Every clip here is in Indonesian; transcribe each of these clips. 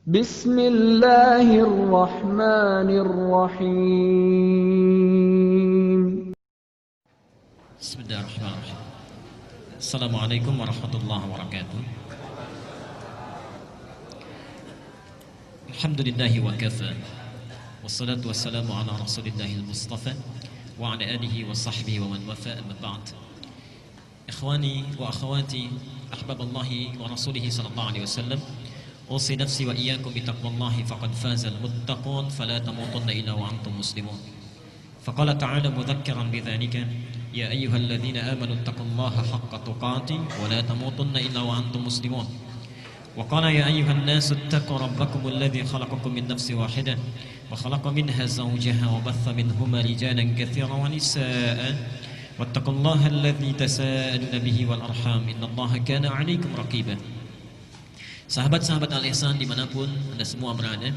Bismillahirrahmanirrahim. Bismillahirrahmanirrahim. Assalamualaikum warahmatullahi wabarakatuh. Alhamdulillahi wa kafa. Wassalatu wassalamu ala rasulillahil mustafa wa ala alihi wa sahbihi wa man wafa, amma ba'd. Ikhwani wa akhawati, ahbaballahi wa rasulihi sallallahu alaihi wasallam, usi nafsi wa iyyakum bitaqwallahi faqad fazal muttaqun fala tamutunna illa wa antum muslimun. Faqala ta'ala mudhakkiran bidzalika, ya ayyuhalladzina amanu taqullaha haqqa tuqatih wa la tamutunna illa wa antum muslimun. Wa qala ya ayyuhan nasu ittaqu rabbakumul ladzi khalaqakum min nafsin wahidah wa khalaqa minha zawjaha wa batha minhuma rijalan katsiran wa nisaa'a wattaqullaha alladzi tasaaluna bihi wal arham innallaha kana 'alaikum raqiba. Sahabat-sahabat Al-Ihsan dimanapun Anda semua berada,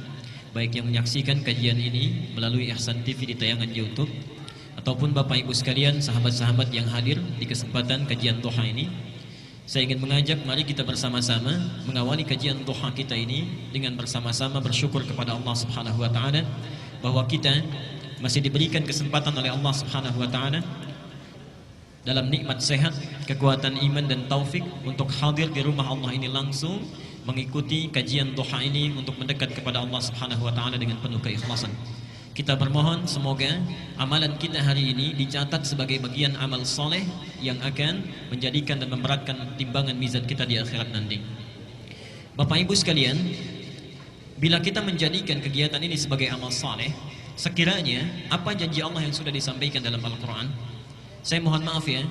baik yang menyaksikan kajian ini melalui Ihsan TV di tayangan YouTube, ataupun Bapak Ibu sekalian, sahabat-sahabat yang hadir di kesempatan kajian duha ini, saya ingin mengajak mari kita bersama-sama mengawali kajian duha kita ini dengan bersama-sama bersyukur kepada Allah Subhanahu wa taala bahwa kita masih diberikan kesempatan oleh Allah Subhanahu wa taala dalam nikmat sehat, kekuatan iman dan taufik untuk hadir di rumah Allah ini langsung mengikuti kajian duha ini untuk mendekat kepada Allah Subhanahu wa taala dengan penuh keikhlasan. Kita bermohon semoga amalan kita hari ini dicatat sebagai bagian amal soleh yang akan menjadikan dan memberatkan timbangan mizan kita di akhirat nanti. Bapak Ibu sekalian, bila kita menjadikan kegiatan ini sebagai amal soleh, sekiranya apa janji Allah yang sudah disampaikan dalam Al-Quran, saya mohon maaf ya,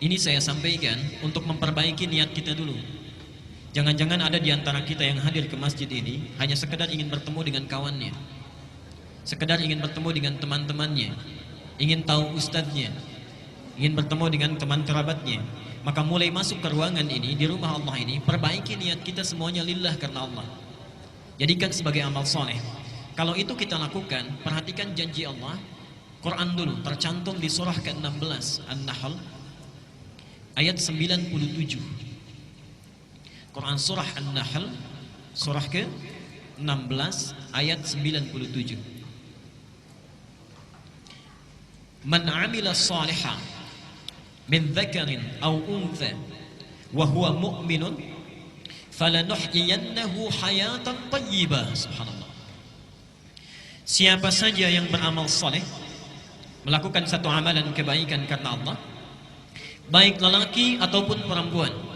ini saya sampaikan untuk memperbaiki niat kita dulu. Jangan-jangan ada di antara kita yang hadir ke masjid ini hanya sekedar ingin bertemu dengan kawannya, sekedar ingin bertemu dengan teman-temannya, ingin tahu ustadznya, ingin bertemu dengan teman kerabatnya. Maka mulai masuk ke ruangan ini, di rumah Allah ini, perbaiki niat kita semuanya lillah karena Allah. Jadikan sebagai amal soleh. Kalau itu kita lakukan, perhatikan janji Allah. Quran dulu, tercantum di surah ke-16 An-Nahl ayat 97. Quran surah An-Nahl surah ke-16 ayat 97. Man 'amila shalihan min dzakarin aw untha wa huwa mu'minun falanuhyiyannahu hayatan thayyibah. Subhanallah. Siapa saja yang beramal saleh, melakukan satu amalan kebaikan karena Allah, baik lelaki ataupun perempuan,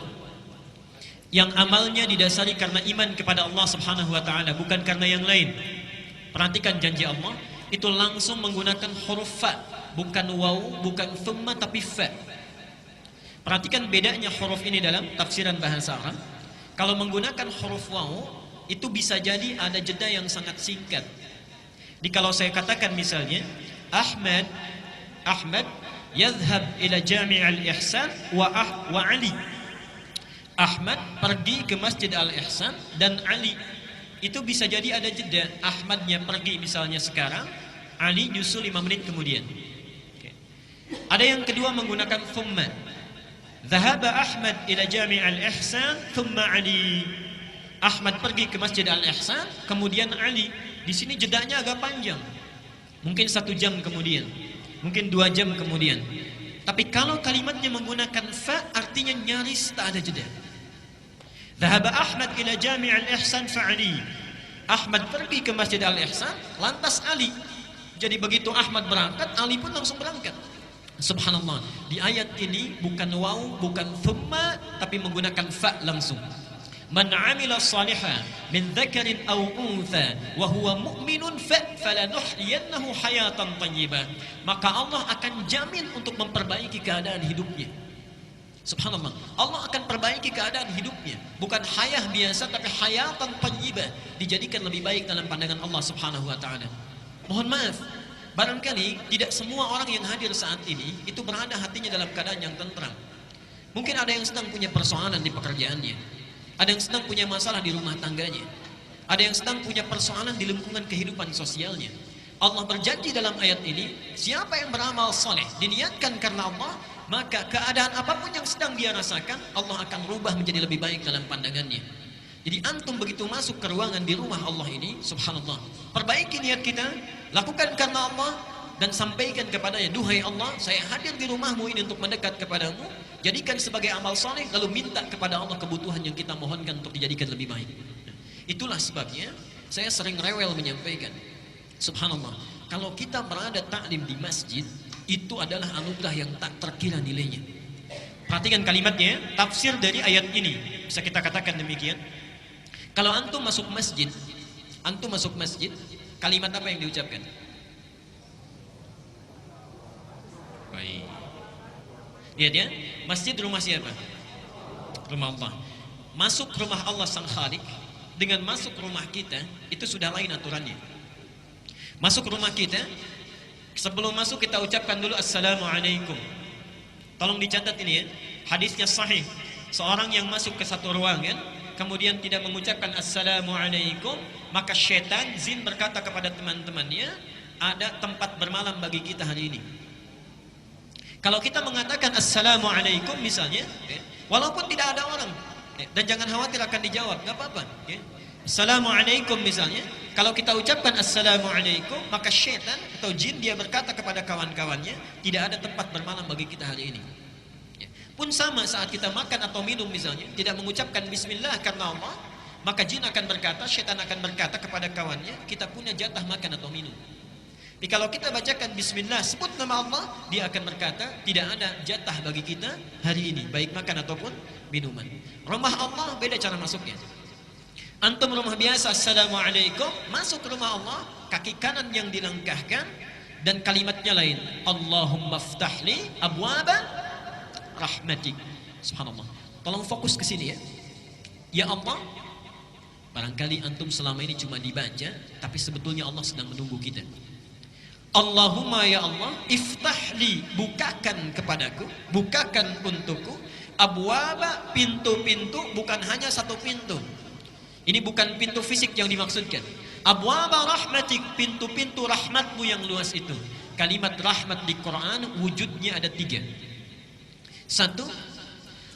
yang amalnya didasari karena iman kepada Allah Subhanahu wa taala, bukan karena yang lain. Perhatikan janji Allah itu langsung menggunakan huruf fa, bukan waw, bukan thumma, tapi fa. Perhatikan bedanya huruf ini dalam tafsiran bahasa Arab. Kalau menggunakan huruf waw, itu bisa jadi ada jeda yang sangat singkat. Jadi kalau saya katakan misalnya Ahmad yadhhab ila Jami' al-Ihsan wa Ali. Ahmad pergi ke Masjid Al-Ihsan dan Ali. Itu bisa jadi ada jeda. Ahmadnya pergi misalnya sekarang, Ali nyusul 5 menit kemudian. Ada yang kedua menggunakan thumma. Dhahaba Ahmad ila Jami' al-Ihsan thumma Ali. Ahmad pergi ke Masjid Al-Ihsan, kemudian Ali. Di sini jedanya agak panjang. Mungkin 1 jam kemudian, mungkin 2 jam kemudian. Tapi kalau kalimatnya menggunakan fa, artinya nyaris tak ada jeda. Dhahaba Ahmad ila Jami' al-Ihsan fa'ali. Ahmad pergi ke Masjid Al-Ihsan, lantas Ali. Jadi begitu Ahmad berangkat, Ali pun langsung berangkat. Subhanallah. Di ayat ini bukan waw, bukan thumma, tapi menggunakan fa langsung. Man 'amila shalihan min dzakarin aw untha wa huwa mu'minun falanuhyiyannahu hayatan thayyibah. Maka Allah akan jamin untuk memperbaiki keadaan hidupnya. Subhanallah. Allah akan perbaiki keadaan hidupnya. Bukan hayah biasa, tapi hayatan thayyibah, dijadikan lebih baik dalam pandangan Allah Subhanahu wa taala. Mohon maaf, barangkali tidak semua orang yang hadir saat ini itu berada hatinya dalam keadaan yang tentram. Mungkin ada yang sedang punya persoalan di pekerjaannya, ada yang sedang punya masalah di rumah tangganya, ada yang sedang punya persoalan di lingkungan kehidupan sosialnya. Allah berjanji dalam ayat ini, siapa yang beramal soleh diniatkan karena Allah, maka keadaan apapun yang sedang dia rasakan, Allah akan rubah menjadi lebih baik dalam pandangannya. Jadi antum begitu masuk ke ruangan di rumah Allah ini, subhanallah, perbaiki niat kita, lakukan karena Allah, dan sampaikan kepadanya, duhai Allah, saya hadir di rumahmu ini untuk mendekat kepadamu, jadikan sebagai amal soleh, lalu minta kepada Allah kebutuhan yang kita mohonkan untuk dijadikan lebih baik. Itulah sebabnya saya sering rewel menyampaikan, subhanallah, kalau kita berada taklim di masjid, itu adalah anugerah yang tak terkira nilainya. Perhatikan kalimatnya, tafsir dari ayat ini, bisa kita katakan demikian. Kalau antum masuk masjid, kalimat apa yang diucapkan? Baik. Lihat ya, masjid rumah siapa? Rumah Allah. Masuk rumah Allah Sang Khalik dengan masuk rumah kita, itu sudah lain aturannya. Masuk rumah kita, sebelum masuk kita ucapkan dulu Assalamualaikum. Tolong dicatat ini ya, hadisnya sahih. Seorang yang masuk ke satu ruangan, kemudian tidak mengucapkan Assalamualaikum, maka syaitan, jin berkata kepada teman-temannya, ada tempat bermalam bagi kita hari ini. Kalau kita mengatakan Assalamualaikum misalnya, walaupun tidak ada orang, dan jangan khawatir akan dijawab, gak apa-apa. Assalamualaikum misalnya, kalau kita ucapkan Assalamualaikum, maka syaitan atau jin dia berkata kepada kawan-kawannya, tidak ada tempat bermalam bagi kita hari ini. Pun sama saat kita makan atau minum misalnya, tidak mengucapkan Bismillah karena Allah, maka jin akan berkata, syaitan akan berkata kepada kawannya, kita punya jatah makan atau minum. Tapi kalau kita bacakan Bismillah, sebut nama Allah, dia akan berkata, tidak ada jatah bagi kita hari ini, baik makan ataupun minuman. Rumah Allah beda cara masuknya. Antum rumah biasa, Assalamualaikum, masuk rumah Allah, kaki kanan yang dilangkahkan, dan kalimatnya lain, Allahumma ftahli abwaba rahmatik. Subhanallah. Tolong fokus ke sini ya. Ya Allah, barangkali antum selama ini cuma dibaca, tapi sebetulnya Allah sedang menunggu kita. Allahumma ya Allah, iftahli, bukakan kepadaku, bukakan untukku, abwaba, pintu-pintu, bukan hanya satu pintu. Ini bukan pintu fisik yang dimaksudkan. Abwaba rahmatik, pintu-pintu rahmatmu yang luas itu. Kalimat rahmat di Quran wujudnya ada 3. Satu,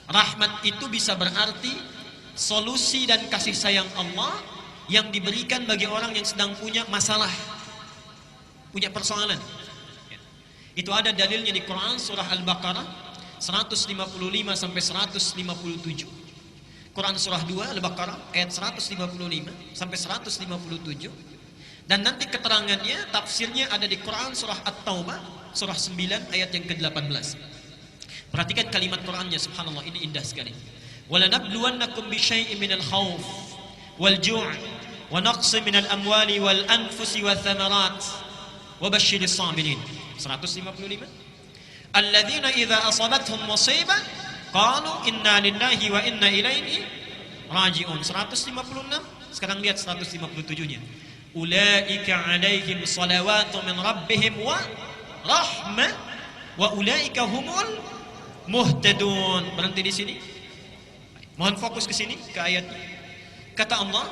rahmat itu bisa berarti solusi dan kasih sayang Allah yang diberikan bagi orang yang sedang punya masalah, punya persoalan. Itu ada dalilnya di Quran surah Al-Baqarah 155 sampai 157. Quran surah 2 Al-Baqarah ayat 155 sampai 157. Dan nanti keterangannya, tafsirnya ada di Quran surah At-Taubah surah 9 ayat yang ke-18. Perhatikan kalimat Qurannya, subhanallah, ini indah sekali. وَلَنَبْلُوَنَّكُمْ بِشَيْءٍ مِنَ الْخَوْفِ وَالْجُوعِ وَنَقْصٍ مِنَ الْأَمْوَالِ وَالْأَنْفُسِ وَالثَّمَرَاتِ وَبَشِّرِ الصَّابِرِينَ 155. الَّذِينَ إِذَا أَصَابَتْهُمْ مُصِيبَةٌ قَالُوا إِنَّا لِلَّهِ وَإِنَّا إِلَيْهِ رَاجِعُونَ 156. Sekarang lihat 157-nya. أُولَئِكَ عَلَيْهِمْ صَلَوَاتٌ مِنْ رَبِّهِمْ وَرَحْمَةٌ وَأُولَئِكَ هُمُ muhtadun. Berhenti di sini. Mohon fokus ke sini, ke ayatnya. Kata Allah,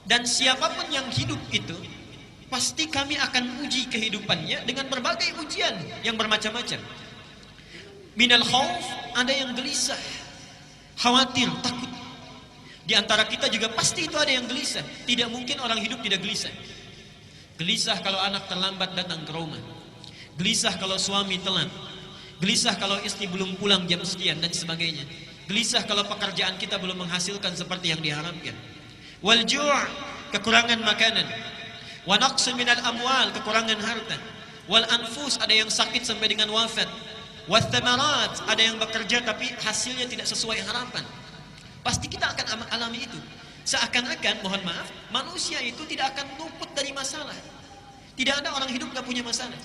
dan siapapun yang hidup itu, pasti kami akan uji kehidupannya dengan berbagai ujian yang bermacam-macam. Minal khauf, ada yang gelisah, khawatir, takut. Di antara kita juga pasti itu ada yang gelisah. Tidak mungkin orang hidup tidak gelisah. Gelisah kalau anak terlambat datang ke rumah. Gelisah kalau suami telat. Gelisah kalau istri belum pulang jam sekian dan sebagainya. Gelisah kalau pekerjaan kita belum menghasilkan seperti yang diharapkan. Wal ju', kekurangan makanan. Wa naqsun minal amwal, kekurangan harta. Wal anfus, ada yang sakit sampai dengan wafat. Wa thamarat, ada yang bekerja tapi hasilnya tidak sesuai harapan. Pasti kita akan alami itu. Seakan-akan, mohon maaf, manusia itu tidak akan luput dari masalah. Tidak ada orang hidup gak punya masalah.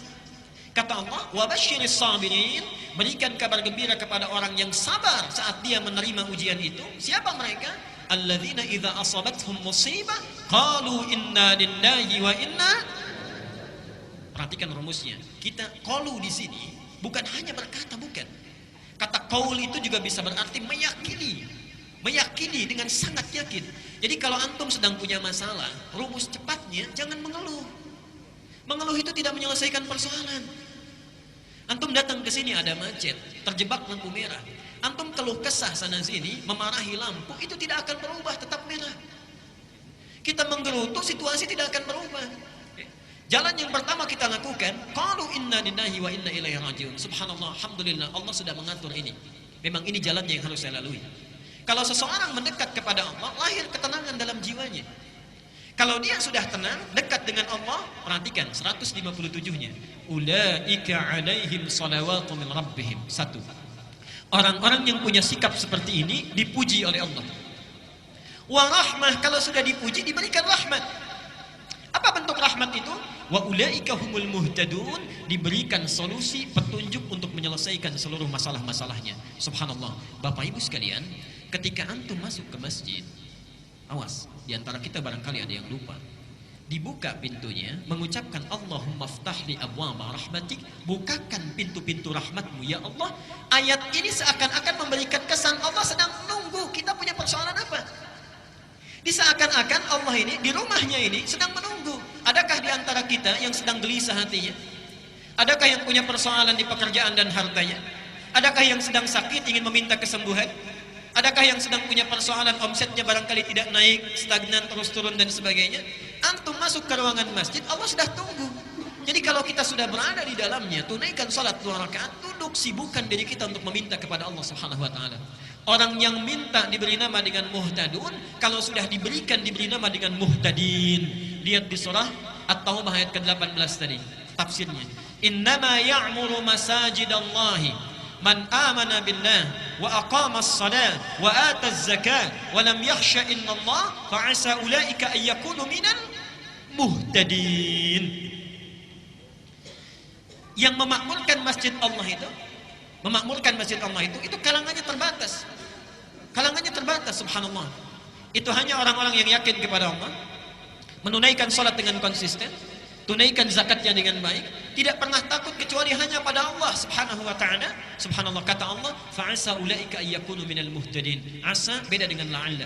Kata Allah, wabashiris sabirin, berikan kabar gembira kepada orang yang sabar saat dia menerima ujian itu. Siapa mereka? Alladzina idza asabathum musibah qalu inna lillahi wa inna. Perhatikan rumusnya. Kita qalu di sini bukan hanya berkata, bukan. Kata qaul itu juga bisa berarti meyakini. Meyakini dengan sangat yakin. Jadi kalau antum sedang punya masalah, rumus cepatnya jangan mengeluh. Mengeluh itu tidak menyelesaikan persoalan. Antum datang ke sini ada macet, terjebak lampu merah. Antum keluh kesah sana sini, memarahi lampu, itu tidak akan berubah, tetap merah. Kita menggerutu, situasi tidak akan berubah. Jalan yang pertama kita lakukan, qalu inna lillahi wa inna ilaihi rajiun. Subhanallah, alhamdulillah, Allah sudah mengatur ini. Memang ini jalannya yang harus saya lalui. Kalau seseorang mendekat kepada Allah, lahir ketenangan dalam jiwanya. Kalau dia sudah tenang, dekat dengan Allah, perhatikan 157-nya. Ulaika alaihim salawatu min rabbihim. 1. Orang-orang yang punya sikap seperti ini dipuji oleh Allah. Wa rahmah, kalau sudah dipuji diberikan rahmat. Apa bentuk rahmat itu? Wa ulaika humul muhtadun, diberikan solusi, petunjuk untuk menyelesaikan seluruh masalah-masalahnya. Subhanallah. Bapak Ibu sekalian, ketika antum masuk ke masjid, awas, di antara kita barangkali ada yang lupa. Dibuka pintunya, mengucapkan Allahumma ftahli abwaba rahmatik, bukakan pintu-pintu rahmatmu ya Allah. Ayat ini seakan-akan memberikan kesan Allah sedang menunggu kita punya persoalan apa. Diseakan-akan Allah ini, di rumahnya ini sedang menunggu. Adakah di antara kita yang sedang gelisah hatinya? Adakah yang punya persoalan di pekerjaan dan hartanya? Adakah yang sedang sakit ingin meminta kesembuhan? Adakah yang sedang punya persoalan omsetnya barangkali tidak naik, stagnan, terus turun dan sebagainya? Antum masuk ke ruangan masjid, Allah sudah tunggu. Jadi kalau kita sudah berada di dalamnya, tunaikan salat 2 rakaat, duduk sibukkan diri kita untuk meminta kepada Allah Subhanahu wa taala. Orang yang minta diberi nama dengan muhtadun, kalau sudah diberikan diberi nama dengan muhtadin. Lihat di surah At-Taubah ayat ke-18 tadi, tafsirnya. Innama ya'muru masajidallahi man amana billah wa aqama as-salah wa ata az-zakah wa lam yakhsha illallah fa 'asa ulaika ay yakunu minal muhtadin. Yang memakmurkan masjid Allah itu, memakmurkan masjid Allah itu kalangannya terbatas. Kalangannya terbatas, subhanallah. Itu hanya orang-orang yang yakin kepada Allah, menunaikan salat dengan konsisten, tunaikan zakatnya dengan baik, tidak pernah takut kecuali hanya pada Allah Subhanahu wa taala. Subhanallah, kata Allah, fa'asa ulaika ayyakunu minal muhtadin. Asa beda dengan la'alla.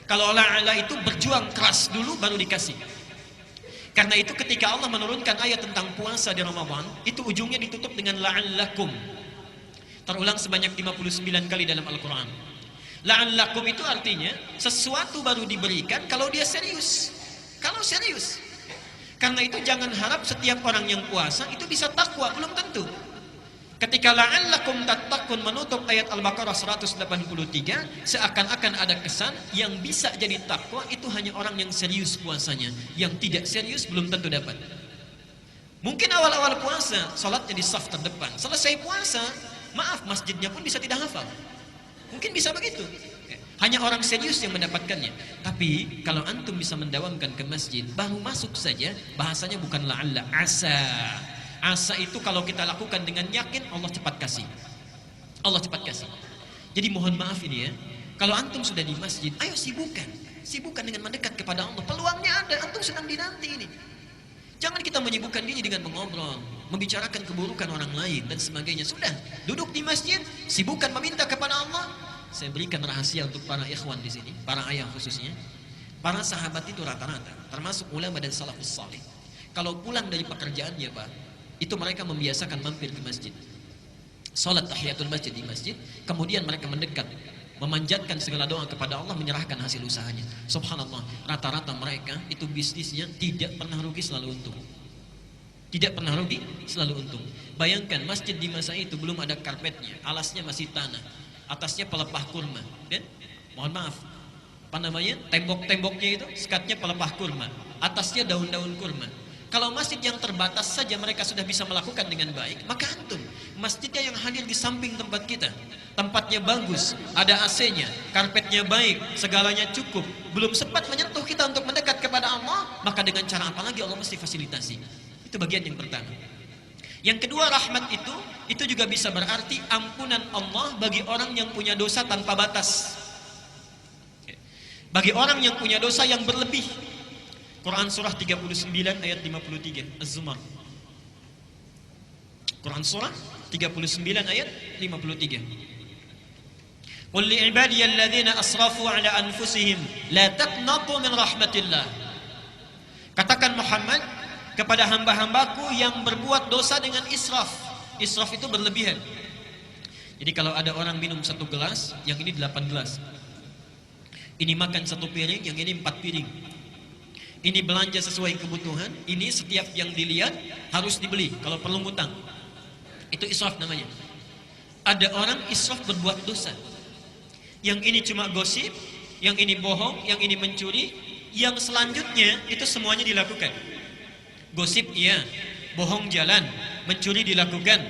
Kalau la'alla itu berjuang keras dulu baru dikasih. Karena itu ketika Allah menurunkan ayat tentang puasa di Ramadan, itu ujungnya ditutup dengan la'allakum. Terulang sebanyak 59 kali dalam Al-Qur'an. La'allakum itu artinya sesuatu baru diberikan kalau dia serius. Kalau serius. Karena itu jangan harap setiap orang yang puasa itu bisa takwa, belum tentu. Ketika la'allakum tattaqun menutup ayat Al-Baqarah 183, seakan-akan ada kesan yang bisa jadi takwa itu hanya orang yang serius puasanya. Yang tidak serius belum tentu dapat. Mungkin awal-awal puasa salatnya di saf terdepan, selesai puasa, maaf, masjidnya pun bisa tidak hafal. Mungkin bisa begitu. Hanya orang serius yang mendapatkannya. Tapi kalau antum bisa mendawamkan ke masjid, baru masuk saja, bahasanya bukan la'alla, asa. Asa itu kalau kita lakukan dengan yakin, Allah cepat kasih. Allah cepat kasih. Jadi mohon maaf ini ya, kalau antum sudah di masjid, ayo sibukkan. Sibukkan dengan mendekat kepada Allah. Peluangnya ada, antum sedang dinanti ini. Jangan kita menyibukkan diri dengan mengobrol, membicarakan keburukan orang lain dan sebagainya. Sudah, duduk di masjid, sibukkan meminta kepada Allah. Saya berikan rahasia untuk para ikhwan di sini, para ayah khususnya. Para sahabat itu rata-rata, termasuk ulama dan salafus salih. Kalau pulang dari pekerjaannya, Pak, itu mereka membiasakan mampir ke masjid. Salat tahiyatul masjid di masjid, kemudian mereka mendekat, memanjatkan segala doa kepada Allah, menyerahkan hasil usahanya. Subhanallah, rata-rata mereka itu bisnisnya tidak pernah rugi, selalu untung. Tidak pernah rugi, selalu untung. Bayangkan masjid di masa itu belum ada karpetnya, alasnya masih tanah, atasnya pelepah kurma, kan? Mohon maaf, apa namanya? Tembok-temboknya itu sekatnya pelepah kurma, atasnya daun-daun kurma. Kalau masjid yang terbatas saja mereka sudah bisa melakukan dengan baik, maka antum masjidnya yang hadir di samping tempat kita, tempatnya bagus, ada AC-nya, karpetnya baik, segalanya cukup, belum sempat menyentuh kita untuk mendekat kepada Allah, maka dengan cara apa lagi Allah mesti fasilitasi. Itu bagian yang pertama. Yang kedua, rahmat itu juga bisa berarti ampunan Allah bagi orang yang punya dosa tanpa batas. Bagi orang yang punya dosa yang berlebih. Quran surah 39 ayat 53, Az-Zumar. Quran surah 39 ayat 53. Qul li'ibadiyalladzina asrafu ala anfusihim la taqnatu min rahmatillah. Katakan Muhammad kepada hamba-hambaku yang berbuat dosa dengan israf. Israf itu berlebihan. Jadi kalau ada orang minum 1 gelas, yang ini 8 gelas. Ini makan 1 piring, yang ini 4 piring. Ini belanja sesuai kebutuhan, ini setiap yang dilihat harus dibeli, kalau perlu ngutang. Itu israf namanya. Ada orang israf berbuat dosa. Yang ini cuma gosip, yang ini bohong, yang ini mencuri, yang selanjutnya itu semuanya dilakukan. Gosip iya, bohong jalan, mencuri dilakukan.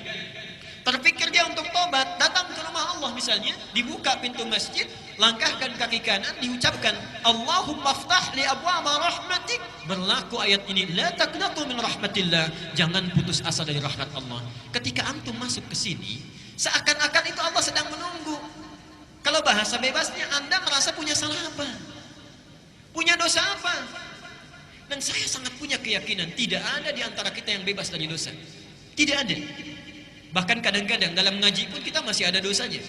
Terpikir dia untuk tobat, datang ke rumah Allah misalnya, dibuka pintu masjid, langkahkan kaki kanan, diucapkan Allahumma ftah li abwaba rahmatik. Berlaku ayat ini, la taqnatu min rahmatillah, jangan putus asa dari rahmat Allah. Ketika antum masuk ke sini, seakan-akan itu Allah sedang menunggu. Kalau bahasa bebasnya, Anda merasa punya salah apa? Punya dosa apa? Dan saya sangat punya keyakinan tidak ada di antara kita yang bebas dari dosa. Tidak ada. Bahkan kadang-kadang dalam ngaji pun kita masih ada dosanya.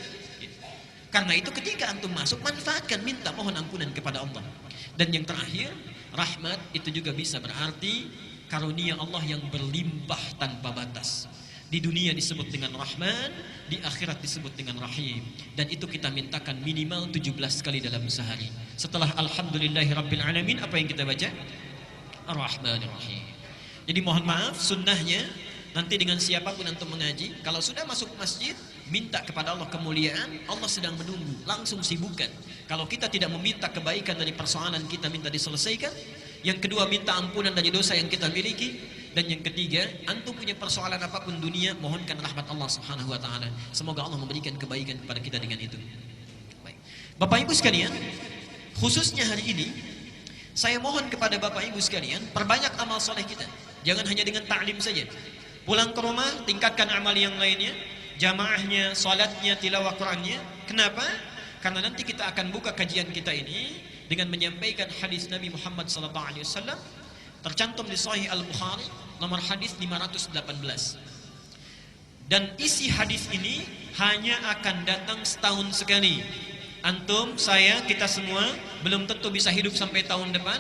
Karena itu ketika antum masuk, manfaatkan, minta mohon ampunan kepada Allah. Dan yang terakhir, rahmat itu juga bisa berarti karunia Allah yang berlimpah tanpa batas. Di dunia disebut dengan Rahman, di akhirat disebut dengan Rahim. Dan itu kita mintakan minimal 17 kali dalam sehari. Setelah Alhamdulillahirabbil alamin, apa yang kita baca? Ar-Rahmanir Rahim. Jadi mohon maaf, sunnahnya nanti dengan siapapun antum mengaji, kalau sudah masuk masjid, minta kepada Allah kemuliaan, Allah sedang menunggu, langsung sibukkan. Kalau kita tidak meminta kebaikan dari persoalan kita, minta diselesaikan. Yang kedua, minta ampunan dari dosa yang kita miliki. Dan yang ketiga, antum punya persoalan apapun dunia, mohonkan rahmat Allah Subhanahu wa taala. Semoga Allah memberikan kebaikan kepada kita dengan itu. Baik. Bapak Ibu sekalian, khususnya hari ini saya mohon kepada Bapak Ibu sekalian, perbanyak amal soleh kita. Jangan hanya dengan ta'lim saja. Pulang ke rumah, tingkatkan amal yang lainnya, jamaahnya, salatnya, tilawah Qur'annya. Kenapa? Karena nanti kita akan buka kajian kita ini dengan menyampaikan hadis Nabi Muhammad SAW tercantum di Sahih Al-Bukhari nomor hadis 518. Dan isi hadis ini hanya akan datang setahun sekali. Antum, saya, kita semua belum tentu bisa hidup sampai tahun depan.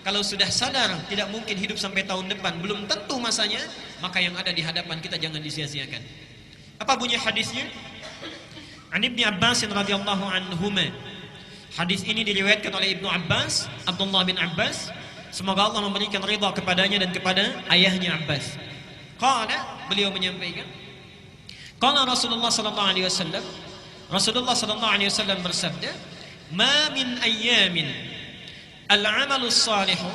Kalau sudah sadar tidak mungkin hidup sampai tahun depan, belum tentu masanya, maka yang ada di hadapan kita jangan disia-siakan. Apa bunyi hadisnya? An Ibnu Abbas radhiyallahu anhuma. Hadis ini diriwayatkan oleh Ibnu Abbas, Abdullah bin Abbas. Semoga Allah memberikan ridha kepadanya dan kepada ayahnya Abbas. Qala, beliau menyampaikan, qala Rasulullah sallallahu alaihi wasallam, Rasulullah sallallahu alaihi wasallam bersabda, "Ma min ayyamin al-'amalu as-salihu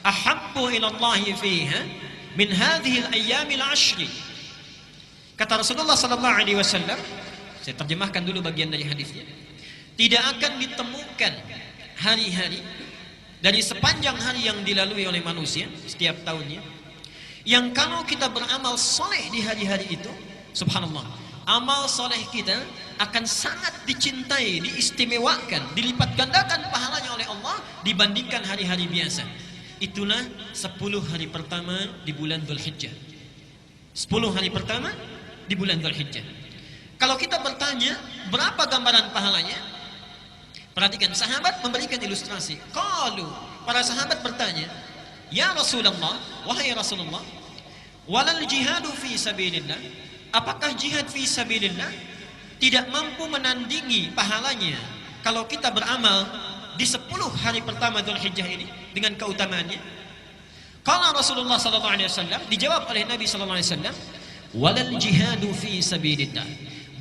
ahabbu ila Allah fiha min hadhihi al-ayyam al-'ashr." Kata Rasulullah sallallahu alaihi wasallam, saya terjemahkan dulu bagian dari hadisnya. Tidak akan ditemukan hari-hari dari sepanjang hari yang dilalui oleh manusia setiap tahunnya, yang kalau kita beramal soleh di hari-hari itu, subhanallah, amal soleh kita akan sangat dicintai, diistimewakan, dilipat gandakan pahalanya oleh Allah dibandingkan hari-hari biasa. Itulah 10 hari pertama di bulan Dzulhijjah. 10 hari pertama di bulan Dzulhijjah. Kalau kita bertanya berapa gambaran pahalanya, perhatikan, sahabat memberikan ilustrasi. Qalu, para sahabat bertanya, "Ya Rasulullah, wahai Rasulullah, walal jihadu fi sabilillah?" Apakah jihad fi sabilillah tidak mampu menandingi pahalanya kalau kita beramal di 10 hari pertama Dzulhijjah ini dengan keutamaannya? Qala Rasulullah sallallahu alaihi wasallam, dijawab oleh Nabi sallallahu alaihi wasallam, "Walal jihadu fi sabilillah."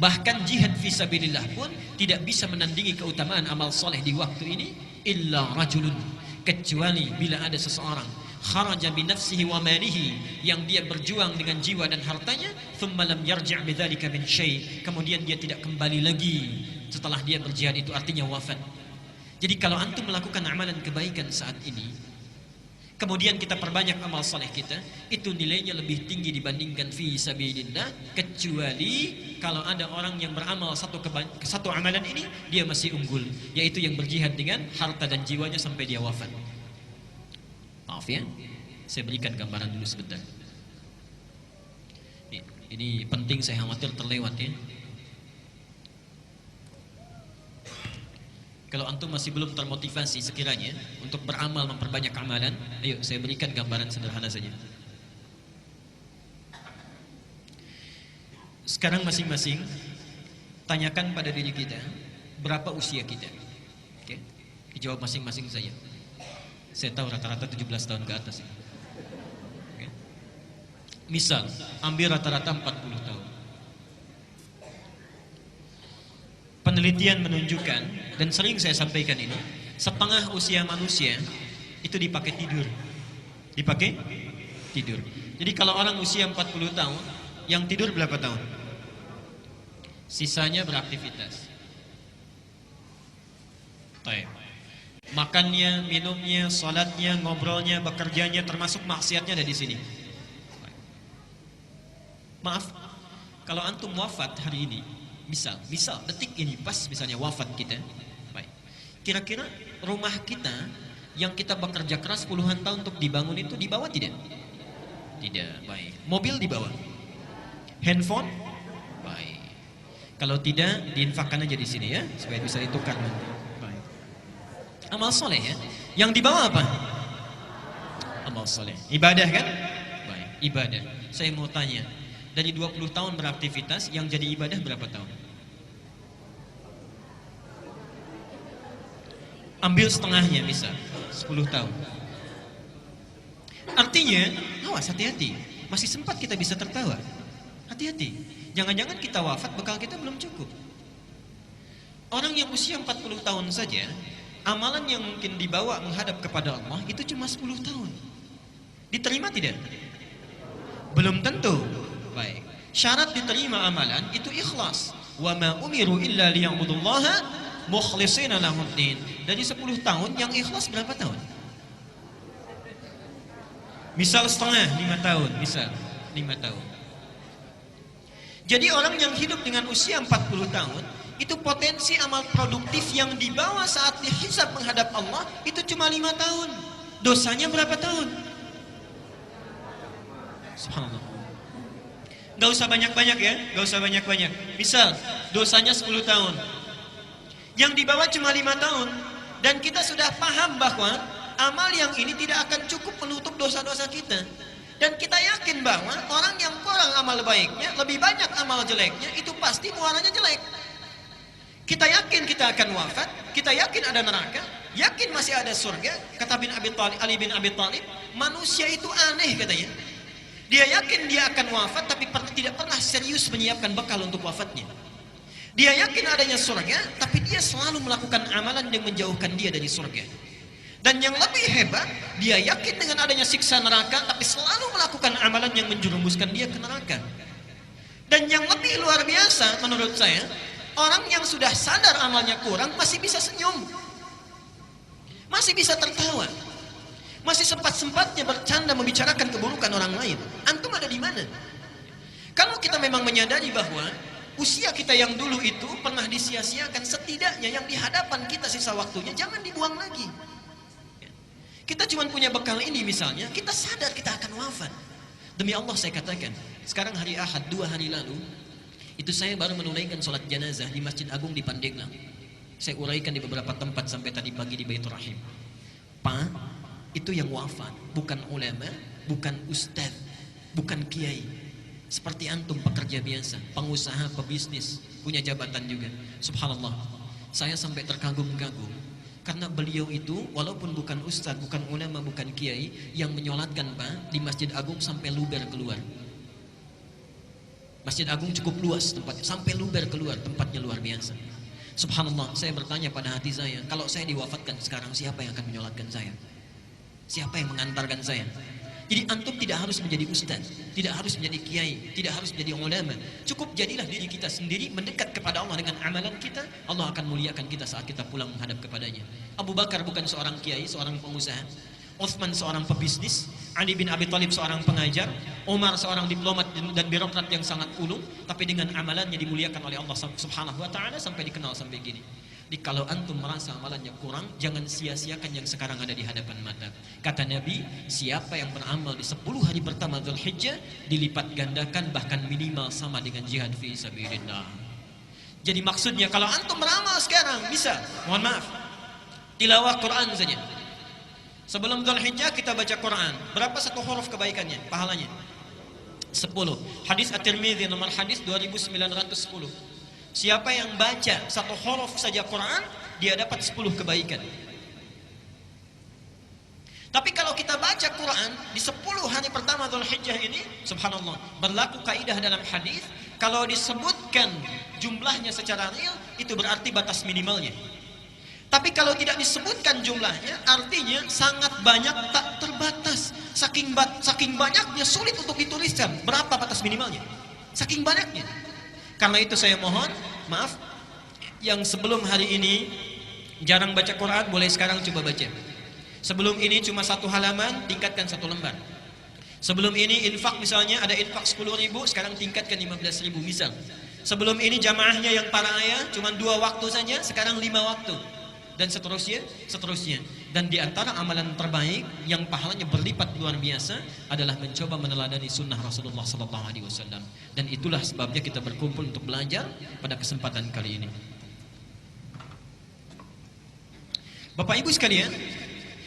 Bahkan jihad fi sabilillah pun tidak bisa menandingi keutamaan amal soleh di waktu ini, illa rajulun, kecuali bila ada seseorang kharaja bi nafsihi wa malihi, yang dia berjuang dengan jiwa dan hartanya, thumma lam yarji' bidzalika min syai', kemudian dia tidak kembali lagi setelah dia berjihad, itu artinya wafat. Jadi kalau antum melakukan amalan kebaikan saat ini, kemudian kita perbanyak amal soleh kita, itu nilainya lebih tinggi dibandingkan fi sabilillah, kecuali kalau ada orang yang beramal satu amalan ini, dia masih unggul, yaitu yang berjihad dengan harta dan jiwanya sampai dia wafat. Maaf ya, saya berikan gambaran dulu sebentar. Ini penting, saya khawatir terlewat ya. Kalau antum masih belum termotivasi sekiranya untuk beramal, memperbanyak amalan, ayo saya berikan gambaran sederhana saja. Sekarang masing-masing Tanyakan pada diri kita, berapa usia kita? Oke, dijawab masing-masing saja. Saya tahu rata-rata 17 tahun ke atas. Oke. Misal, ambil rata-rata 40 tahun. Penelitian menunjukkan, dan sering saya sampaikan ini, setengah usia manusia itu dipakai tidur. Dipakai tidur. Jadi kalau orang usia 40 tahun, yang tidur berapa tahun? Sisanya beraktivitas. Baik. Makannya, minumnya, salatnya, ngobrolnya, bekerjanya, termasuk maksiatnya ada di sini. Maaf, kalau antum wafat hari ini, misal detik ini pas misalnya wafat kita, baik. Kira-kira rumah kita yang kita bekerja keras puluhan tahun untuk dibangun itu dibawa tidak? Tidak, baik. Mobil dibawa? Handphone? Baik. Kalau tidak, diinfakkan aja di sini ya, supaya bisa ditukar nanti. Baik. Amal soleh ya. Yang dibawa apa? Amal soleh. Ibadah kan? Baik, ibadah. Saya mau tanya, dari 20 tahun beraktivitas, yang jadi ibadah berapa tahun? Ambil setengahnya misal, 10 tahun. Artinya, awas hati-hati. Masih sempat kita bisa tertawa. Hati-hati. Jangan-jangan kita wafat, bekal kita belum cukup. Orang yang usia 40 tahun saja, amalan yang mungkin dibawa menghadap kepada Allah itu cuma 10 tahun. Diterima tidak? Belum tentu. Baik. Syarat diterima amalan itu ikhlas. Wa ma umiru illa liya'budullaha mukhlishina lahuddin. Dari 10 tahun yang ikhlas berapa tahun? Misal setengah, 5 tahun, misal 5 tahun. Jadi orang yang hidup dengan usia 40 tahun, itu potensi amal produktif yang dibawa saat dihisab menghadap Allah itu cuma 5 tahun. Dosanya berapa tahun? Subhanallah. Gak usah banyak-banyak ya, gak usah banyak-banyak. Misal, dosanya 10 tahun. Yang dibawa cuma 5 tahun. Dan kita sudah paham bahwa amal yang ini tidak akan cukup menutup dosa-dosa kita. Dan kita yakin bahwa orang yang kurang amal baiknya, lebih banyak amal jeleknya, itu pasti muaranya jelek. Kita yakin kita akan wafat, kita yakin ada neraka, yakin masih ada surga. Kata Ali bin Abi Thalib, manusia itu aneh katanya. Dia yakin dia akan wafat, tapi tidak pernah serius menyiapkan bekal untuk wafatnya. Dia yakin adanya surga, tapi dia selalu melakukan amalan yang menjauhkan dia dari surga. Dan yang lebih hebat, dia yakin dengan adanya siksa neraka, tapi selalu melakukan amalan yang menjerumuskan dia ke neraka. Dan yang lebih luar biasa menurut saya, orang yang sudah sadar amalnya kurang masih bisa senyum, masih bisa tertawa, masih sempat-sempatnya bercanda membicarakan keburukan orang lain. Antum ada di mana? Kalau kita memang menyadari bahwa usia kita yang dulu itu pernah disia-siakan, setidaknya yang di hadapan kita sisa waktunya jangan dibuang lagi. Kita cuma punya bekal ini misalnya, kita sadar kita akan wafat. Demi Allah saya katakan, sekarang hari Ahad 2 hari lalu, itu saya baru menunaikan sholat jenazah di Masjid Agung di Pandeglang. Saya uraikan di beberapa tempat sampai tadi pagi di Baitur Rahim. Pak, itu yang wafat, bukan ulama, bukan ustaz, bukan kiai. Seperti antum pekerja biasa, pengusaha, pebisnis, punya jabatan juga. Subhanallah, saya sampai terkagum-kagum. Karena beliau itu walaupun bukan ustaz, bukan ulama, bukan kiai, yang menyolatkan Pak di Masjid Agung sampai luber keluar. Masjid Agung cukup luas tempatnya, sampai luber keluar, tempatnya luar biasa. Subhanallah, saya bertanya pada hati saya, kalau saya diwafatkan sekarang, siapa yang akan menyolatkan saya? Siapa yang mengantarkan saya? Jadi antum tidak harus menjadi ustaz, tidak harus menjadi kiai, tidak harus menjadi ulama. Cukup jadilah diri kita sendiri mendekat kepada Allah dengan amalan kita. Allah akan muliakan kita saat kita pulang menghadap kepadanya. Abu Bakar bukan seorang kiai, seorang pengusaha. Utsman seorang pebisnis, Ali bin Abi Thalib seorang pengajar, Umar seorang diplomat dan birokrat yang sangat ulung, tapi dengan amalannya dimuliakan oleh Allah Subhanahu wa taala sampai dikenal sampai gini. Jadi kalau antum merasa amalannya kurang, jangan sia-siakan yang sekarang ada di hadapan mata. Kata Nabi, siapa yang beramal di 10 hari pertama Dzulhijjah dilipat gandakan bahkan minimal sama dengan jihad fi sabilillah. Jadi maksudnya kalau antum beramal sekarang bisa, mohon maaf, tilawah Quran saja. Sebelum Dzulhijjah kita baca Quran. Berapa satu huruf kebaikannya, pahalanya? 10. Hadis At-Tirmidzi nomor hadis 2910. Siapa yang baca satu huruf saja Quran, dia dapat 10 kebaikan. Tapi kalau kita baca Quran di 10 hari pertama Dzulhijjah ini, subhanallah, berlaku kaidah dalam hadis, kalau disebutkan jumlahnya secara real, itu berarti batas minimalnya. Tapi kalau tidak disebutkan jumlahnya, artinya sangat banyak, tak terbatas. Saking banyaknya sulit untuk dituliskan. Berapa batas minimalnya? Saking banyaknya. Karena itu saya mohon, maaf, yang sebelum hari ini jarang baca Quran, boleh sekarang coba baca. Sebelum ini cuma 1 halaman, tingkatkan 1 lembar. Sebelum ini infak misalnya, ada infak 10.000, sekarang tingkatkan 15.000 misal. Sebelum ini jamaahnya yang para ayah cuma 2 waktu saja, sekarang 5 waktu. Dan seterusnya. Dan di antara amalan terbaik yang pahalanya berlipat luar biasa adalah mencoba meneladani sunnah Rasulullah SAW. Dan itulah sebabnya kita berkumpul untuk belajar pada kesempatan kali ini. Bapak Ibu sekalian,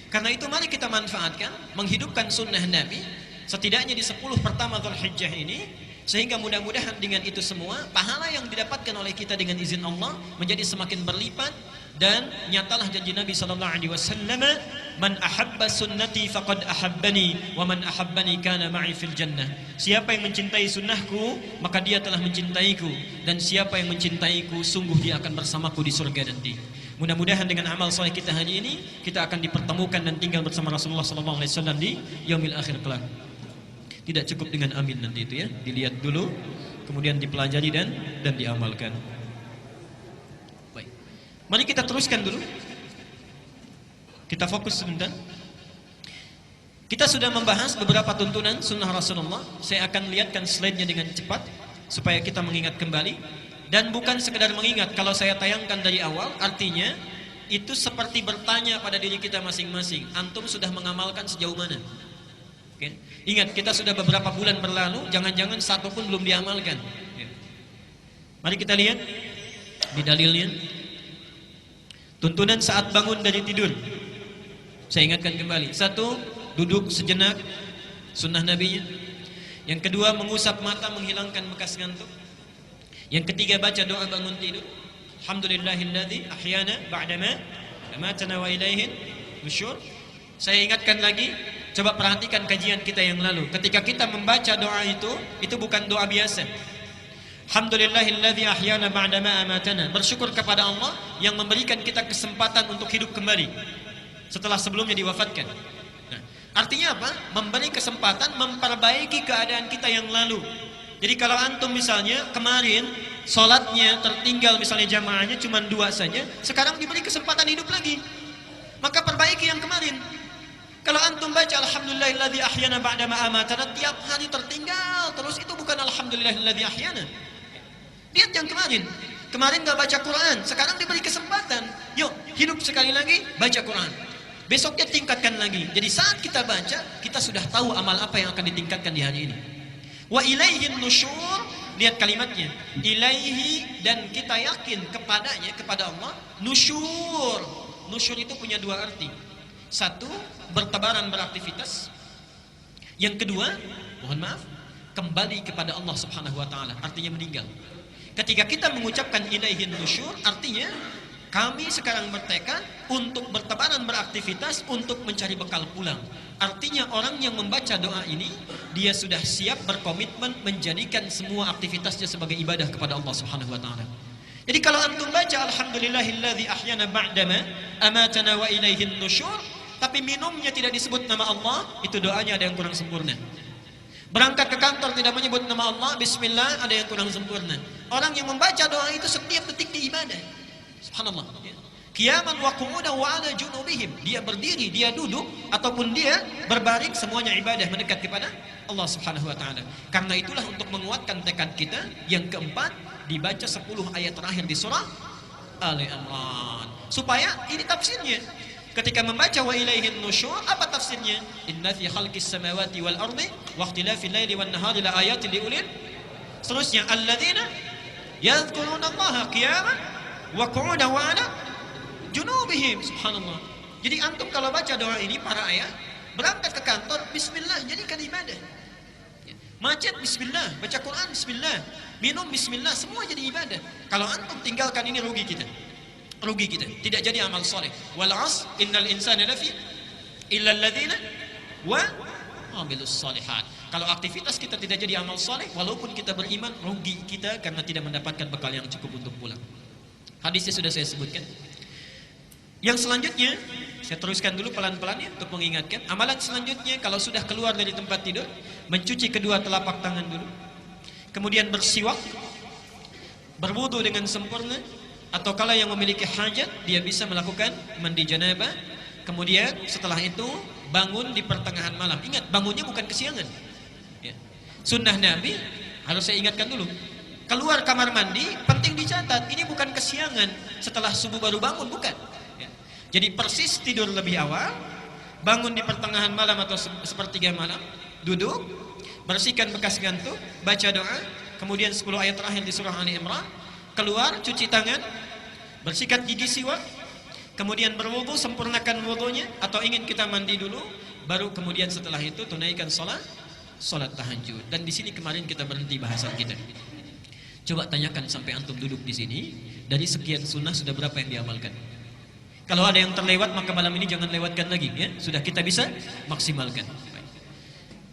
karena itu mari kita manfaatkan, menghidupkan sunnah Nabi, setidaknya di 10 pertama Dzulhijjah ini, sehingga mudah-mudahan dengan itu semua, pahala yang didapatkan oleh kita dengan izin Allah menjadi semakin berlipat. Dan nyatalah janji Nabi SAW, man ahabba sunnati faqad ahabbani, wa man ahabbani kana ma'i fil jannah. Siapa yang mencintai sunnahku, maka dia telah mencintaiku, dan siapa yang mencintaiku, sungguh dia akan bersamaku di surga nanti. Mudah-mudahan dengan amal soleh kita hari ini, kita akan dipertemukan dan tinggal bersama Rasulullah SAW di yaumil akhir kelak. Tidak cukup dengan amin nanti itu ya, dilihat dulu, kemudian dipelajari dan diamalkan. Baik, mari kita teruskan dulu. Kita fokus sebentar. Kita sudah membahas beberapa tuntunan sunnah Rasulullah. Saya akan lihatkan slide-nya dengan cepat supaya kita mengingat kembali. Dan bukan sekedar mengingat, kalau saya tayangkan dari awal, artinya itu seperti bertanya pada diri kita masing-masing. Antum sudah mengamalkan sejauh mana? Oke. Ingat, kita sudah beberapa bulan berlalu, jangan-jangan satu pun belum diamalkan. Mari kita lihat di dalilnya. Tuntunan saat bangun dari tidur. Saya ingatkan kembali. 1, duduk sejenak, sunnah Nabi-nya. Yang kedua, mengusap mata menghilangkan bekas ngantuk. Yang ketiga, baca doa bangun tidur. Alhamdulillahilladzi ahyana ba'dama amatana wa ilaihin nusyur. Saya ingatkan lagi, coba perhatikan kajian kita yang lalu. Ketika kita membaca doa itu bukan doa biasa. Alhamdulillahilladzi ahyana ba'dama amatana. Bersyukur kepada Allah yang memberikan kita kesempatan untuk hidup kembali setelah sebelumnya diwafatkan. Nah, artinya apa? Memberi kesempatan memperbaiki keadaan kita yang lalu. Jadi kalau antum misalnya kemarin sholatnya tertinggal, misalnya jamaahnya cuma 2 saja, sekarang diberi kesempatan hidup lagi, maka perbaiki yang kemarin. Kalau antum baca alhamdulillahilladzi ahyana ba'dama amatana tiap hari tertinggal terus, itu bukan alhamdulillahilladzi ahyana. Lihat yang kemarin gak baca Quran, sekarang diberi kesempatan, yuk hidup sekali lagi, baca Quran. Besoknya tingkatkan lagi. Jadi saat kita baca, kita sudah tahu amal apa yang akan ditingkatkan di hari ini. Wa ilaihin nusyur, lihat kalimatnya, ilaihi, dan kita yakin kepadanya, kepada Allah. Nusyur itu punya 2 arti. 1, bertebaran beraktivitas. Yang kedua, mohon maaf, kembali kepada Allah Subhanahu wa taala, artinya meninggal. Ketika kita mengucapkan ilaihin nusyur, artinya kami sekarang bertekad untuk bertebaran beraktivitas untuk mencari bekal pulang. Artinya orang yang membaca doa ini, dia sudah siap berkomitmen menjadikan semua aktivitasnya sebagai ibadah kepada Allah Subhanahu wa taala. Jadi kalau antum baca alhamdulillahilladzi ahyana ba'dama amatana wa ilaihin nusyur, tapi minumnya tidak disebut nama Allah, itu doanya ada yang kurang sempurna. Berangkat ke kantor tidak menyebut nama Allah, bismillah, ada yang kurang sempurna. Orang yang membaca doa itu setiap detik di ibadah. Subhanallah. Qiyaman wa qu'udan wa 'ala junubihim. Dia berdiri, dia duduk, ataupun dia berbaring, semuanya ibadah mendekat kepada Allah Subhanahu wa taala. Karena itulah untuk menguatkan tekad kita, yang keempat, dibaca 10 ayat terakhir di surah Ali Imran. Supaya ini tafsirnya. Ketika membaca wa ilaihin nusyur, apa tafsirnya? Inna fi khalqis samawati wal ardi wa ikhtilafil laili wan nahari la ayatin liulil. Seterusnya, alladzina yadhkuruna Allaha qiyaman wa qu'udan wa 'ala junubihim. Subhanallah. Jadi antum kalau baca doa ini, para ayah, berangkat ke kantor, bismillah, jadikan ibadah. Macet bismillah, baca Quran bismillah, minum bismillah, semua jadi ibadah. Kalau antum tinggalkan ini rugi kita. Rugi kita, tidak jadi amal soleh. Wal 'asr innal insana lafi illa alladzina wa amilus solihat. Kalau aktivitas kita tidak jadi amal soleh, walaupun kita beriman, rugi kita karena tidak mendapatkan bekal yang cukup untuk pulang. Hadisnya sudah saya sebutkan. Yang selanjutnya, saya teruskan dulu pelan-pelan ya untuk mengingatkan. Amalan selanjutnya, kalau sudah keluar dari tempat tidur, mencuci kedua telapak tangan dulu. Kemudian bersiwak, berwudu dengan sempurna, atau kalau yang memiliki hajat, dia bisa melakukan mandi janabah. Kemudian setelah itu bangun di pertengahan malam. Ingat, bangunnya bukan kesiangan. Ya. Sunnah Nabi, harus saya ingatkan dulu. Keluar kamar mandi, penting dicatat, ini bukan kesiangan setelah subuh baru bangun, bukan. Ya. Jadi persis tidur lebih awal, bangun di pertengahan malam atau sepertiga malam, duduk, bersihkan bekas ngantuk, baca doa, kemudian 10 ayat terakhir di surah Ali Imran, keluar, cuci tangan, bersihkan gigi siwak, kemudian berwudu, sempurnakan wudunya, atau ingin kita mandi dulu, baru kemudian setelah itu tunaikan salat tahajud. Dan di sini kemarin kita berhenti bahasan kita. Coba tanyakan sampai antum duduk di sini, dari sekian sunnah sudah berapa yang diamalkan? Kalau ada yang terlewat, maka malam ini jangan lewatkan lagi, ya. Sudah kita bisa maksimalkan.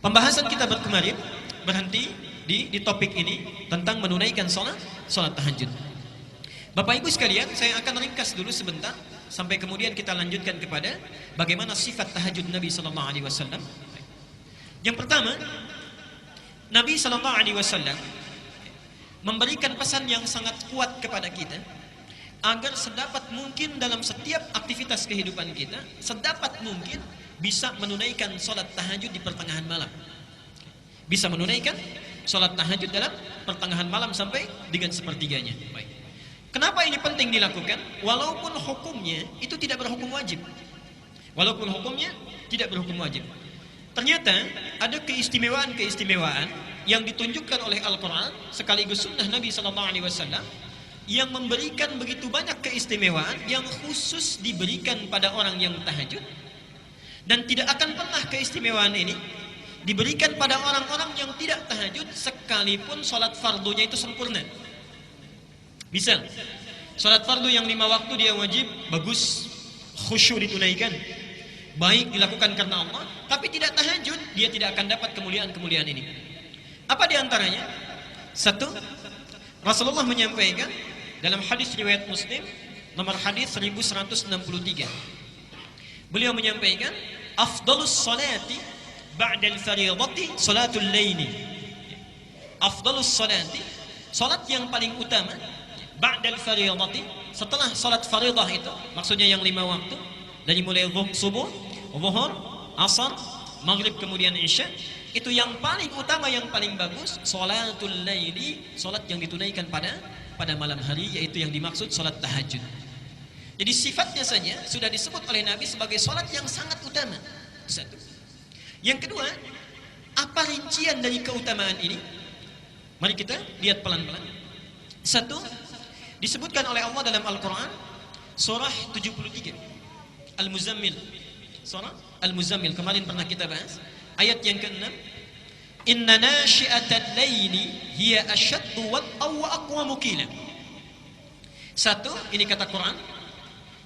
Pembahasan kita kemarin berhenti di topik ini tentang menunaikan salat tahajud. Bapak Ibu sekalian, saya akan ringkas dulu sebentar sampai kemudian kita lanjutkan kepada bagaimana sifat tahajud Nabi sallallahu alaihi wasallam. Yang pertama, Nabi sallallahu alaihi wasallam memberikan pesan yang sangat kuat kepada kita agar sedapat mungkin dalam setiap aktivitas kehidupan kita, sedapat mungkin bisa menunaikan salat tahajud di pertengahan malam. Bisa menunaikan salat tahajud dalam pertengahan malam sampai dengan sepertiganya. Baik. Kenapa ini penting dilakukan? Walaupun hukumnya itu tidak berhukum wajib. Walaupun hukumnya tidak berhukum wajib. Ternyata ada keistimewaan-keistimewaan yang ditunjukkan oleh Al-Quran sekaligus sunnah Nabi SAW yang memberikan begitu banyak keistimewaan yang khusus diberikan pada orang yang tahajud, dan tidak akan pernah keistimewaan ini diberikan pada orang-orang yang tidak tahajud sekalipun sholat fardunya itu sempurna. Misal, sholat fardu yang 5 waktu dia wajib, bagus, khusyuk ditunaikan, baik dilakukan karena Allah, tapi tidak tahajud, dia tidak akan dapat kemuliaan-kemuliaan ini. Apa diantaranya? Satu, Rasulullah menyampaikan dalam hadis riwayat Muslim nomor hadis 1163. Beliau menyampaikan, afdalus salati ba'dal fardhati salatul laili. Afdalus salati, salat yang paling utama ba'dal fardhati, setelah salat fardhah itu, maksudnya yang 5 waktu, dari mulai subuh, zuhur, asar, maghrib kemudian isya, itu yang paling utama, yang paling bagus salatul laili, salat yang ditunaikan pada malam hari, yaitu yang dimaksud salat tahajud. Jadi sifatnya saja sudah disebut oleh Nabi sebagai salat yang sangat utama. Satu. Yang kedua, apa rincian dari keutamaan ini? Mari kita lihat pelan-pelan. Satu, disebutkan oleh Allah dalam Al-Quran surah 73 Al-Muzammil. Surah Al-Muzammil, kemarin pernah kita bahas ayat yang ke-6. Inna nashi'atal laili hiya ashaddu wat'aw wa aqwamu qila. Satu, ini kata Quran,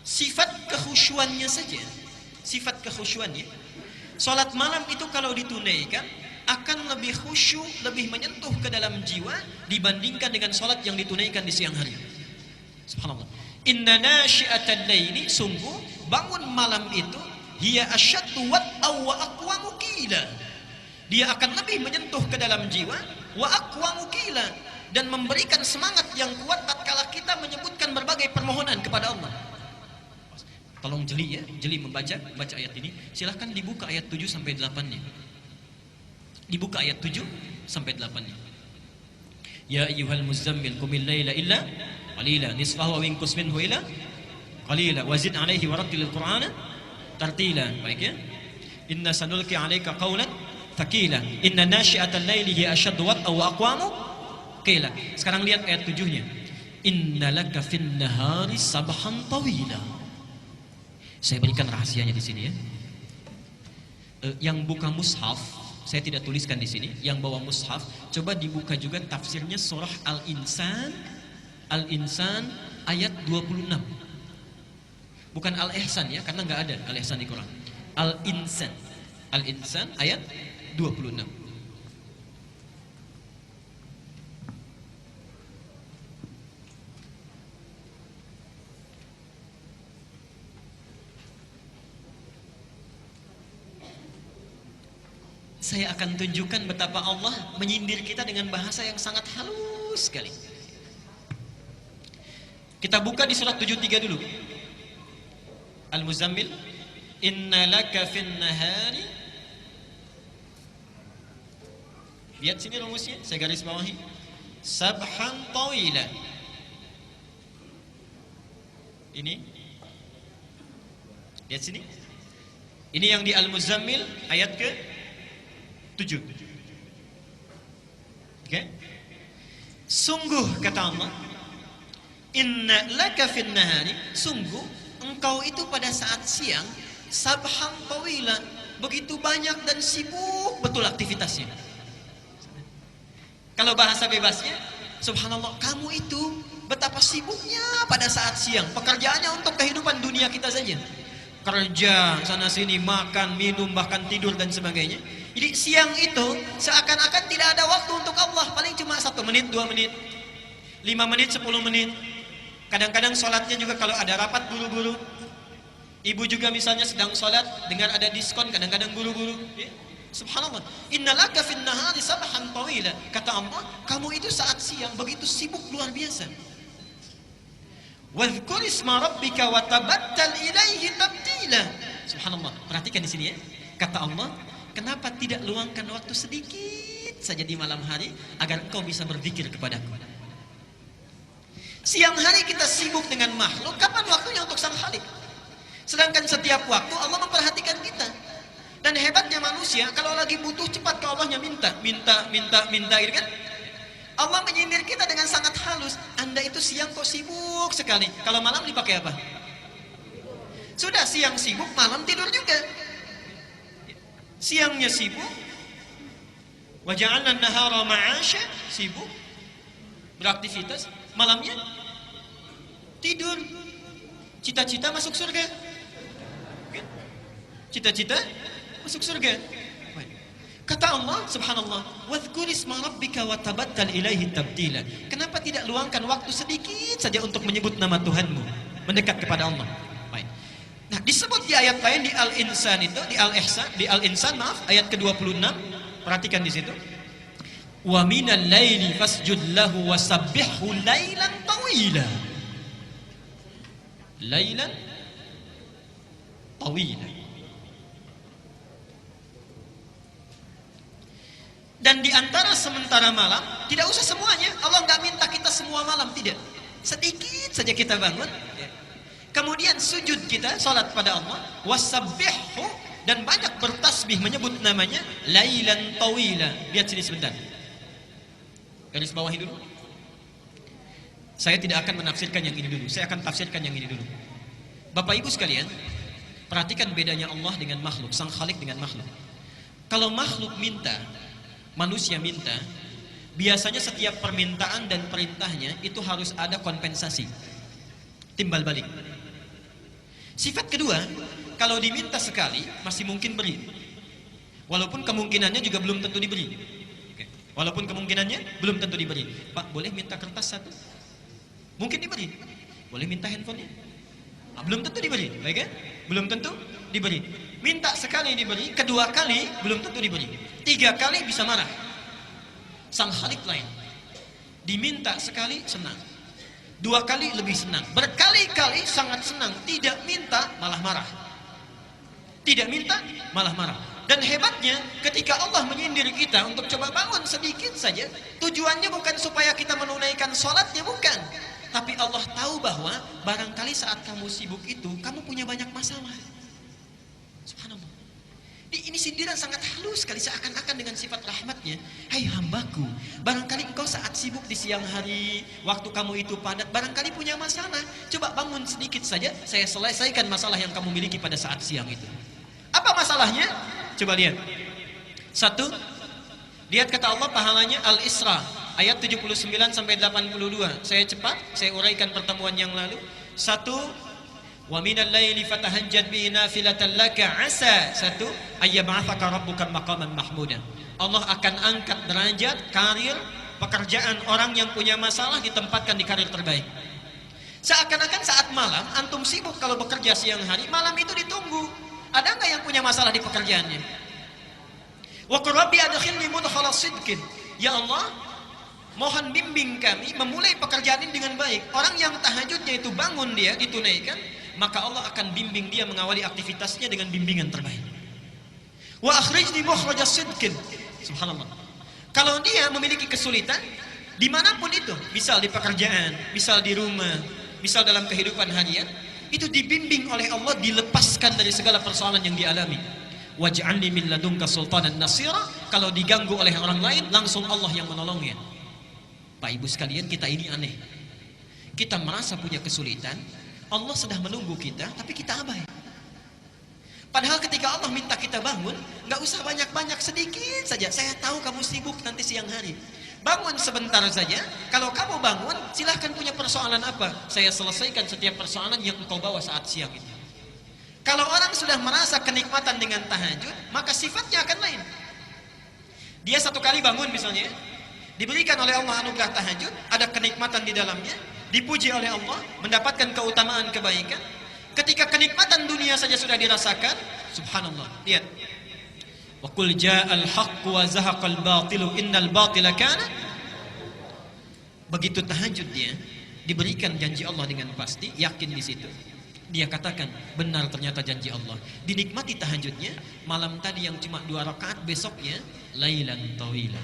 sifat kekhusyuannya saja. Sifat kekhusyuannya, salat malam itu kalau ditunaikan akan lebih khusyuk, lebih menyentuh ke dalam jiwa dibandingkan dengan salat yang ditunaikan di siang hari. Subhanallah. Inna nashi'atal laili, sungguh bangun malam itu, hiya asyaddu wat'aw wa aqwamu qila, dia akan lebih menyentuh ke dalam jiwa, wa aqwamu qila, dan memberikan semangat yang kuat tatkala kita menyebutkan berbagai permohonan kepada Allah. Tolong jeli ya, jeli membaca ayat ini. Silahkan dibuka ayat 7 sampai 8-nya. Dibuka ayat 7 sampai 8-nya. Ya ayyuhal muzammil qumil laila illa qalila nisfahu aw inqus minhu ila qalila wazid 'alaihi warattilil qur'ana tartila. Baik ya. Inna sanulqi 'alaika qawlan thaqila inna nashi'atal laili hiya ashaddu wat'aw wa aqwamu qila. Sekarang lihat ayat 7-nya. Innalaka fin nahari sabhan tawila. Saya berikan rahasianya di sini ya. Yang buka mushaf Saya tidak tuliskan di sini. Yang bawa mushaf, coba dibuka juga tafsirnya surah Al-Insan. Al-Insan ayat 26. Bukan Al-Ihsan ya, karena nggak ada Al-Ihsan di Quran. Al-Insan. Al-Insan ayat 26. Saya akan tunjukkan betapa Allah menyindir kita dengan bahasa yang sangat halus sekali. Kita buka di surat 73 dulu. Al-Muzammil, inna laka fin nahari. Lihat sini rumusnya, saya garis bawahi. Sabhan tawila. Ini. Lihat sini. Ini yang di Al-Muzammil ayat ke 7. Oke? Sungguh kata Allah, inna laka fin nahari, sungguh engkau itu pada saat siang sabhan tawila, begitu banyak dan sibuk betul aktivitasnya. Kalau bahasa bebasnya, subhanallah, kamu itu betapa sibuknya pada saat siang. Pekerjaannya untuk kehidupan dunia kita saja. Kerja sana sini, makan, minum, bahkan tidur dan sebagainya. Jadi siang itu seakan-akan tidak ada waktu untuk Allah. Paling cuma 1 menit, 2 menit, 5 menit, 10 menit. Kadang-kadang sholatnya juga kalau ada rapat buru-buru. Ibu juga misalnya sedang sholat, dengar ada diskon, kadang-kadang buru-buru. Ya. Subhanallah. Innalaka fin nahari sabhan tawila. Kata Allah, kamu itu saat siang begitu sibuk luar biasa. Wadhkur isma rabbika wa tabattal ilaihi tabtila. Subhanallah. Perhatikan di sini ya. Kata Allah, kenapa tidak luangkan waktu sedikit saja di malam hari agar engkau bisa berzikir kepadaku. Siang hari kita sibuk dengan makhluk, kapan waktunya untuk sang Khalik? Sedangkan setiap waktu Allah memperhatikan kita. Dan hebatnya manusia, kalau lagi butuh cepat ke Allahnya minta gitu kan? Allah menyindir kita dengan sangat halus. Anda itu siang kok sibuk sekali. Kalau malam dipakai apa? Sudah siang sibuk, malam tidur juga. Siangnya sibuk, wa ja'alna an-nahara ma'asha, sibuk beraktivitas, malamnya tidur. Cita-cita masuk surga. Cita-cita masuk surga. Kata Allah, subhanallah, wadhkur isma rabbika wa tabattal ilaihi tabtila. Kenapa tidak luangkan waktu sedikit saja untuk menyebut nama Tuhanmu, mendekat kepada Allah? Baik. Nah, disebut di ayat lain di Al-Insan itu, di Al-Ihsan, di Al-Insan maaf, ayat ke-26. Perhatikan di situ. Wa minal laili fasjud lahu wasabbihu lailan tawila. Lailan tawila. Dan di antara sementara malam, tidak usah semuanya. Allah nggak minta kita semua malam, tidak. Sedikit saja kita bangun. Kemudian sujud kita, salat pada Allah. Wasabbihu, dan banyak bertasbih menyebut namanya. Lailan tawila. Lihat sini sebentar. Garis bawahi dulu. Saya tidak akan menafsirkan yang ini dulu. Saya akan tafsirkan yang ini dulu. Bapak Ibu sekalian, perhatikan bedanya Allah dengan makhluk, sang Khalik dengan makhluk. Kalau makhluk minta, manusia minta, biasanya setiap permintaan dan perintahnya itu harus ada kompensasi, timbal balik. Sifat kedua, kalau diminta sekali masih mungkin beri, walaupun kemungkinannya juga belum tentu diberi. Walaupun kemungkinannya belum tentu diberi. Pak, boleh minta kertas 1? Mungkin diberi. Boleh minta handphonenya? Belum tentu diberi, baik kan? Belum tentu diberi. Minta sekali diberi, kedua kali belum tentu diberi, 3 kali bisa marah. Sang Khalik lain, diminta sekali senang, 2 kali lebih senang, berkali-kali sangat senang, tidak minta malah marah, tidak minta malah marah. Dan hebatnya ketika Allah menyindir kita untuk coba bangun sedikit saja, tujuannya bukan supaya kita menunaikan sholatnya, bukan. Tapi Allah tahu bahwa barangkali saat kamu sibuk itu kamu punya banyak masalah. Subhanallah. Ini sindiran sangat halus sekali, seakan-akan dengan sifat rahmatnya. Hai hambaku, barangkali engkau saat sibuk di siang hari, waktu kamu itu padat, barangkali punya masalah. Coba bangun sedikit saja, saya selesaikan masalah yang kamu miliki pada saat siang itu. Apa masalahnya? Coba lihat. Satu, lihat kata Allah pahalanya Al-Isra ayat 79 sampai 82. Saya cepat, saya uraikan pertemuan yang lalu. Satu, wa minal laili fatahajjad bihi nafilatan laka asa. Satu, ayyab'atsaka rabbuka maqaman mahmuda. Allah akan angkat derajat, karir, pekerjaan orang yang punya masalah ditempatkan di karir terbaik. Seakan-akan saat malam antum sibuk kalau bekerja siang hari, malam itu ditunggu. Ada nggak yang punya masalah di pekerjaannya? Wa qur rabbi adkhilni mudkhala sidqin. Ya Allah, mohon bimbing kami memulai pekerjaan ini dengan baik. Orang yang tahajudnya itu bangun dia ditunaikan, maka Allah akan bimbing dia mengawali aktivitasnya dengan bimbingan terbaik. Wa akhrijni mukhrajas sidqin. Subhanallah. Kalau dia memiliki kesulitan dimanapun itu, misal di pekerjaan, misal di rumah, misal dalam kehidupan harian, itu dibimbing oleh Allah, dilepaskan dari segala persoalan yang dialami. Waj'alni min ladunka sultanan nasira. Kalau diganggu oleh orang lain, langsung Allah yang menolongnya. Pak Ibu sekalian, kita ini aneh. Kita merasa punya kesulitan, Allah sedang menunggu kita, tapi kita abai. Padahal ketika Allah minta kita bangun, nggak usah banyak-banyak, sedikit saja. Saya tahu kamu sibuk nanti siang hari. Bangun sebentar saja. Kalau kamu bangun, silahkan punya persoalan apa, saya selesaikan setiap persoalan yang engkau bawa saat siang itu. Kalau orang sudah merasa kenikmatan dengan tahajud, maka sifatnya akan lain. Dia satu kali bangun misalnya, diberikan oleh Allah anugerah tahajud, ada kenikmatan di dalamnya, dipuji oleh Allah, mendapatkan keutamaan kebaikan. Ketika kenikmatan dunia saja sudah dirasakan, subhanallah, lihat. Wa qul ja'al haqqu wa zahaqal batilu innal batila kana. Begitu tahajud dia diberikan janji Allah dengan pasti, yakin di situ. Dia katakan, benar ternyata janji Allah. Dinikmati tahajudnya, malam tadi yang cuma 2 rakaat, besoknya lailan tawila.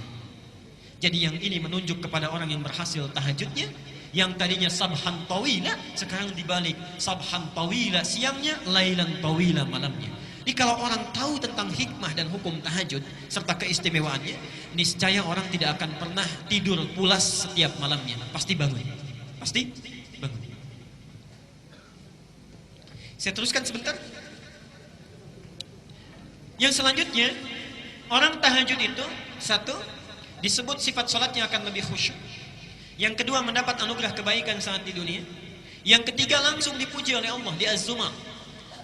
Jadi yang ini menunjuk kepada orang yang berhasil tahajudnya, yang tadinya sabhan tawila, sekarang dibalik sabhan tawila siangnya, lailan tawila malamnya. Jadi kalau orang tahu tentang hikmah dan hukum tahajud serta keistimewaannya, niscaya orang tidak akan pernah tidur pulas setiap malamnya. Pasti bangun. Pasti bangun. Saya teruskan sebentar. Yang selanjutnya, orang tahajud itu, satu, disebut sifat salatnya akan lebih khusyuk. Yang kedua, mendapat anugerah kebaikan saat di dunia. Yang ketiga, langsung dipuji oleh Allah di Az-Zumar.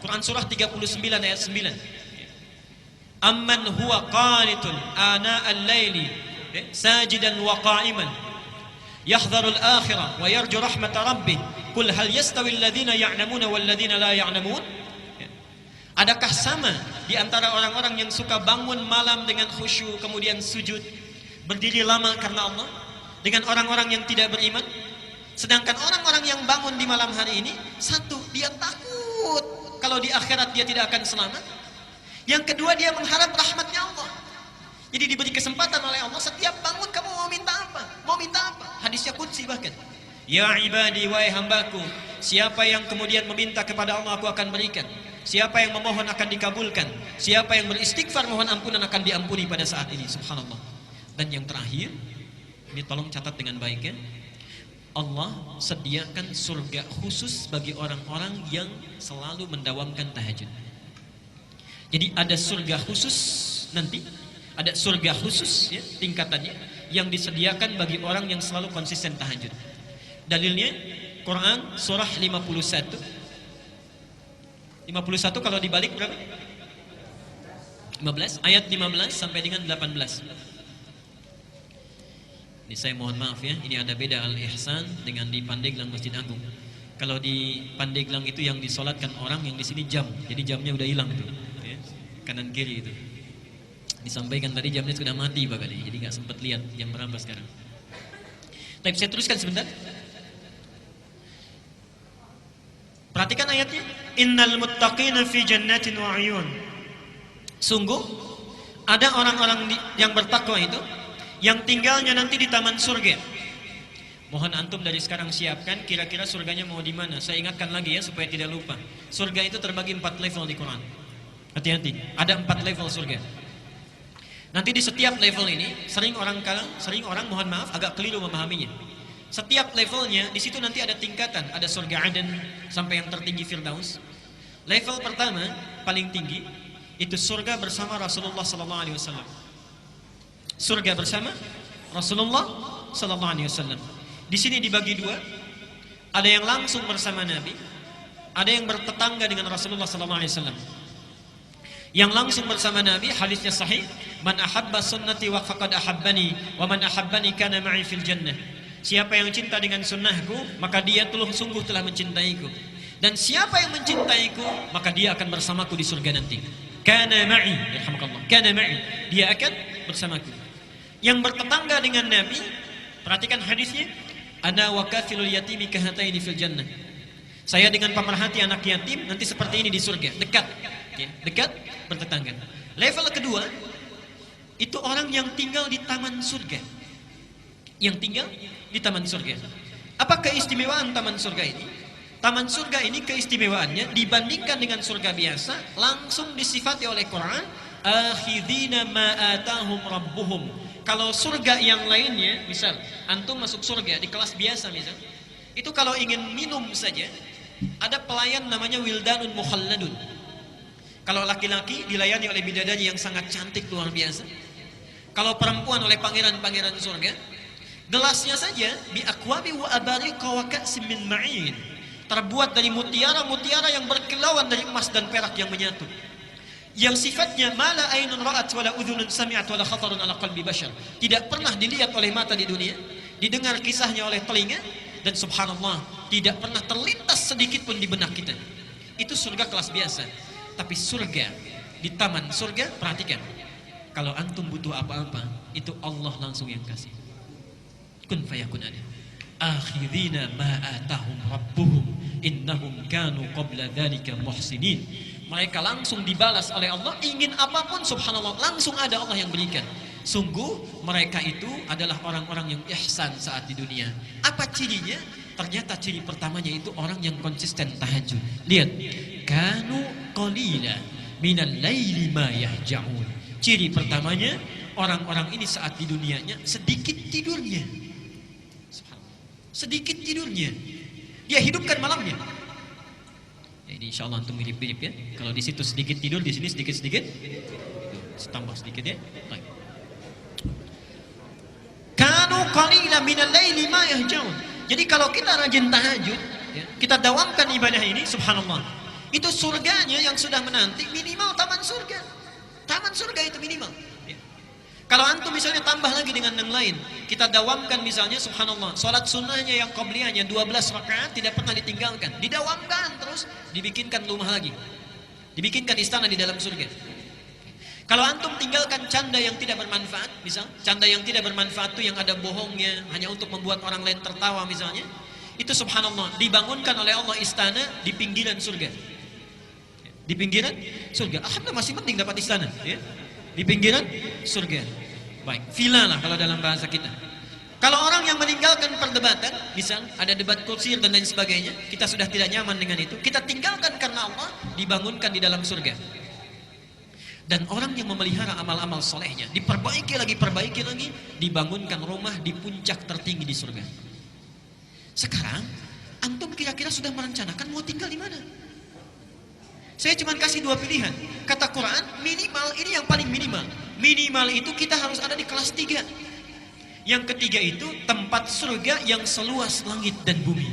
Quran surah 39 ayat 9. Amman huwa qanitun ana al-laili sajidan wa qa'iman yahdharul akhirah wa yarju rahmata rabbih. Qul hal yastawi alladhina ya'lamuna wal ladzina la ya'lamun? Adakah sama di antara orang-orang yang suka bangun malam dengan khusyuk kemudian sujud, berdiri lama karena Allah, dengan orang-orang yang tidak beriman? Sedangkan orang-orang yang bangun di malam hari ini, satu, dia takut kalau di akhirat dia tidak akan selamat. Yang kedua, dia mengharap rahmatnya Allah. Jadi diberi kesempatan oleh Allah, setiap bangun kamu mau minta apa? Mau minta apa? Hadisnya qudsi bahkan. Ya ibadi, wahai hambaku, siapa yang kemudian meminta kepada Allah, aku akan berikan. Siapa yang memohon akan dikabulkan. Siapa yang beristighfar, mohon ampunan, akan diampuni pada saat ini. Subhanallah. Dan yang terakhir, ini tolong catat dengan baik ya. Allah sediakan surga khusus bagi orang-orang yang selalu mendawamkan tahajud. Jadi ada surga khusus nanti, ada surga khusus ya, tingkatannya, yang disediakan bagi orang yang selalu konsisten tahajud. Dalilnya Quran surah 51. 51 kalau dibalik berapa? 15, ayat 15 sampai dengan 18. Ini saya mohon maaf ya, ini ada beda Al-Ihsan dengan di Pandeglang Masjid Agung. Kalau di Pandeglang itu yang disolatkan orang, yang di sini jam. Jadi jamnya udah hilang tuh, ya. Kanan kiri itu. Disampaikan tadi jamnya sudah mati Pak kali, jadi nggak sempat lihat jam berapa sekarang. Tapi saya teruskan sebentar. Perhatikan ayatnya. Innal muttaqina fi jannatin wa 'uyun. Sungguh ada orang-orang yang bertakwa itu yang tinggalnya nanti di taman surga. Mohon antum dari sekarang siapkan kira-kira surganya mau di mana. Saya ingatkan lagi ya supaya tidak lupa. Surga itu terbagi 4 level di Quran. Hati-hati, ada 4 level surga. Nanti di setiap level ini sering orang mohon maaf agak keliru memahaminya. Setiap levelnya di situ nanti ada tingkatan, ada surga Aden sampai yang tertinggi Firdaus. Level pertama paling tinggi itu surga bersama Rasulullah sallallahu alaihi wasallam. surga bersama Rasulullah sallallahu alaihi wasallam. Di sini dibagi dua. Ada yang langsung bersama Nabi, ada yang bertetangga dengan Rasulullah sallallahu alaihi wasallam. Yang langsung bersama Nabi, hadisnya sahih, man ahabba sunnati wa faqad ahabbani wa man ahabbani kana ma'i fil jannah. Siapa yang cinta dengan sunnahku, maka dia sungguh telah mencintaiku. Dan siapa yang mencintaiku, maka dia akan bersamaku di surga nanti. Kana ma'i, yarhamukallah. Kana ma'i, dia akan bersamaku. Yang bertetangga dengan Nabi, perhatikan hadisnya, ana wa kafilul yatimi kahataini fil jannah. Saya dengan pemerhati anak yatim nanti seperti ini di surga, dekat. Ya, dekat, bertetangga. Level kedua, itu orang yang tinggal di taman surga. Yang tinggal di taman surga. Apa keistimewaan taman surga ini? Taman surga ini keistimewaannya dibandingkan dengan surga biasa, langsung disifati oleh Quran, akhidina ma atahum rabbuhum. Kalau surga yang lainnya, misal antum masuk surga di kelas biasa misal, itu kalau ingin minum saja, ada pelayan namanya wildanun mukhalladun. Kalau laki-laki dilayani oleh bidadari yang sangat cantik luar biasa. Kalau perempuan oleh pangeran-pangeran surga. Gelasnya saja bi aqwabi wa abariqa wa ka'sim min ma'in. Terbuat dari mutiara-mutiara yang berkilauan dari emas dan perak yang menyatu. Yang sifatnya mala ainun ra'at wala udhunun sami'at wala khatarun ala qalbi bashar. Tidak pernah dilihat oleh mata di dunia, didengar kisahnya oleh telinga, dan subhanallah tidak pernah terlintas sedikit pun di benak kita. Itu surga kelas biasa. Tapi surga, di taman surga, perhatikan, kalau antum butuh apa-apa, itu Allah langsung yang kasih. Kun fayakun ada. Akhirina ma atahum rabbuhum innahum kanu qabla dzalika muhsinin. Mereka langsung dibalas oleh Allah, ingin apapun subhanallah langsung ada Allah yang berikan. Sungguh mereka itu adalah orang-orang yang ihsan saat di dunia. Apa cirinya? Ternyata ciri pertamanya itu orang yang konsisten tahajud. Lihat, kanu qalila minal laili ma yahja'un. Ciri pertamanya, orang-orang ini saat di dunianya sedikit tidurnya. Sedikit tidurnya. Dia hidupkan malamnya. Jadi insyaallah antum mirip-mirip ya. Kalau di situ sedikit tidur, di sini sedikit-sedikit. Tambah sedikit ya. Baik. Kanu qalila minal laili ma yahja'un. Jadi kalau kita rajin tahajud, ya, kita dawamkan ibadah ini, subhanallah, itu surganya yang sudah menanti minimal taman surga. Taman surga itu minimal. Ya. Kalau antum misalnya tambah lagi dengan yang lain, kita dawamkan misalnya, subhanallah, sholat sunnahnya yang qabliyahnya 12 rakaat tidak pernah ditinggalkan, didawamkan terus, dibikinkan rumah lagi, dibikinkan istana di dalam surga. Kalau antum tinggalkan canda yang tidak bermanfaat, misal canda yang tidak bermanfaat itu yang ada bohongnya, hanya untuk membuat orang lain tertawa misalnya, itu subhanallah dibangunkan oleh Allah istana di pinggiran surga. Di pinggiran surga. Alhamdulillah masih penting dapat istana, ya. Di pinggiran surga. Baik, villa lah kalau dalam bahasa kita. Kalau orang yang meninggalkan perdebatan, misal ada debat kusir dan lain sebagainya, kita sudah tidak nyaman dengan itu, kita tinggalkan karena Allah, dibangunkan di dalam surga. Dan orang yang memelihara amal-amal solehnya, diperbaiki lagi, dibangunkan rumah di puncak tertinggi di surga. Sekarang, antum kira-kira sudah merencanakan mau tinggal di mana? Saya cuma kasih dua pilihan. Kata Quran, minimal, ini yang paling minimal. Minimal itu kita harus ada di kelas 3. Yang ketiga itu tempat surga yang seluas langit dan bumi.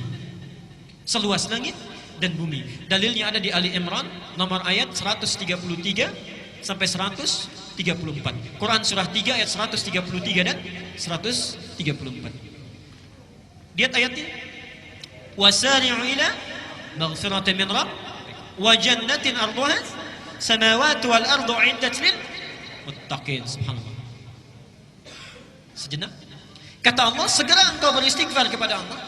Seluas langit dan bumi. Dalilnya ada di Ali Imran, nomor ayat 133 sampai 134. Quran surah 3 ayat 133 dan 134. Lihat ayatnya. Wasari'u ila maghfiratin min rabb wa jannatin arduha samawati wal ardu 'iddat lil muttaqin. Subhanallah. Sejenak. Kata Allah, segera engkau beristighfar kepada Allah.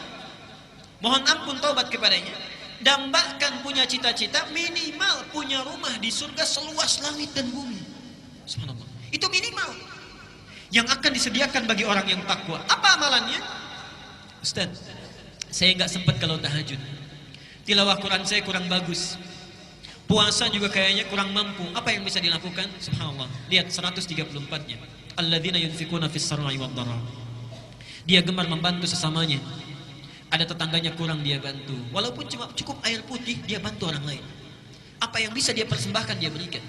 Mohon ampun taubat kepadanya. Dambakan punya cita-cita minimal punya rumah di surga seluas langit dan bumi. Subhanallah. Itu minimal yang akan disediakan bagi orang yang takwa. Apa amalannya? Ustaz, saya nggak sempat kalau tahajud. Tilawah Quran saya kurang bagus. Puasa juga kayaknya kurang mampu. Apa yang bisa dilakukan? Subhanallah. Lihat 134-nya. Alladzina yunfikuna fis sarra'i wad dharra. Dia gemar membantu sesamanya. Ada tetangganya kurang dia bantu. Walaupun cuma cukup air putih, dia bantu orang lain. Apa yang bisa dia persembahkan dia berikan.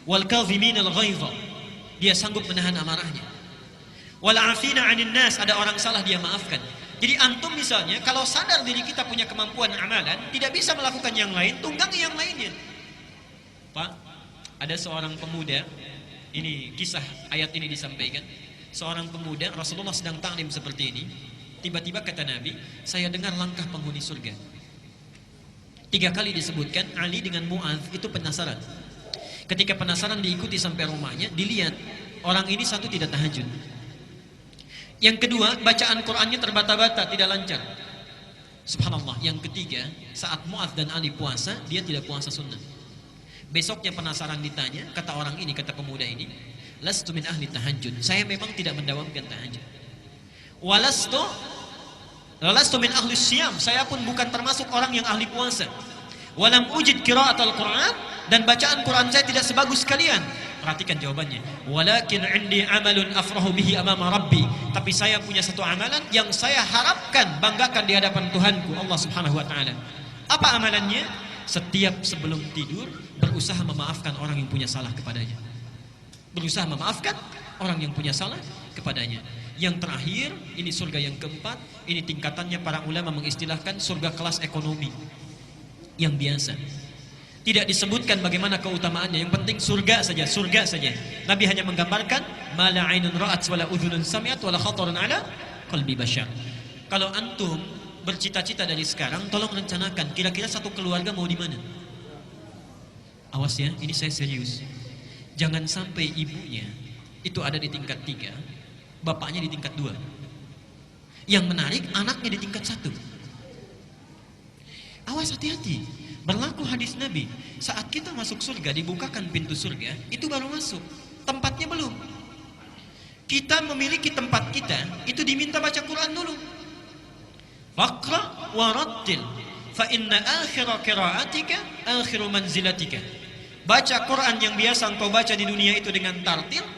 Wal kadhiminal ghaidha. Dia sanggup menahan amarahnya. Wal 'afina 'anil nas, ada orang salah dia maafkan. Jadi antum misalnya kalau sadar diri kita punya kemampuan amalan, tidak bisa melakukan yang lain, tunggangi yang lainnya. Pak, ada seorang pemuda, ini kisah ayat ini disampaikan. Seorang pemuda, Rasulullah sedang ta'lim seperti ini. Tiba-tiba kata Nabi, saya dengar langkah penghuni surga. 3 kali disebutkan, Ali dengan Mu'adz itu penasaran. Ketika penasaran diikuti sampai rumahnya, dilihat orang ini satu tidak tahajud. Yang kedua, bacaan Qur'annya terbata-bata, tidak lancar. Subhanallah. Yang ketiga, saat Mu'adz dan Ali puasa, dia tidak puasa sunnah. Besoknya penasaran ditanya, kata orang ini, kata pemuda ini, lastu min ahli tahajud. Saya memang tidak mendawamkan tahajud. Walastu min ahli siyam. Saya pun bukan termasuk orang yang ahli puasa. Walam ujid qiraatul Qur'an, dan bacaan Quran saya tidak sebagus kalian. Perhatikan jawabannya. Walakin indi amalun afrahu bihi amama rabbi. Tapi saya punya satu amalan yang saya harapkan banggakan di hadapan Tuhanku Allah Subhanahu wa taala. Apa amalannya? Setiap sebelum tidur berusaha memaafkan orang yang punya salah kepadanya. Berusaha memaafkan orang yang punya salah kepadanya. Yang terakhir, ini surga yang keempat, ini tingkatannya para ulama mengistilahkan surga kelas ekonomi yang biasa. Tidak disebutkan bagaimana keutamaannya, yang penting surga saja, surga saja. Nabi hanya menggambarkan mala ainun ra'at wala udhunun sami'at wala khatarun ala qalbi bashar. Kalau antum bercita-cita dari sekarang, tolong rencanakan kira-kira satu keluarga mau di mana. Awas ya, ini saya serius. Jangan sampai ibunya itu ada di tingkat 3, bapaknya di tingkat 2. Yang menarik, anaknya di tingkat 1. Awas, hati-hati. Berlaku hadis Nabi, saat kita masuk surga, dibukakan pintu surga, itu baru masuk, tempatnya belum. Kita memiliki tempat kita, itu diminta baca Quran dulu. Faqra wa rattil, fa inna akhira qiraatika akhiru manzilatika. Baca Quran yang biasa engkau baca di dunia itu dengan tartil.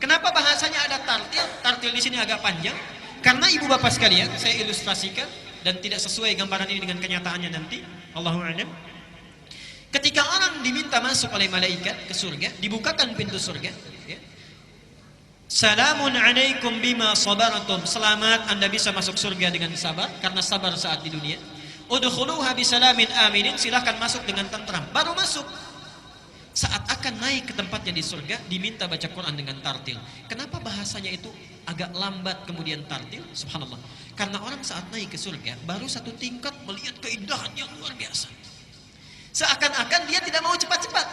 Kenapa bahasanya ada tartil? Tartil di sini agak panjang, karena ibu bapak sekalian, saya ilustrasikan dan tidak sesuai gambaran ini dengan kenyataannya nanti. Allahu a'lam. Ketika orang diminta masuk oleh malaikat ke surga, dibukakan pintu surga, ya. Salamun alaikum bima sabartum. Selamat, Anda bisa masuk surga dengan sabar, karena sabar saat di dunia. Udkhuluha bisalamin aminin. Silahkan masuk dengan tentram. Baru masuk. Saat akan naik ke tempatnya di surga, diminta baca Quran dengan tartil. Kenapa bahasanya itu agak lambat kemudian tartil? Subhanallah. Karena orang saat naik ke surga, baru satu tingkat melihat keindahan yang luar biasa. Seakan-akan dia tidak mau cepat-cepat.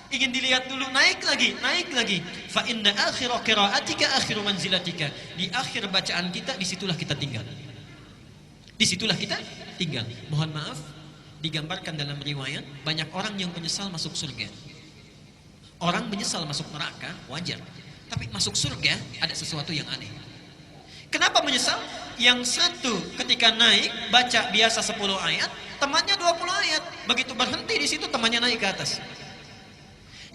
Ingin dilihat dulu, naik lagi, naik lagi. Fa inna akhira qiraatika akhiru manzilatika. Di akhir bacaan kita, disitulah kita tinggal. Disitulah kita tinggal. Mohon maaf, digambarkan dalam riwayat, banyak orang yang menyesal masuk surga. Orang menyesal masuk neraka, wajar. Tapi masuk surga, ada sesuatu yang aneh. Kenapa menyesal? Yang satu ketika naik, baca biasa 10 ayat, temannya 20 ayat. Begitu berhenti di situ, temannya naik ke atas.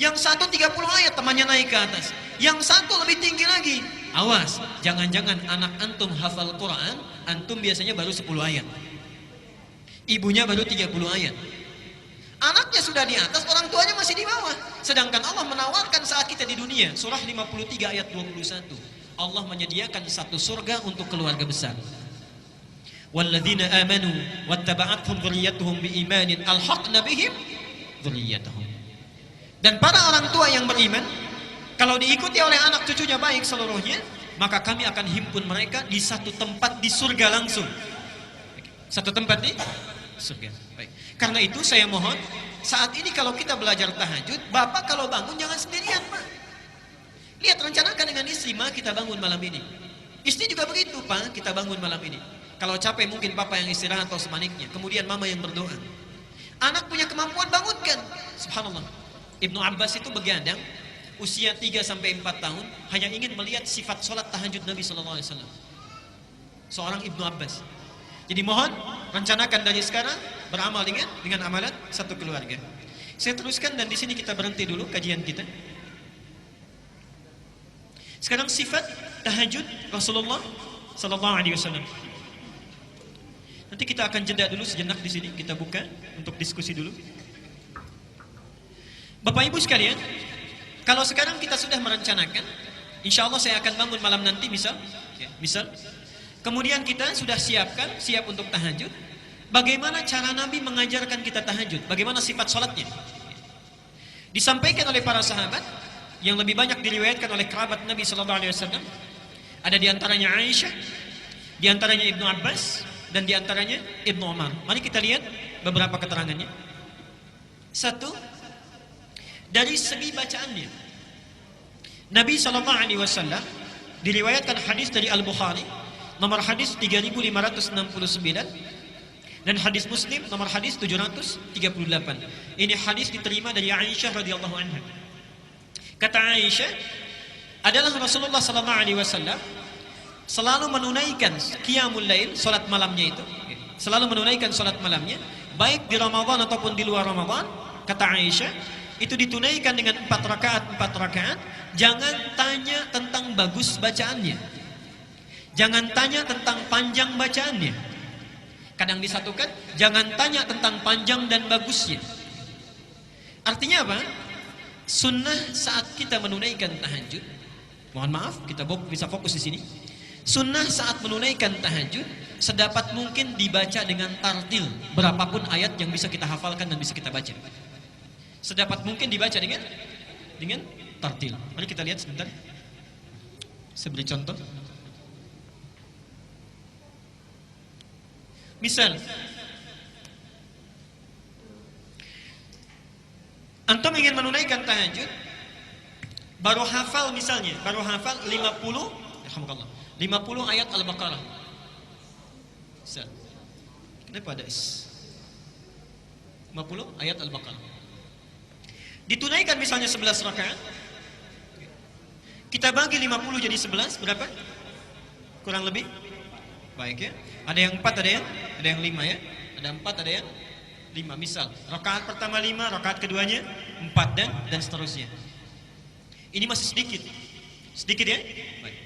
Yang satu 30 ayat, temannya naik ke atas. Yang satu lebih tinggi lagi. Awas, jangan-jangan anak antum hafal Quran, antum biasanya baru 10 ayat. Ibunya baru 30 ayat. Anaknya sudah di atas, orang tuanya masih di bawah. Sedangkan Allah menawarkan saat kita di dunia. Surah 53 ayat 21. Allah menyediakan satu surga untuk keluarga besar. Walladzina amanu wattaba'athum dzurriyyatuhum biimanin alhaqna bihim dzurriyyatahum. Dan para orang tua yang beriman, kalau diikuti oleh anak cucunya baik seluruhnya, maka kami akan himpun mereka di satu tempat di surga langsung. Satu tempat di surga. Baik. Karena itu saya mohon, saat ini kalau kita belajar tahajud, bapak kalau bangun jangan sendirian, Pak. Lihat, rencanakan dengan istri, Ma, kita bangun malam ini. Istri juga begitu, Pak, kita bangun malam ini. Kalau capek mungkin papa yang istirahat atau semaniknya. Kemudian mama yang berdoa. Anak punya kemampuan, bangunkan. Subhanallah. Ibnu Abbas itu begadang, usia 3-4 tahun, hanya ingin melihat sifat sholat tahajud Nabi SAW. Seorang Ibnu Abbas. Jadi mohon, rencanakan dari sekarang, beramal dengan amalan satu keluarga. Saya teruskan dan di sini kita berhenti dulu kajian kita. Sekarang sifat tahajud Rasulullah sallallahu alaihi wasallam. Nanti kita akan jeda dulu sejenak di sini, kita buka untuk diskusi dulu. Bapak Ibu sekalian, kalau sekarang kita sudah merencanakan Insya Allah saya akan bangun malam nanti misal, misal. Kemudian kita sudah siap untuk tahajud. Bagaimana cara Nabi mengajarkan kita tahajud? Bagaimana sifat sholatnya? Disampaikan oleh para sahabat yang lebih banyak diriwayatkan oleh kerabat Nabi Sallallahu Alaihi Wasallam. Ada diantaranya Aisyah, diantaranya Ibnu Abbas, dan diantaranya Ibnu Umar. Mari kita lihat beberapa keterangannya. Satu, dari segi bacaannya, Nabi Sallallahu Alaihi Wasallam diriwayatkan hadis dari Al-Bukhari nomor hadis 3569 dan hadis Muslim nomor hadis 738. Ini hadis diterima dari Aisyah radhiyallahu anha. Kata Aisyah, adalah Rasulullah sallallahu alaihi wasallam selalu menunaikan qiyamul lail, salat malamnya itu. Selalu menunaikan salat malamnya baik di Ramadan ataupun di luar Ramadan. Kata Aisyah, itu ditunaikan dengan 4 rakaat. Jangan tanya tentang bagus bacaannya. Jangan tanya tentang panjang bacaannya. Kadang disatukan, jangan tanya tentang panjang dan bagusnya. Artinya apa? Sunnah saat kita menunaikan tahajud, mohon maaf, kita bisa fokus di sini. Sunnah saat menunaikan tahajud sedapat mungkin dibaca dengan tartil, berapapun ayat yang bisa kita hafalkan dan bisa kita baca. Sedapat mungkin dibaca dengan tartil. Mari kita lihat sebentar. Saya beri contoh. Misal, antum ingin menunaikan tahajud, baru hafal 50 ayat Al-Baqarah. Misal, kenapa ada is? 50 ayat Al-Baqarah. Ditunaikan misalnya 11 rakaat. Kita bagi 50 jadi 11, berapa? Kurang lebih? Baik ya. Ada yang 4, ada yang 5 ya. Ada 4, ada yang 5. Misal, rakaat pertama 5, rakaat keduanya 4 dan seterusnya. Ini masih sedikit. Sedikit ya? Baik.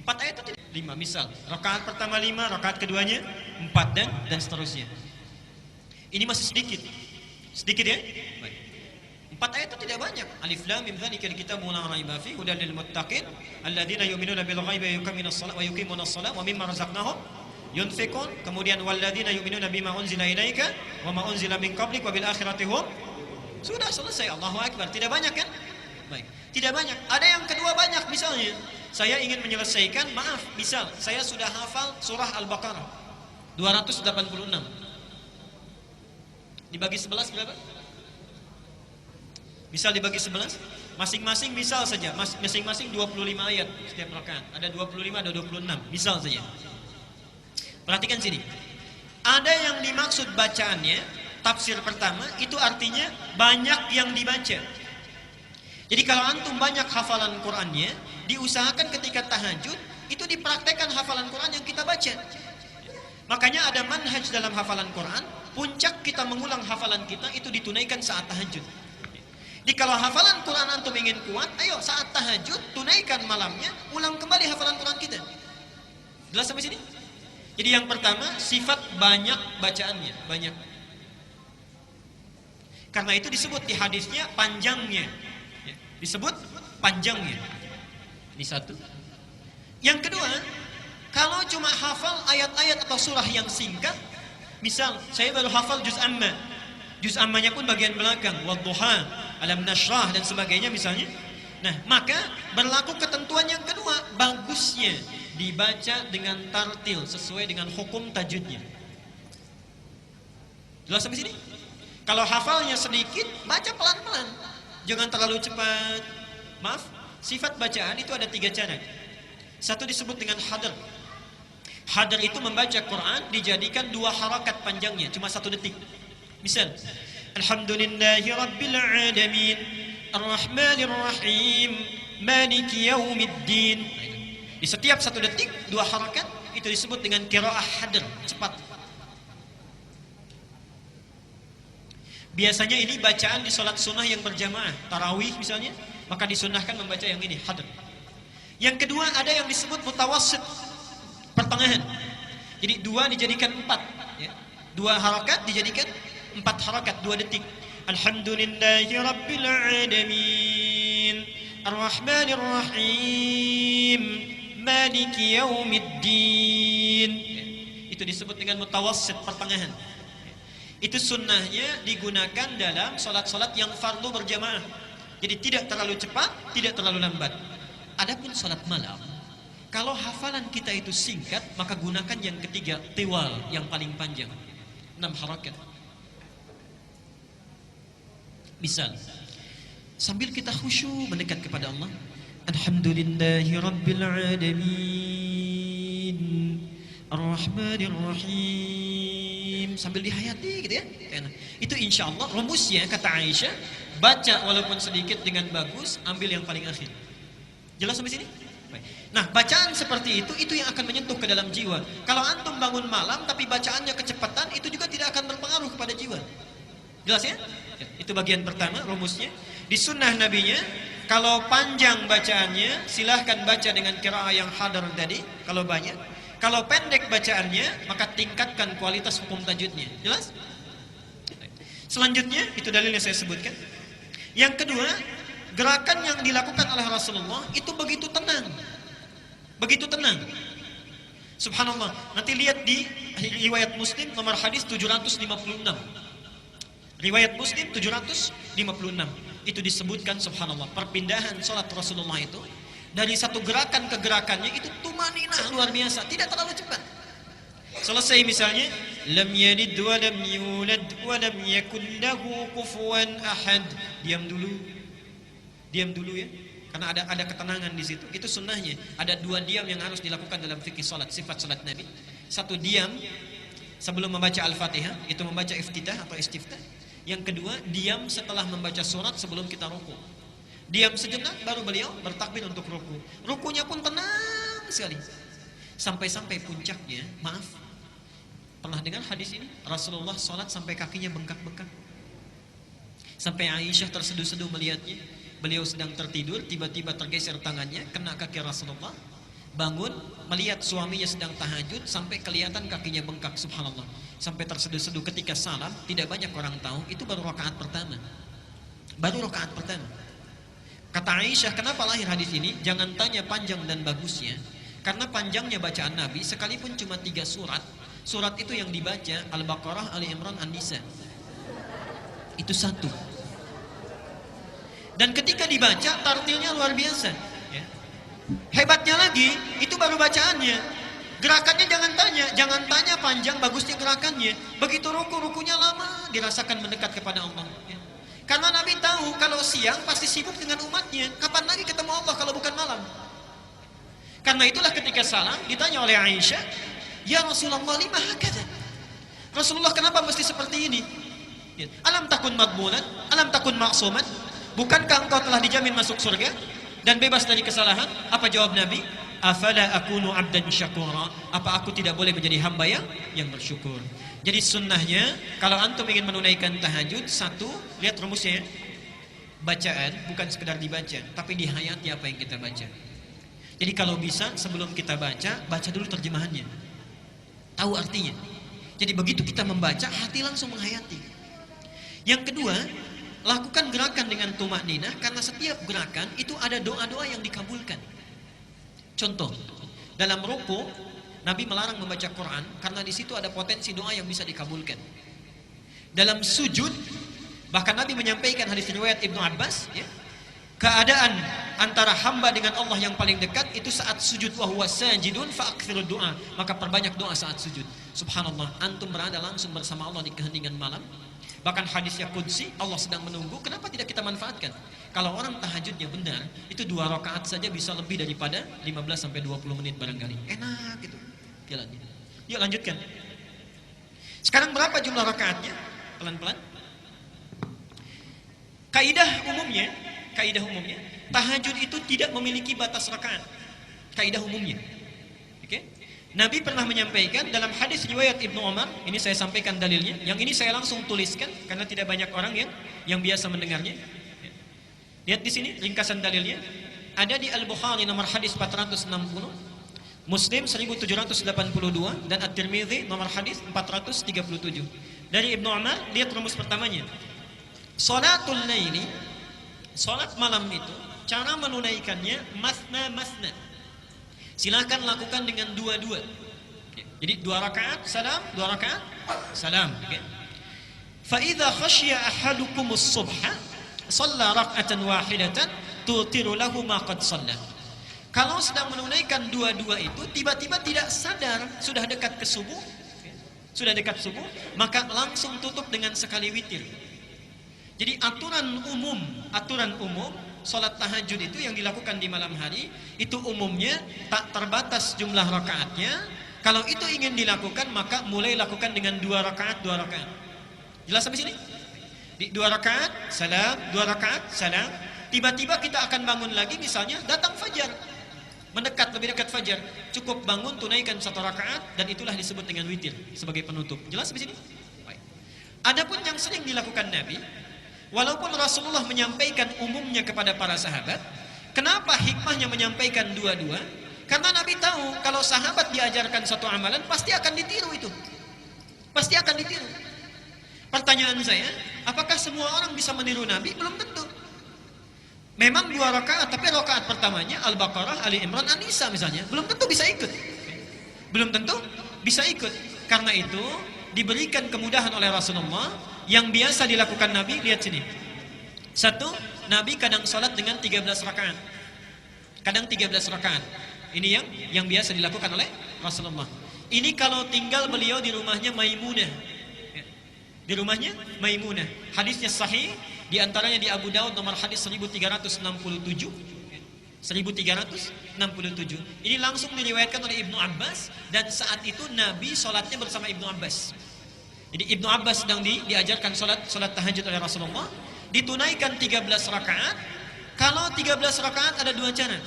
4 ayat itu 5. Misal, rakaat pertama 5, rakaat keduanya 4 dan seterusnya. Ini masih sedikit. Sedikit ya? Baik. 4 ayat itu tidak banyak. Alif lam mim dzalikal kitabu la raiba fihi hudal lil muttaqin alladzina yu'minuna bil ghaibi wa yuqimuna shalah wa mimma razaqnahum yunfiqun. Kemudian walladzina yu'minuna bima unzila ilaika wa ma unzila min qablik wa bil akhirati hum. Sudah selesai. Allahu akbar. Tidak banyak kan? Baik. Tidak banyak. Ada yang kedua banyak, misalnya saya ingin menyelesaikan, maaf, misal saya sudah hafal surah Al-Baqarah 286. Dibagi 11 berapa? Misal dibagi 11, masing-masing misal saja, masing-masing 25 ayat setiap rakaat. Ada 25, ada 26, misal saja. Perhatikan sini. Ada yang dimaksud bacaannya, tafsir pertama, itu artinya banyak yang dibaca. Jadi kalau antum banyak hafalan Qur'annya, diusahakan ketika tahajud, itu dipraktekkan hafalan Qur'an yang kita baca. Makanya ada manhaj dalam hafalan Qur'an, puncak kita mengulang hafalan kita, itu ditunaikan saat tahajud. Jadi kalau hafalan Quran antum ingin kuat, ayo saat tahajud tunaikan malamnya, ulang kembali hafalan Quran kita. Jelas sampai sini? Jadi yang pertama, sifat banyak bacaannya, banyak. Karena itu disebut di hadisnya panjangnya. Disebut panjangnya. Ini satu. Yang kedua, kalau cuma hafal ayat-ayat atau surah yang singkat, misal saya baru hafal juz amma. Juz ammanya pun bagian belakang, wadduha, alam nashrah dan sebagainya misalnya. Nah, maka berlaku ketentuan yang kedua, bagusnya dibaca dengan tartil sesuai dengan hukum tajwidnya. Jelas sampai sini? Kalau hafalnya sedikit, baca pelan-pelan. Jangan terlalu cepat. Maaf, sifat bacaan itu ada 3 cara. Satu disebut dengan hadr. Hadr itu membaca Quran dijadikan 2 harakat panjangnya, cuma 1 detik. Misal, Alhamdulillahi Rabbil Alamin Ar-Rahmanir Rahim Maliki Yaumiddin. Di setiap 1 detik 2 harakat, itu disebut dengan qiraah hadr, cepat. Biasanya ini bacaan di sholat sunnah yang berjamaah, tarawih misalnya, maka disunnahkan membaca yang ini, hadr. Yang kedua ada yang disebut mutawassit, pertengahan. Jadi 2 dijadikan 4 ya. 2 harakat dijadikan 4 harakat, 2 detik. Alhamdulillahi Rabbil Alamin Ar-Rahmanir Rahim, Maliki Yaumiddin. Itu disebut dengan mutawassit, pertengahan. Itu sunnahnya digunakan dalam solat-solat yang fardu berjamaah. Jadi tidak terlalu cepat, tidak terlalu lambat. Adapun solat malam, kalau hafalan kita itu singkat, maka gunakan yang ketiga, tiwal, yang paling panjang, 6 harakat. Misal, sambil kita khusyuk mendekat kepada Allah, Alhamdulillahi Rabbil Alamin, Ar-Rahmanir Rahim, sambil dihayati gitu ya. Itu insya Allah rumusnya, kata Aisyah, baca walaupun sedikit dengan bagus, ambil yang paling akhir. Jelas sampai sini? Nah, bacaan seperti itu yang akan menyentuh ke dalam jiwa. Kalau antum bangun malam tapi bacaannya kecepatan, itu juga tidak akan berpengaruh kepada jiwa. Jelas ya? Itu bagian pertama rumusnya. Di sunnah nabinya, kalau panjang bacaannya, silahkan baca dengan qiraah yang hadar tadi, kalau banyak. Kalau pendek bacaannya, maka tingkatkan kualitas hukum tajwidnya. Jelas? Selanjutnya, itu dalilnya saya sebutkan. Yang kedua, gerakan yang dilakukan oleh Rasulullah itu begitu tenang. Begitu tenang. Subhanallah. Nanti lihat di riwayat Muslim nomor hadis 756. Riwayat Muslim 756. Itu disebutkan, subhanallah, perpindahan salat Rasulullah itu dari satu gerakan ke gerakannya itu tumaninah luar biasa, tidak terlalu cepat. Selesai misalnya, lam yalid wa lam yulad wa lam yakul lahu kufuwan ahad. Diam dulu ya, karena ada ketenangan di situ. Itu sunnahnya. Ada 2 diam yang harus dilakukan dalam fikih salat, sifat salat Nabi. 1 diam sebelum membaca Al-Fatihah, itu membaca iftitah atau istiftah. Yang kedua, diam setelah membaca surat sebelum kita ruku. Diam sejenak baru beliau bertakbir untuk ruku. Rukunya pun tenang sekali. Sampai-sampai puncaknya, maaf, pernah dengar hadis ini? Rasulullah sholat sampai kakinya bengkak-bengkak. Sampai Aisyah terseduh-seduh melihatnya. Beliau sedang tertidur, tiba-tiba tergeser tangannya, kena kaki Rasulullah. Bangun, melihat suaminya sedang tahajud, sampai kelihatan kakinya bengkak, subhanallah. Sampai terseduh-seduh ketika salam, tidak banyak orang tahu, itu baru rakaat pertama. Baru rakaat pertama. Kata Aisyah, kenapa lahir hadis ini? Jangan tanya panjang dan bagusnya. Karena panjangnya bacaan Nabi, sekalipun cuma 3 surat, surat itu yang dibaca, Al-Baqarah, Ali Imran, An-Nisa. Itu 1. Dan ketika dibaca, tartilnya luar biasa. Ya. Hebatnya lagi, itu baru bacaannya. Gerakannya jangan tanya panjang bagusnya gerakannya. Begitu rukunya lama, dirasakan mendekat kepada Allah. Ya. Karena Nabi tahu kalau siang pasti sibuk dengan umatnya. Kapan lagi ketemu Allah kalau bukan malam? Karena itulah ketika salam ditanya oleh Aisyah, ya Rasulullah, lima hakadha? Rasulullah, kenapa mesti seperti ini? Ya. Alam takun madmunan, alam takun maksuman? Bukankah engkau telah dijamin masuk surga dan bebas dari kesalahan? Apa jawab Nabi? Afala akunu abdan syakura? Apa aku tidak boleh menjadi hamba yang bersyukur? Jadi sunnahnya, kalau antum ingin menunaikan tahajud, 1, lihat rumusnya ya. Bacaan bukan sekedar dibaca, tapi dihayati apa yang kita baca. Jadi kalau bisa sebelum kita baca dulu terjemahannya, tahu artinya. Jadi begitu kita membaca, hati langsung menghayati. Yang kedua, lakukan gerakan dengan tumakninah, karena setiap gerakan itu ada doa-doa yang dikabulkan. Contoh, dalam ruku Nabi melarang membaca Quran karena di situ ada potensi doa yang bisa dikabulkan. Dalam sujud, bahkan Nabi menyampaikan hadis riwayat Ibnu Abbas, ya, keadaan antara hamba dengan Allah yang paling dekat itu saat sujud, wa huwa sajidun fa'aktsirud du'a, maka perbanyak doa saat sujud. Subhanallah, antum berada langsung bersama Allah di keheningan malam. Bahkan hadisnya qudsi, Allah sedang menunggu, kenapa tidak kita manfaatkan? Kalau orang tahajudnya benar, itu 2 rakaat saja bisa lebih daripada 15-20 menit barangkali. Enak gitu jalannya. Yuk lanjutkan. Sekarang berapa jumlah rakaatnya? Pelan-pelan. Kaidah umumnya, tahajud itu tidak memiliki batas rakaat. Kaidah umumnya. Oke? Nabi pernah menyampaikan dalam hadis riwayat Ibnu Umar, ini saya sampaikan dalilnya, yang ini saya langsung tuliskan karena tidak banyak orang yang biasa mendengarnya. Lihat di sini ringkasan dalilnya. Ada di Al-Bukhari nomor hadis 460, Muslim 1782 dan At-Tirmidzi nomor hadis 437. Dari Ibnu Umar, lihat rumus pertamanya. Salatul laili, salat malam itu cara menunaikannya masna masna. Silakan lakukan dengan dua-dua. Jadi 2 rakaat salam, 2 rakaat salam. Fa idza khashiya ahadukumus subha shalla rak'atan wahidatan tutiru lahu ma qad shalla. Kalau sedang menunaikan dua-dua itu tiba-tiba tidak sadar sudah dekat ke subuh, maka langsung tutup dengan sekali witir. Jadi aturan umum salat tahajud itu yang dilakukan di malam hari itu umumnya tak terbatas jumlah rakaatnya. Kalau itu ingin dilakukan maka mulai lakukan dengan 2 rakaat, 2 rakaat. Jelas sampai sini? Di 2 rakaat salam, 2 rakaat salam. Tiba-tiba kita akan bangun lagi, misalnya datang fajar, lebih dekat fajar, cukup bangun tunaikan 1 rakaat dan itulah disebut dengan witir sebagai penutup. Jelas sampai sini? Baik. Adapun yang sering dilakukan Nabi, walaupun Rasulullah menyampaikan umumnya kepada para sahabat, kenapa hikmahnya menyampaikan dua-dua? Karena Nabi tahu kalau sahabat diajarkan satu amalan pasti akan ditiru itu. Pasti akan ditiru. Pertanyaan saya, apakah semua orang bisa meniru Nabi? Belum tentu. Memang 2 rakaat, tapi rakaat pertamanya Al-Baqarah, Ali Imran, An-Nisa misalnya, belum tentu bisa ikut. Belum tentu bisa ikut. Karena itu diberikan kemudahan oleh Rasulullah yang biasa dilakukan Nabi. Lihat sini. 1, Nabi kadang sholat dengan 13 rakaat. Kadang 13 rakaat. Ini yang biasa dilakukan oleh Rasulullah. Ini kalau tinggal beliau di rumahnya Maimunah. Di rumahnya Maimunah. Hadisnya sahih, di antaranya di Abu Daud nomor hadis 1367. 1367. Ini langsung diriwayatkan oleh Ibnu Abbas dan saat itu Nabi sholatnya bersama Ibnu Abbas. Jadi Ibnu Abbas sedang diajarkan sholat tahajud oleh Rasulullah, ditunaikan 13 rakaat. Kalau 13 rakaat ada 2 cara.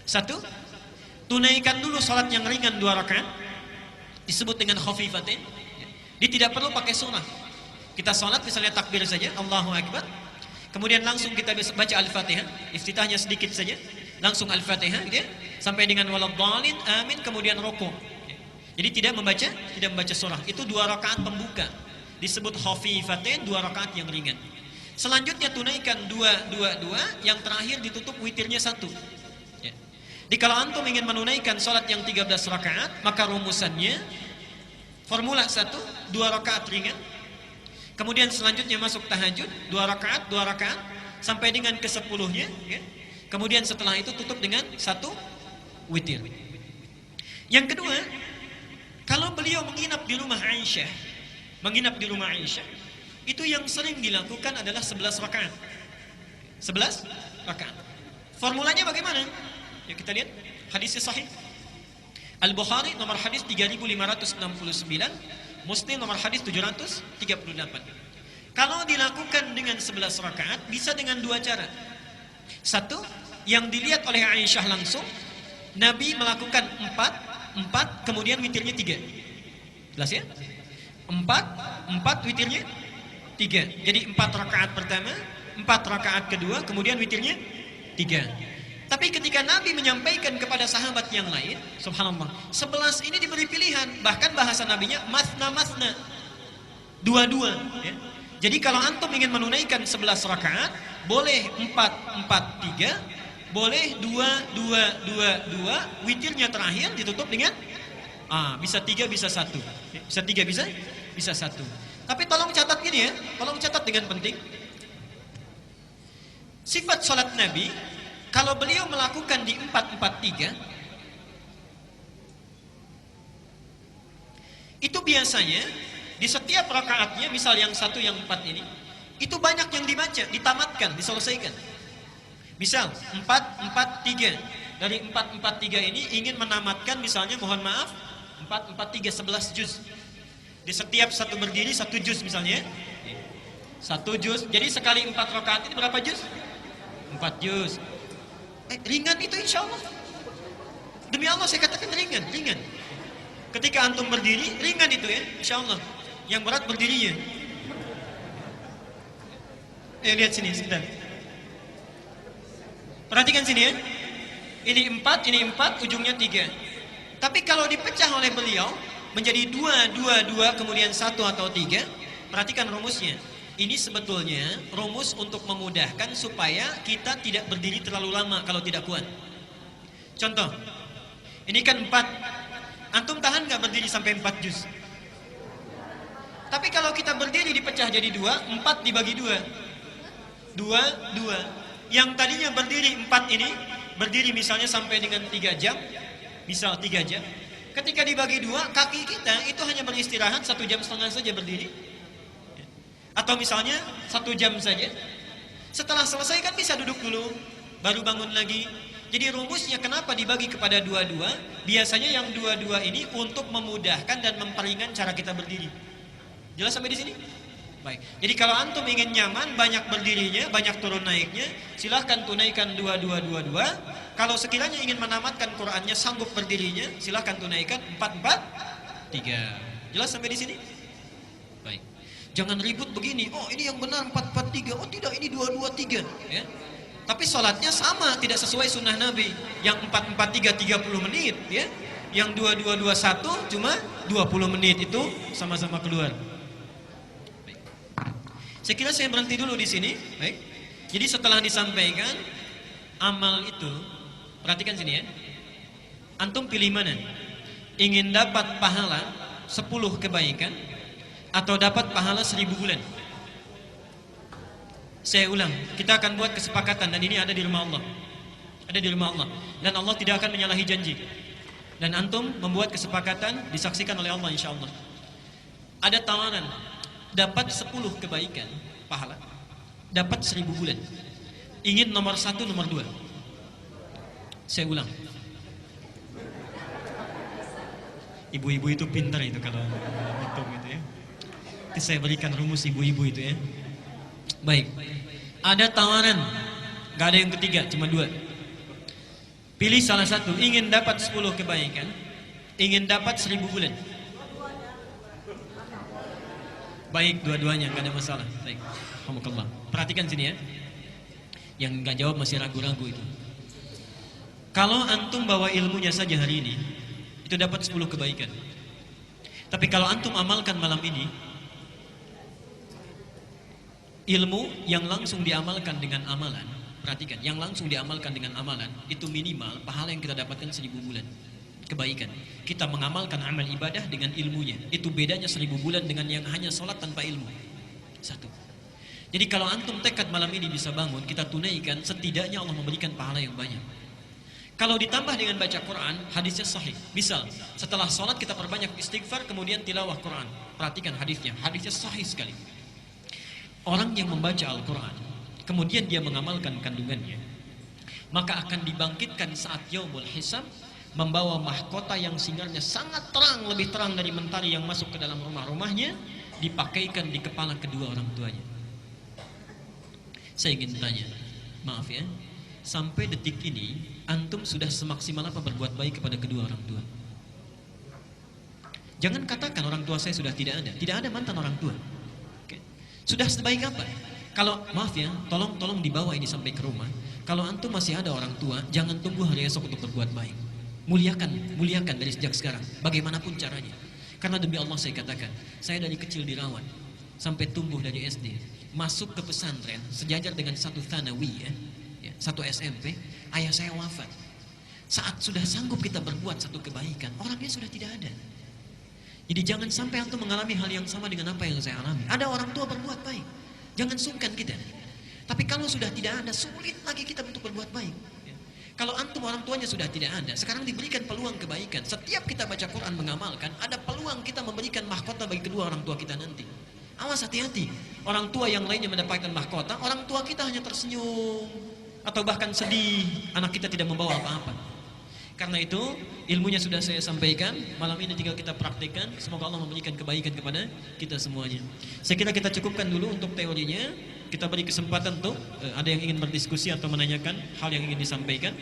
1, tunaikan dulu sholat yang ringan 2 rakaat, disebut dengan khafifatain. Dia tidak perlu pakai surah. Kita sholat misalnya takbir saja, Allahu Akbar. Kemudian langsung kita baca Al-Fatihah, iftitahnya sedikit saja, langsung Al-Fatihah, gitu ya, sampai dengan waladhdallin, amin, kemudian rukuk. Jadi tidak membaca surah. Itu 2 rakaat pembuka, disebut khafifatain, 2 rakaat yang ringan. Selanjutnya tunaikan 2, yang terakhir ditutup witirnya 1. Jadi kalau antum ingin menunaikan sholat yang 13 rakaat, maka rumusannya formula 1, 2 rakaat ringan. Kemudian selanjutnya masuk tahajud, 2 rakaat, sampai dengan ke-10-nya. Ya. Kemudian setelah itu tutup dengan 1 witir. Yang kedua, kalau beliau menginap di rumah Aisyah, itu yang sering dilakukan adalah 11 rakaat. 11 rakaat. Formulanya bagaimana? Ya, kita lihat hadisnya sahih. Al-Bukhari nomor hadis 3569, Muslim nomor hadis 738. Kalau dilakukan dengan 11 rakaat bisa dengan 2 cara. 1, yang dilihat oleh Aisyah langsung, Nabi melakukan 4 kemudian witirnya 3. Jelas ya? 4 witirnya 3. Jadi 4 rakaat pertama, 4 rakaat kedua, kemudian witirnya 3. Tapi ketika Nabi menyampaikan kepada sahabat yang lain, subhanallah, 11 ini diberi pilihan. Bahkan bahasa Nabinya masna, 2-2. Ya. Jadi kalau antum ingin menunaikan 11 rakaat, boleh 4-4-3, boleh 2-2-2-2, witirnya terakhir ditutup dengan bisa 3, bisa 1. Bisa 3, bisa 1. Tapi tolong catat gini ya, tolong catat dengan penting. Sifat salat Nabi, kalau beliau melakukan di 4-4-3, itu biasanya di setiap rakaatnya, misal yang 1, yang 4 ini, itu banyak yang dibaca, ditamatkan, diselesaikan. Misal 4-4-3, dari 4-4-3 ini ingin menamatkan misalnya, mohon maaf, 4-4-3 11 juz. Di setiap satu berdiri 1 juz misalnya, 1 juz. Jadi sekali 4 rakaat ini berapa juz? 4 juz. Ringan itu insya Allah. Demi Allah saya katakan ringan. Ketika antum berdiri, ringan itu ya, insya Allah. Yang berat berdirinya. Lihat sini sebentar. Perhatikan sini ya. Ini 4, ujungnya 3. Tapi kalau dipecah oleh beliau menjadi 2, kemudian 1 atau 3, perhatikan rumusnya. Ini sebetulnya rumus untuk memudahkan supaya kita tidak berdiri terlalu lama kalau tidak kuat. Contoh, ini kan 4. Antum tahan nggak berdiri sampai 4 juz? Tapi kalau kita berdiri dipecah jadi 2, 4 dibagi 2. 2. Yang tadinya berdiri 4 ini, berdiri misalnya sampai dengan 3 jam, misal 3 jam. Ketika dibagi 2, kaki kita itu hanya beristirahat 1,5 jam saja berdiri. Atau misalnya 1 jam saja. Setelah selesai kan bisa duduk dulu, baru bangun lagi. Jadi rumusnya kenapa dibagi kepada 2-2? Biasanya yang 2-2 ini untuk memudahkan dan memperingan cara kita berdiri. Jelas sampai di sini? Baik. Jadi kalau antum ingin nyaman, banyak berdirinya, banyak turun naiknya, silahkan tunaikan 2-2-2-2. Kalau sekiranya ingin menamatkan Qur'annya, sanggup berdirinya, silahkan tunaikan 4-4-3. Jelas sampai di sini? Baik. Jangan ribut begini. Oh, ini yang benar 4-4-3. Oh, tidak, ini 2-2-3. Ya. Tapi sholatnya sama, tidak sesuai sunnah Nabi. Yang 4-4-3 30 menit, ya. Yang 2-2-2-1 cuma 20 menit itu sama-sama keluar. Saya kira saya berhenti dulu di sini. Baik. Jadi setelah disampaikan amal itu, perhatikan sini ya. Antum pilih mana? Ingin dapat pahala 10 kebaikan atau dapat pahala 1000 bulan? Saya ulang, kita akan buat kesepakatan dan ini ada di rumah Allah. Ada di rumah Allah. Dan Allah tidak akan menyalahi janji. Dan antum membuat kesepakatan disaksikan oleh Allah insyaallah. Ada tawaran dapat 10 kebaikan pahala, dapat 1000 bulan. Ingin nomor 1, nomor 2? Saya ulang. Ibu-ibu itu pintar itu kalau hitung itu ya. Nanti saya berikan rumus ibu-ibu itu ya. Baik. Ada tawaran, gak ada yang ketiga, cuma 2. Pilih salah satu. Ingin dapat 10 kebaikan, ingin dapat 1000 bulan. Baik, dua-duanya, gak ada masalah. Baik, alhamdulillah. Perhatikan sini ya. Yang gak jawab masih ragu-ragu itu. Kalau antum bawa ilmunya saja hari ini, itu dapat 10 kebaikan. Tapi kalau antum amalkan malam ini, ilmu yang langsung diamalkan dengan amalan, perhatikan, yang langsung diamalkan dengan amalan, itu minimal pahala yang kita dapatkan 1000 bulan. Kebaikan. Kita mengamalkan amal ibadah dengan ilmunya. Itu bedanya 1000 bulan dengan yang hanya sholat tanpa ilmu. 1. Jadi kalau antum tekad malam ini bisa bangun, kita tunaikan, setidaknya Allah memberikan pahala yang banyak. Kalau ditambah dengan baca Quran, hadisnya sahih. Misal, setelah sholat kita perbanyak istighfar, kemudian tilawah Quran. Perhatikan hadisnya. Hadisnya sahih sekali. Orang yang membaca Al-Quran, kemudian dia mengamalkan kandungannya, maka akan dibangkitkan saat yaumul hisab, membawa mahkota yang sinarnya sangat terang, lebih terang dari mentari yang masuk ke dalam rumah-rumahnya, dipakaikan di kepala kedua orang tuanya. Saya ingin tanya, maaf ya, sampai detik ini antum sudah semaksimal apa berbuat baik kepada kedua orang tua? Jangan katakan orang tua saya sudah tidak ada mantan orang tua. Oke. Sudah sebaik apa? Kalau maaf ya, tolong dibawa ini sampai ke rumah. Kalau antum masih ada orang tua, jangan tunggu hari esok untuk berbuat baik. Muliakan dari sejak sekarang, bagaimanapun caranya. Karena demi Allah saya katakan, saya dari kecil dirawat sampai tumbuh dari SD, masuk ke pesantren sejajar dengan satu thanawi ya, satu SMP, ayah saya wafat. Saat sudah sanggup kita berbuat satu kebaikan, orangnya sudah tidak ada. Jadi jangan sampai antum mengalami hal yang sama dengan apa yang saya alami. Ada orang tua berbuat baik, jangan sungkan kita. Tapi kalau sudah tidak ada, sulit lagi kita untuk berbuat baik. Kalau antum orang tuanya sudah tidak ada, sekarang diberikan peluang kebaikan. Setiap kita baca Quran mengamalkan, ada peluang kita memberikan mahkota bagi kedua orang tua kita nanti. Awas, hati-hati. Orang tua yang lainnya mendapatkan mahkota, orang tua kita hanya tersenyum atau bahkan sedih, anak kita tidak membawa apa-apa. Karena itu, ilmunya sudah saya sampaikan, malam ini tinggal kita praktikkan. Semoga Allah memberikan kebaikan kepada kita semuanya. Saya kira kita cukupkan dulu untuk teorinya. Kita beri kesempatan untuk ada yang ingin berdiskusi atau menanyakan hal yang ingin disampaikan.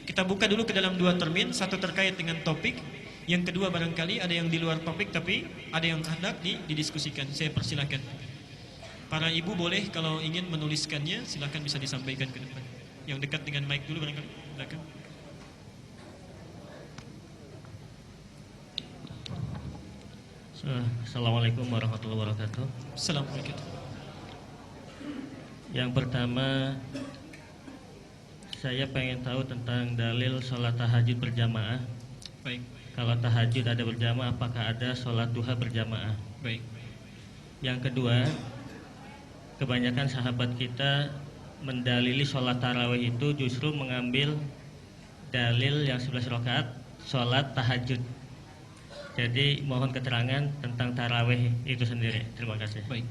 Kita buka dulu ke dalam 2 termin, satu terkait dengan topik, yang kedua barangkali ada yang di luar topik tapi ada yang hendak didiskusikan. Saya persilakan. Para ibu boleh kalau ingin menuliskannya, silakan bisa disampaikan ke depan. Yang dekat dengan mic dulu barangkali. Silakan. Assalamualaikum warahmatullahi wabarakatuh. Assalamualaikum. Yang pertama, saya pengen tahu tentang dalil sholat tahajud berjamaah. Baik, Kalau tahajud ada berjamaah, apakah ada sholat duha berjamaah? baik. Yang kedua, kebanyakan sahabat kita mendalili sholat tarawih itu justru mengambil dalil yang 11 rakaat sholat tahajud. Jadi mohon keterangan tentang tarawih itu sendiri. Terima kasih. Baik.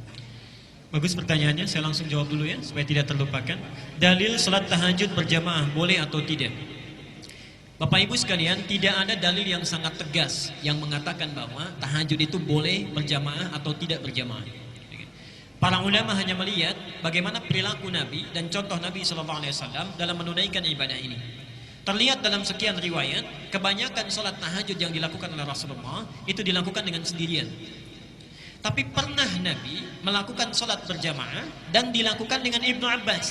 Bagus pertanyaannya, saya langsung jawab dulu ya supaya tidak terlupakan. Dalil salat tahajud berjamaah boleh atau tidak? Bapak Ibu sekalian, tidak ada dalil yang sangat tegas yang mengatakan bahwa tahajud itu boleh berjamaah atau tidak berjamaah. Para ulama hanya melihat bagaimana perilaku Nabi dan contoh Nabi SAW dalam menunaikan ibadah ini. Terlihat dalam sekian riwayat, kebanyakan salat tahajud yang dilakukan oleh Rasulullah itu dilakukan dengan sendirian. Tapi pernah Nabi melakukan sholat berjamaah dan dilakukan dengan Ibnu Abbas.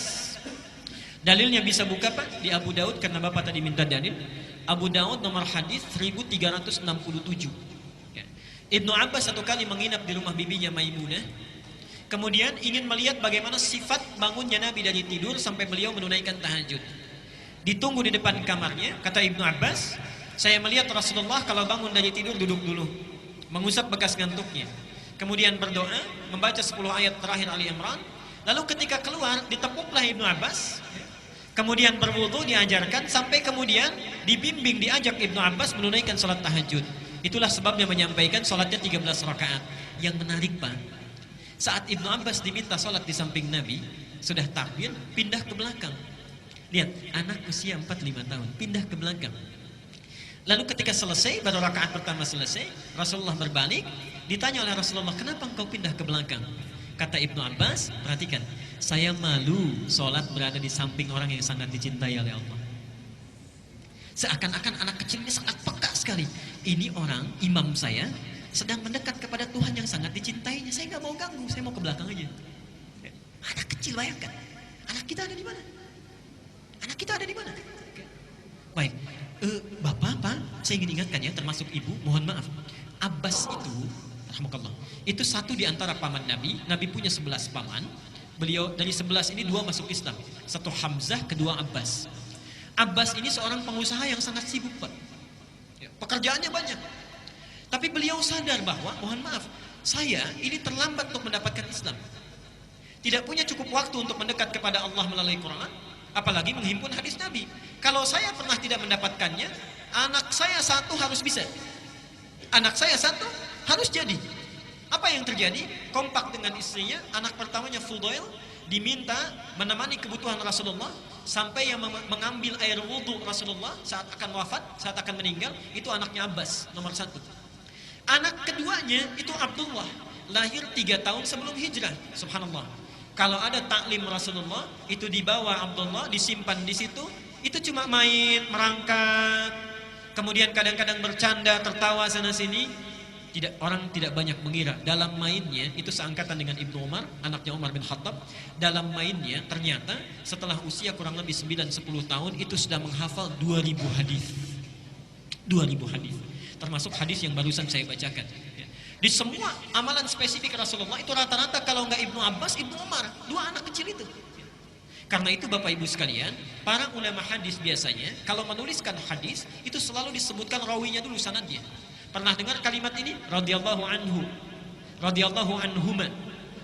Dalilnya bisa buka Pak di Abu Daud karena Bapak tadi minta dalil. Abu Daud nomor hadis 1367. Ya. Ibnu Abbas satu kali menginap di rumah bibinya Maimunah. Kemudian ingin melihat bagaimana sifat bangunnya Nabi dari tidur sampai beliau menunaikan tahajud. Ditunggu di depan kamarnya, kata Ibnu Abbas, saya melihat Rasulullah kalau bangun dari tidur duduk dulu, mengusap bekas ngantuknya. Kemudian berdoa, membaca 10 ayat terakhir Ali Imran. Lalu ketika keluar, ditepuklah Ibnu Abbas. Kemudian berwudu diajarkan, sampai kemudian dibimbing, diajak Ibnu Abbas menunaikan sholat tahajud. Itulah sebabnya menyampaikan sholatnya 13 rakaat. Yang menarik Pak, saat Ibnu Abbas diminta sholat di samping Nabi, sudah takbir, pindah ke belakang. Lihat, anak usia 4-5 tahun, pindah ke belakang. Lalu ketika selesai, baru rakaat pertama selesai, Rasulullah berbalik, ditanya oleh Rasulullah, kenapa engkau pindah ke belakang? Kata Ibnu Abbas, perhatikan, saya malu sholat berada di samping orang yang sangat dicintai oleh Allah. Seakan-akan anak kecil ini sangat peka sekali. Ini orang, imam saya, sedang mendekat kepada Tuhan yang sangat dicintainya. Saya nggak mau ganggu, saya mau ke belakang aja. Anak kecil, bayangkan, anak kita ada di mana? Anak kita ada di mana? Baik. Bapak, saya ingin ingatkan ya, termasuk ibu, mohon maaf. Abbas itu, rahmatullah, itu satu di antara paman Nabi. Nabi punya 11 paman. Beliau dari 11 ini 2 masuk Islam. Satu Hamzah, kedua Abbas. Abbas ini seorang pengusaha yang sangat sibuk Pak. Pekerjaannya banyak. Tapi beliau sadar bahwa, mohon maaf, saya ini terlambat untuk mendapatkan Islam. Tidak punya cukup waktu untuk mendekat kepada Allah melalui Quran, apalagi menghimpun hadis Nabi. Kalau saya pernah tidak mendapatkannya, anak saya satu harus bisa. Anak saya satu harus jadi. Apa yang terjadi? Kompak dengan istrinya, anak pertamanya Fudail diminta menemani kebutuhan Rasulullah sampai yang mengambil air wudhu Rasulullah saat akan wafat, saat akan meninggal, itu anaknya Abbas, nomor 1. Anak keduanya itu Abdullah, lahir 3 tahun sebelum hijrah. Subhanallah. Kalau ada taklim Rasulullah, itu dibawa Abdullah, disimpan di situ. Itu cuma main, merangkak, kemudian kadang-kadang bercanda, tertawa sana sini. Orang tidak banyak mengira dalam mainnya itu seangkatan dengan Ibnu Umar, anaknya Umar bin Khattab. Dalam mainnya ternyata setelah usia kurang lebih 9-10 tahun itu sudah menghafal 2000 hadis. 2000 hadis. Termasuk hadis yang barusan saya bacakan. Di semua amalan spesifik Rasulullah itu rata-rata kalau enggak Ibnu Abbas, Ibnu Umar, 2 anak kecil itu. Karena itu Bapak Ibu sekalian, para ulama hadis biasanya kalau menuliskan hadis itu selalu disebutkan rawinya dulu, sanadnya. Pernah dengar kalimat ini? Radhiyallahu anhu, radhiyallahu anhuma,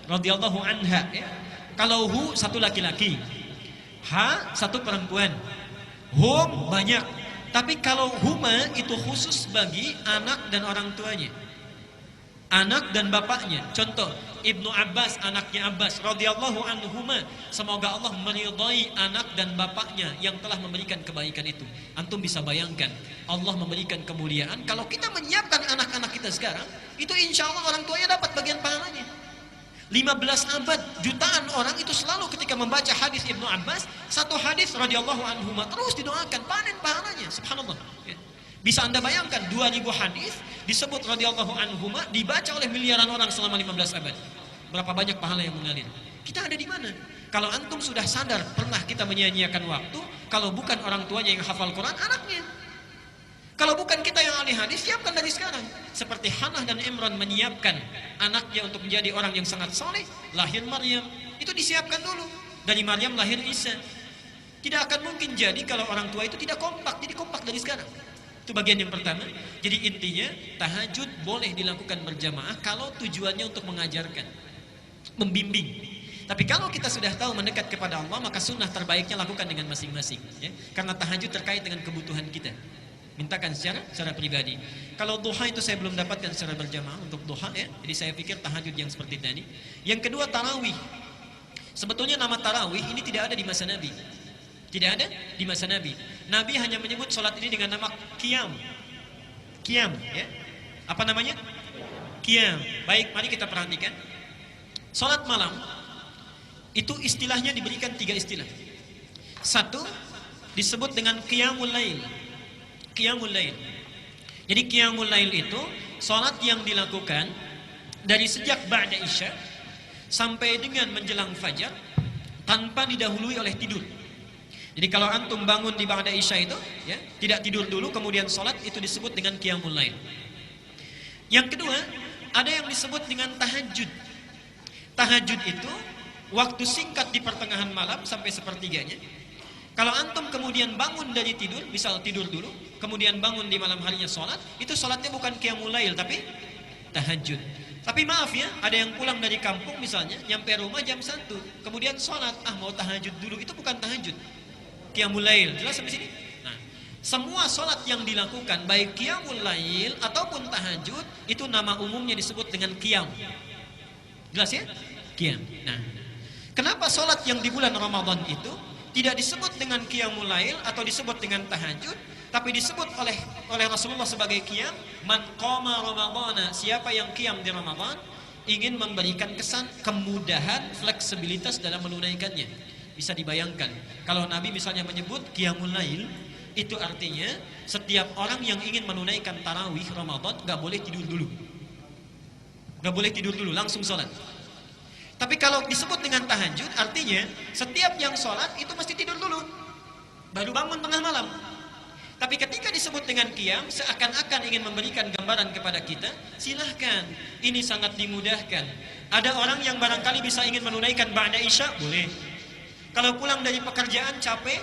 radhiyallahu anha. Ya. Kalau hu satu laki-laki, ha satu perempuan, hum banyak. Tapi kalau huma itu khusus bagi anak dan orang tuanya, anak dan bapaknya. Contoh, Ibnu Abbas, anaknya Abbas, radhiyallahu anhuma, semoga Allah meridai anak dan bapaknya yang telah memberikan kebaikan itu. Antum bisa bayangkan, Allah memberikan kemuliaan. Kalau kita menyiapkan anak-anak kita sekarang, itu insya Allah orang tuanya dapat bagian pahalanya. 15 abad, jutaan orang itu selalu ketika membaca hadis Ibnu Abbas, satu hadis radhiyallahu anhuma, terus didoakan, panen pahalanya. Subhanallah. Ya. Bisa Anda bayangkan 2000 hadis disebut radhiyallahu anhuma dibaca oleh miliaran orang selama 15 abad. Berapa banyak pahala yang mengalir? Kita ada di mana? Kalau antum sudah sadar pernah kita menyia-nyiakan waktu, kalau bukan orang tuanya yang hafal Quran, anaknya. Kalau bukan kita yang ahli hadis, siapkan dari sekarang. Seperti Hannah dan Imran menyiapkan anaknya untuk menjadi orang yang sangat soleh, lahir Maryam, itu disiapkan dulu. Dari Maryam lahir Isa. Tidak akan mungkin jadi kalau orang tua itu tidak kompak. Jadi kompak dari sekarang. Itu bagian yang pertama. Jadi intinya tahajud boleh dilakukan berjamaah kalau tujuannya untuk mengajarkan, membimbing. Tapi kalau kita sudah tahu mendekat kepada Allah, maka sunnah terbaiknya lakukan dengan masing-masing, ya. Karena tahajud terkait dengan kebutuhan kita. Mintakan secara pribadi. Kalau duha itu saya belum dapatkan secara berjamaah untuk duha, ya. Jadi saya pikir tahajud yang seperti tadi. Yang kedua tarawih. Sebetulnya nama tarawih ini tidak ada di masa Nabi. Tidak ada di masa Nabi. Nabi hanya menyebut sholat ini dengan nama qiyam. Qiyam, ya. Apa namanya? Qiyam. Baik, mari kita perhatikan. Sholat malam itu istilahnya diberikan 3 istilah. Satu disebut dengan qiyamul lail. Qiyamul lail. Jadi qiyamul lail itu sholat yang dilakukan dari sejak ba'da isya sampai dengan menjelang fajar tanpa didahului oleh tidur. Jadi kalau antum bangun di ba'da isya itu, ya, tidak tidur dulu kemudian sholat, itu disebut dengan qiyamul lail. Yang kedua, ada yang disebut dengan tahajud. Tahajud itu waktu singkat di pertengahan malam sampai sepertiganya. Kalau antum kemudian bangun dari tidur, misal tidur dulu, kemudian bangun di malam harinya sholat, itu sholatnya bukan qiyamul lail tapi tahajud. Tapi maaf ya, ada yang pulang dari kampung misalnya, nyampe rumah jam 1, kemudian sholat, mau tahajud dulu, itu bukan tahajud, qiyamul lail. Jelas sampai sini? Nah, semua sholat yang dilakukan baik qiyamul lail ataupun tahajud itu nama umumnya disebut dengan qiyam. Jelas ya? Qiyam. Nah, kenapa sholat yang di bulan Ramadan itu tidak disebut dengan qiyamul lail atau disebut dengan tahajud, tapi disebut oleh Rasulullah sebagai qiyam? Man qama ramadhana, siapa yang qiyam di Ramadan ingin memberikan kesan kemudahan, fleksibilitas dalam menunaikannya. Bisa dibayangkan kalau Nabi misalnya menyebut qiyamul lail, itu artinya setiap orang yang ingin menunaikan tarawih Ramadan gak boleh tidur dulu. Gak boleh tidur dulu, langsung sholat. Tapi kalau disebut dengan tahajud, artinya setiap yang sholat itu mesti tidur dulu, baru bangun tengah malam. Tapi ketika disebut dengan qiyam, seakan-akan ingin memberikan gambaran kepada kita, silahkan, ini sangat dimudahkan. Ada orang yang barangkali bisa ingin menunaikan ba'da isya, boleh. Kalau pulang dari pekerjaan capek,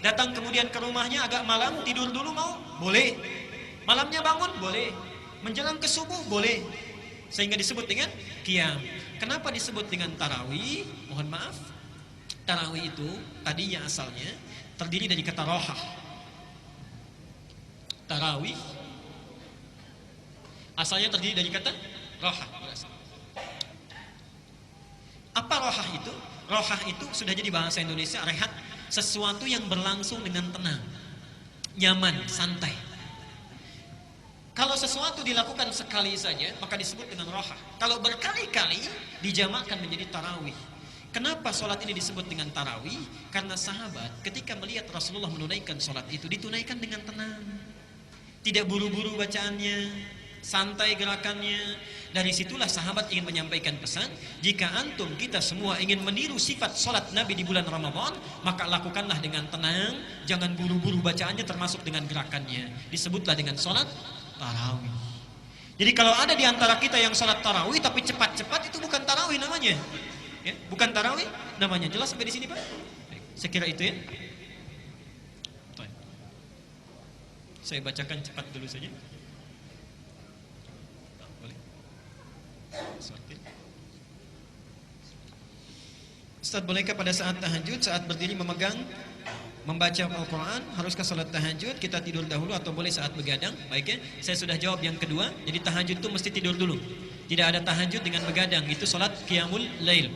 datang kemudian ke rumahnya agak malam, tidur dulu mau? Boleh. Malamnya bangun? Boleh. Menjelang ke subuh? Boleh. Sehingga disebut dengan qiyam. Kenapa disebut dengan tarawih? Mohon maaf, tarawih itu tadinya asalnya terdiri dari kata rohah. Tarawih asalnya terdiri dari kata rohah. Apa rohah itu? Rohah itu sudah jadi bahasa Indonesia, rehat, sesuatu yang berlangsung dengan tenang, nyaman, santai. Kalau sesuatu dilakukan sekali saja, maka disebut dengan rohah. Kalau berkali-kali, dijamakkan menjadi tarawih. Kenapa sholat ini disebut dengan tarawih? Karena sahabat ketika melihat Rasulullah menunaikan sholat itu, ditunaikan dengan tenang. Tidak buru-buru bacaannya, santai gerakannya. Dari situlah sahabat ingin menyampaikan pesan, jika antum kita semua ingin meniru sifat sholat Nabi di bulan Ramadan, maka lakukanlah dengan tenang, jangan buru-buru bacaannya termasuk dengan gerakannya. Disebutlah dengan sholat tarawih. Jadi kalau ada di antara kita yang sholat tarawih tapi cepat-cepat, itu bukan tarawih namanya, ya, bukan tarawih namanya. Jelas sampai di sini Pak? Saya kira itu ya. Saya bacakan cepat dulu saja. Boleh? Ustaz, bolehkah pada saat tahajud, saat berdiri membaca Al-Quran, haruskah salat tahajud kita tidur dahulu atau boleh saat begadang? Baik ya, saya sudah jawab yang kedua. Jadi tahajud itu mesti tidur dulu. Tidak ada tahajud dengan begadang, itu salat qiyamul lail.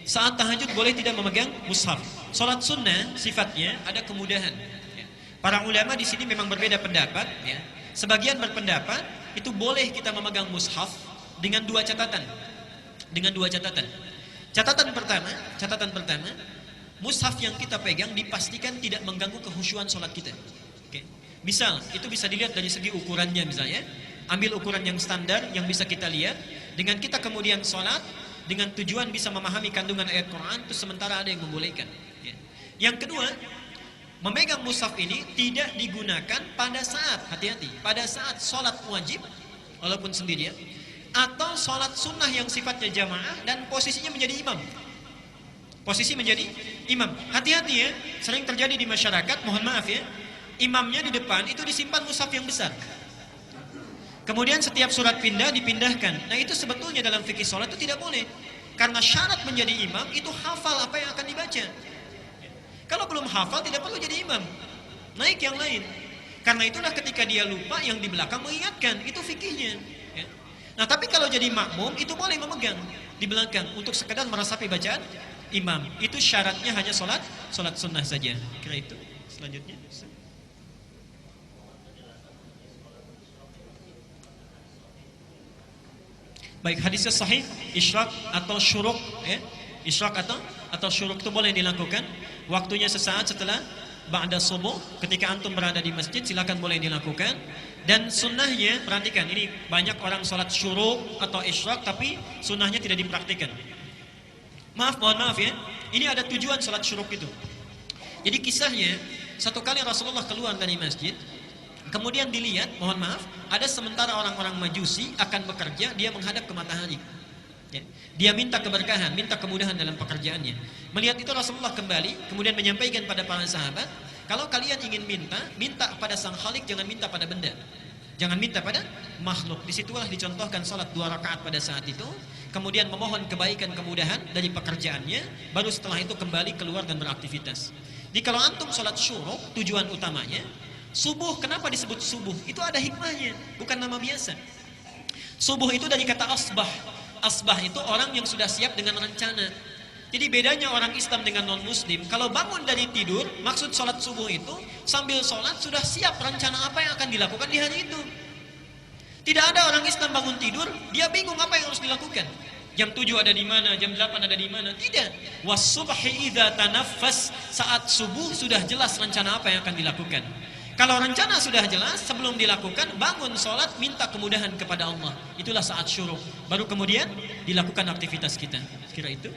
Saat tahajud boleh tidak memegang mushaf. Salat sunnah sifatnya ada kemudahan. Para ulama di sini memang berbeda pendapat. Ya. Sebagian berpendapat itu boleh kita memegang mushaf dengan 2 catatan. Dengan 2 catatan. Catatan pertama, mushaf yang kita pegang dipastikan tidak mengganggu kehusyuan sholat kita. Oke. Misal, itu bisa dilihat dari segi ukurannya misalnya. Ambil ukuran yang standar yang bisa kita lihat. Dengan kita kemudian sholat, dengan tujuan bisa memahami kandungan ayat Quran, itu sementara ada yang membolehkan. Ya. Yang kedua, memegang mushaf ini tidak digunakan pada saat, hati-hati, pada saat sholat wajib, walaupun sendirian, atau sholat sunnah yang sifatnya jamaah dan posisinya menjadi imam. Posisi menjadi imam. Hati-hati ya, sering terjadi di masyarakat, mohon maaf ya. Imamnya di depan itu disimpan mushaf yang besar. Kemudian setiap surat pindah dipindahkan. Nah itu sebetulnya dalam fikih sholat itu tidak boleh. Karena syarat menjadi imam itu hafal apa yang akan dibaca. Kalau belum hafal tidak perlu jadi imam. Naik yang lain. Karena itulah ketika dia lupa yang di belakang mengingatkan. Itu fikihnya. Ya. Nah tapi kalau jadi makmum itu boleh memegang di belakang untuk sekedar meresapi bacaan imam. Itu syaratnya hanya sholat sunnah saja. Kira itu. Selanjutnya. Baik, hadisnya sahih, isyraq atau syuruk ya. Isyraq atau syuruk itu boleh dilakukan. Waktunya sesaat setelah ba'da subuh, ketika antum berada di masjid silakan boleh dilakukan. Dan sunnahnya, perhatikan, ini banyak orang sholat syuruk atau isyraq tapi sunnahnya tidak dipraktikkan. Mohon maaf ya. Ini ada tujuan sholat syuruk itu. Jadi kisahnya, satu kali Rasulullah keluar dari masjid, kemudian dilihat, mohon maaf, ada sementara orang-orang Majusi akan bekerja, dia menghadap ke matahari. Ya. Dia minta keberkahan, minta kemudahan dalam pekerjaannya. Melihat itu Rasulullah kembali, kemudian menyampaikan pada para sahabat, kalau kalian ingin minta pada Sang Khalik, jangan minta pada benda. Jangan minta pada makhluk. Disitulah dicontohkan salat 2 rakaat pada saat itu, kemudian memohon kebaikan kemudahan dari pekerjaannya, baru setelah itu kembali keluar dan beraktivitas. Jadi kalau antum salat syuruk, tujuan utamanya subuh. Kenapa disebut subuh? Itu ada hikmahnya, bukan nama biasa. Subuh itu dari kata asbah. Asbah itu orang yang sudah siap dengan rencana. Jadi bedanya orang Islam dengan non-muslim, kalau bangun dari tidur, maksud sholat subuh itu sambil sholat sudah siap rencana apa yang akan dilakukan di hari itu. Tidak ada orang Islam bangun tidur, dia bingung apa yang harus dilakukan. Jam 7 ada di mana, jam 8 ada di mana. Tidak. Was-subhi idza tanaffas, saat subuh sudah jelas rencana apa yang akan dilakukan. Kalau rencana sudah jelas, sebelum dilakukan, bangun sholat, minta kemudahan kepada Allah. Itulah saat syuruk. Baru kemudian dilakukan aktivitas kita. Kira itu.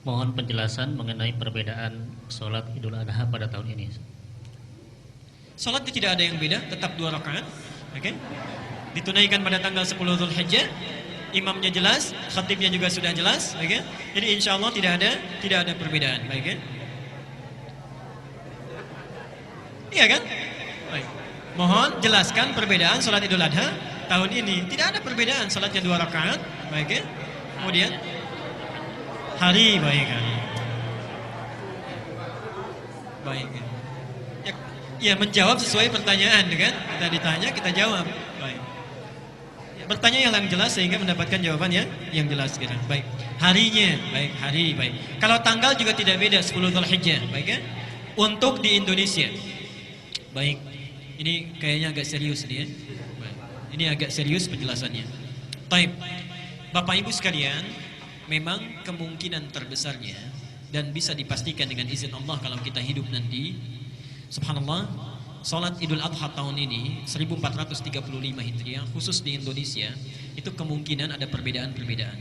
Mohon penjelasan mengenai perbedaan sholat Idul Adha pada tahun ini. Sholatnya tidak ada yang beda, tetap 2 rakaat. Oke? Ditunaikan pada tanggal 10 Dzulhijjah. Imamnya jelas, khatibnya juga sudah jelas. Oke? Jadi insya Allah tidak ada perbedaan. Baik ya? Iya kan? Baik. Mohon jelaskan perbedaan sholat Idul Adha tahun ini. Tidak ada perbedaan, sholatnya 2 rakaat. Baik ya? Kemudian hari, baik kan? Baik ya? Ya menjawab sesuai pertanyaan kan? Kita ditanya, kita jawab. Baik. Ya, bertanya yang jelas sehingga mendapatkan jawaban yang jelas gitu. Baik. Harinya, baik, hari, baik. Kalau tanggal juga tidak beda, 10 Dzulhijjah, baik ya? Untuk di Indonesia. Baik, ini kayaknya agak serius nih ya. Ini agak serius penjelasannya. Taib, Bapak Ibu sekalian, memang kemungkinan terbesarnya dan bisa dipastikan dengan izin Allah kalau kita hidup nanti, subhanallah, sholat Idul Adha tahun ini 1435 Hijriah khusus di Indonesia itu kemungkinan ada perbedaan-perbedaan.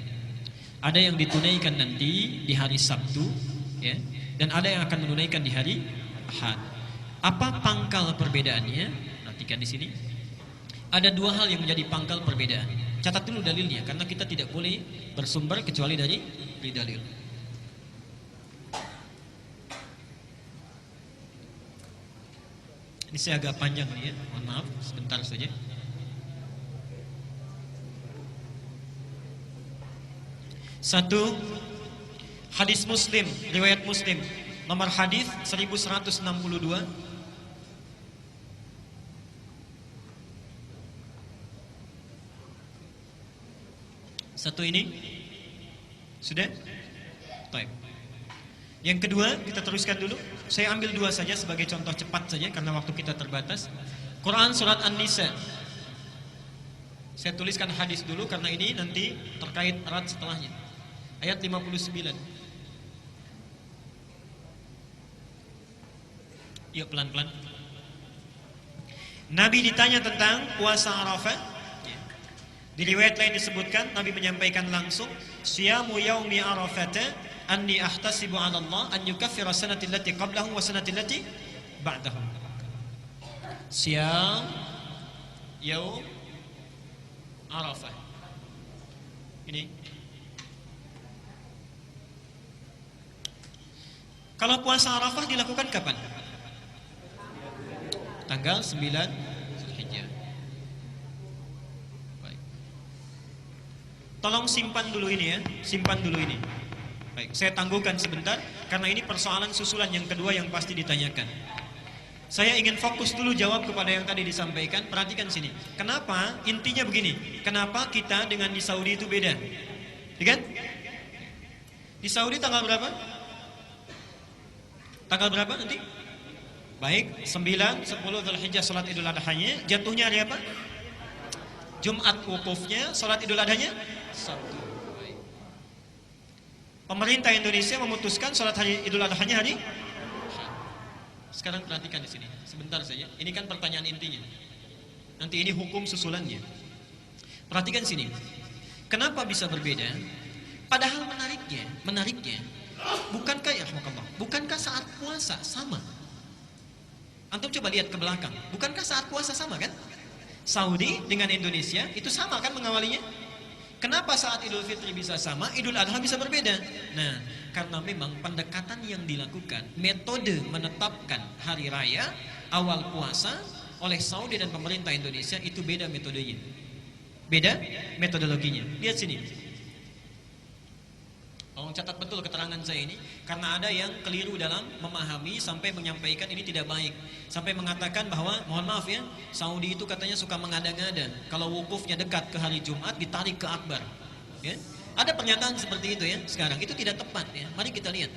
Ada yang ditunaikan nanti di hari Sabtu, ya, dan ada yang akan menunaikan di hari Ahad. Apa pangkal perbedaannya? Nantikan di sini. Ada 2 hal yang menjadi pangkal perbedaan. Catat dulu dalilnya, karena kita tidak boleh bersumber kecuali dari dalil. Ini saya agak panjang nih ya, mohon maaf, sebentar saja. Satu, hadis Muslim, riwayat Muslim, nomor hadis 1162. Satu ini sudah? Baik. Yang kedua kita teruskan dulu. Saya ambil 2 saja sebagai contoh cepat saja karena waktu kita terbatas. Quran surat An-Nisa. Saya tuliskan hadis dulu karena ini nanti terkait erat setelahnya. Ayat 59. Yuk pelan-pelan. Nabi ditanya tentang puasa Arafah. Di riwayat lain disebutkan Nabi menyampaikan langsung, siyamu yaumi arafata anni ahtasibu 'ala Allah an yukaffira sanati allati qablahu wa sanati allati ba'dahu. Siyam yaum Arafah. Ini Kalau puasa Arafah dilakukan kapan? Tanggal 9 Zulhijjah. Baik. Tolong simpan dulu ini ya, simpan dulu ini. Baik, saya tangguhkan sebentar karena ini persoalan susulan yang kedua yang pasti ditanyakan. Saya ingin fokus dulu jawab kepada yang tadi disampaikan. Perhatikan sini. Kenapa? Intinya begini. Kenapa kita dengan di Saudi itu beda? Ya kan? Di Saudi tanggal berapa? Tanggal berapa nanti? Baik, 9, 10 Zulhijjah salat Idul Adha-nya. Jatuhnya hari apa? Jumat wukufnya, salat Idul Adha-nya Sabtu. Baik. Pemerintah Indonesia memutuskan salat hari Idul Adha-nya hari. Sekarang perhatikan di sini. Sebentar saja. Ini kan pertanyaan intinya. Nanti ini hukum susulannya. Perhatikan sini. Kenapa bisa berbeda? Padahal menariknya, bukankah saat puasa sama? Antum coba lihat ke belakang. Bukankah saat puasa sama kan? Saudi dengan Indonesia itu sama kan mengawalinya? Kenapa saat Idul Fitri bisa sama, Idul Adha bisa berbeda? Nah, karena memang pendekatan yang dilakukan, metode menetapkan hari raya awal puasa oleh Saudi dan pemerintah Indonesia itu beda metodenya. Beda metodologinya. Lihat sini. Tolong catat betul keterangan saya ini, karena ada yang keliru dalam memahami sampai menyampaikan ini tidak baik, sampai mengatakan bahwa mohon maaf ya, Saudi itu katanya suka mengada-ngada kalau wukufnya dekat ke hari Jumat ditarik ke akbar, ya. Ada pernyataan seperti itu ya. Sekarang itu tidak tepat ya. Mari kita lihat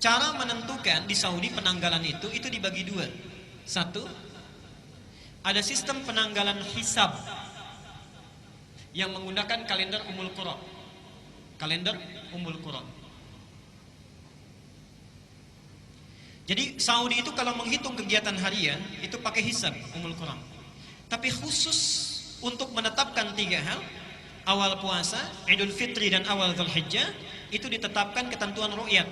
cara menentukan di Saudi penanggalan itu dibagi dua. Satu, ada sistem penanggalan hisab yang menggunakan kalender Ummul Qura. Kalender Ummul Qura. Jadi Saudi itu kalau menghitung kegiatan harian itu pakai hisab Ummul Qura. Tapi khusus untuk menetapkan tiga hal, awal puasa, Idul Fitri dan awal Zulhijjah, itu ditetapkan ketentuan ru'yat.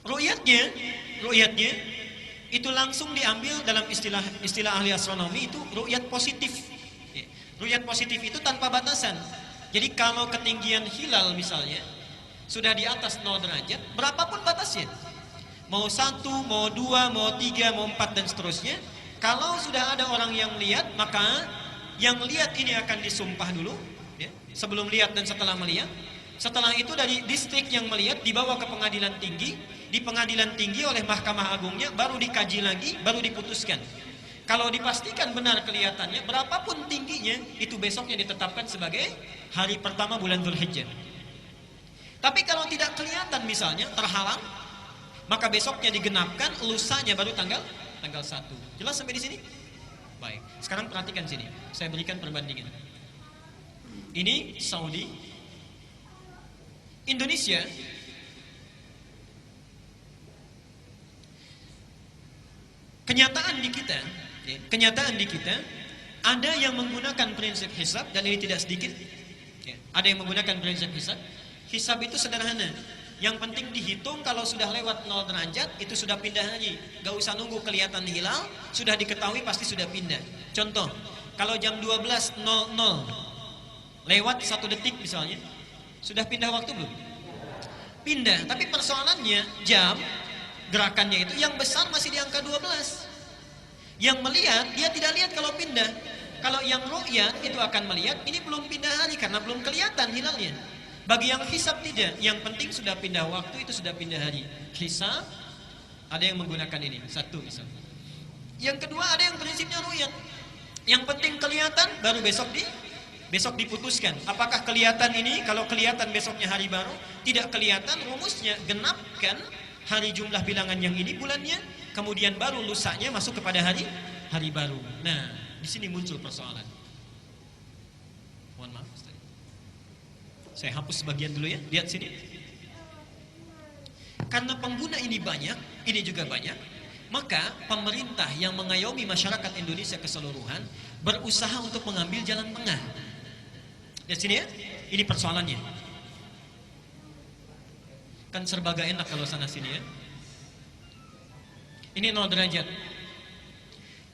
Ru'yatnya itu langsung diambil dalam istilah ahli astronomi itu ru'yat positif. Ru'yat positif itu tanpa batasan. Jadi kalau ketinggian hilal misalnya sudah di atas 0 derajat, berapapun batasnya, mau 1, mau 2, mau 3, mau 4 dan seterusnya, kalau sudah ada orang yang lihat, maka yang lihat ini akan disumpah dulu ya, sebelum lihat dan setelah melihat. Setelah itu dari distrik yang melihat dibawa ke pengadilan tinggi, di pengadilan tinggi oleh Mahkamah Agungnya baru dikaji lagi, baru diputuskan. Kalau dipastikan benar kelihatannya, berapapun tingginya, itu besoknya ditetapkan sebagai hari pertama bulan Zulhijjah. Tapi kalau tidak kelihatan misalnya, terhalang, maka besoknya digenapkan, lusanya baru tanggal 1. Jelas sampai di sini? Baik, sekarang perhatikan sini. Saya berikan perbandingan. Ini Saudi, Indonesia. Kenyataan di kita ada yang menggunakan prinsip hisab, dan ini tidak sedikit ya, ada yang menggunakan prinsip hisab. Hisab itu sederhana, yang penting dihitung kalau sudah lewat 0 derajat itu sudah pindah hari, gak usah nunggu kelihatan hilal, sudah diketahui pasti sudah pindah. Contoh, kalau jam 12.00 lewat 1 detik misalnya, sudah pindah waktu belum? Pindah, tapi persoalannya jam gerakannya itu yang besar masih di angka 12. Yang melihat, dia tidak lihat kalau pindah. Kalau yang ru'yat itu akan melihat, ini belum pindah hari karena belum kelihatan hilalnya. Bagi yang hisab tidak, yang penting sudah pindah waktu, itu sudah pindah hari. Hisab, ada yang menggunakan ini, satu misalnya. Yang kedua ada yang prinsipnya ru'yat. Yang penting kelihatan, baru besok diputuskan. Apakah kelihatan ini, kalau kelihatan besoknya hari baru, tidak kelihatan, rumusnya genapkan hari jumlah bilangan yang ini bulannya, kemudian baru lusanya masuk kepada hari baru. Nah, di sini muncul persoalan. Mohon maaf, Ustaz. Saya hapus sebagian dulu ya. Lihat sini. Karena pengguna ini banyak, ini juga banyak, maka pemerintah yang mengayomi masyarakat Indonesia keseluruhan berusaha untuk mengambil jalan tengah. Lihat sini ya. Ini persoalannya. Kan serba gak enak kalau sana sini ya. Ini 0 derajat.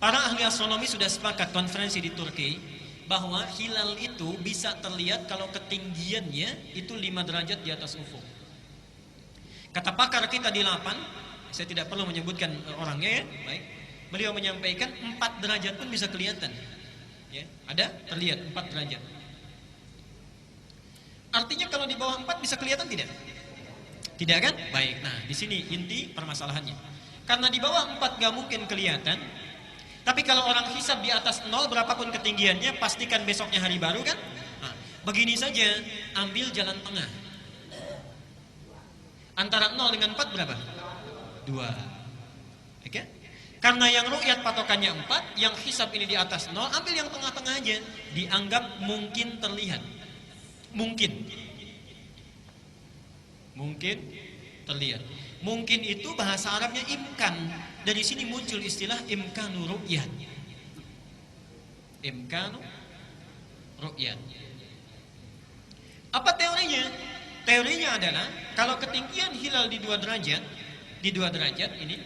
Para ahli astronomi sudah sepakat konferensi di Turki bahwa hilal itu bisa terlihat kalau ketinggiannya itu 5 derajat di atas ufuk. Kata pakar kita di Lapan, saya tidak perlu menyebutkan orangnya ya, baik. Beliau menyampaikan 4 derajat pun bisa kelihatan. Ya, ada terlihat 4 derajat. Artinya kalau di bawah 4 bisa kelihatan tidak? Tidak kan? Baik. Nah, di sini inti permasalahannya. Karena di bawah 4 gak mungkin kelihatan. Tapi kalau orang hisab di atas 0 berapapun ketinggiannya, pastikan besoknya hari baru kan? Nah, begini saja, ambil jalan tengah. Antara 0 dengan 4 berapa? 2. Oke? Karena yang ru'yat patokannya 4, yang hisab ini di atas 0, ambil yang tengah-tengah aja. Dianggap mungkin terlihat. Mungkin terlihat. Mungkin itu bahasa Arabnya imkan. Dari sini muncul istilah imkanu ru'yat. Imkanu ru'yat. Apa teorinya? Teorinya adalah kalau ketinggian hilal di 2 derajat ini,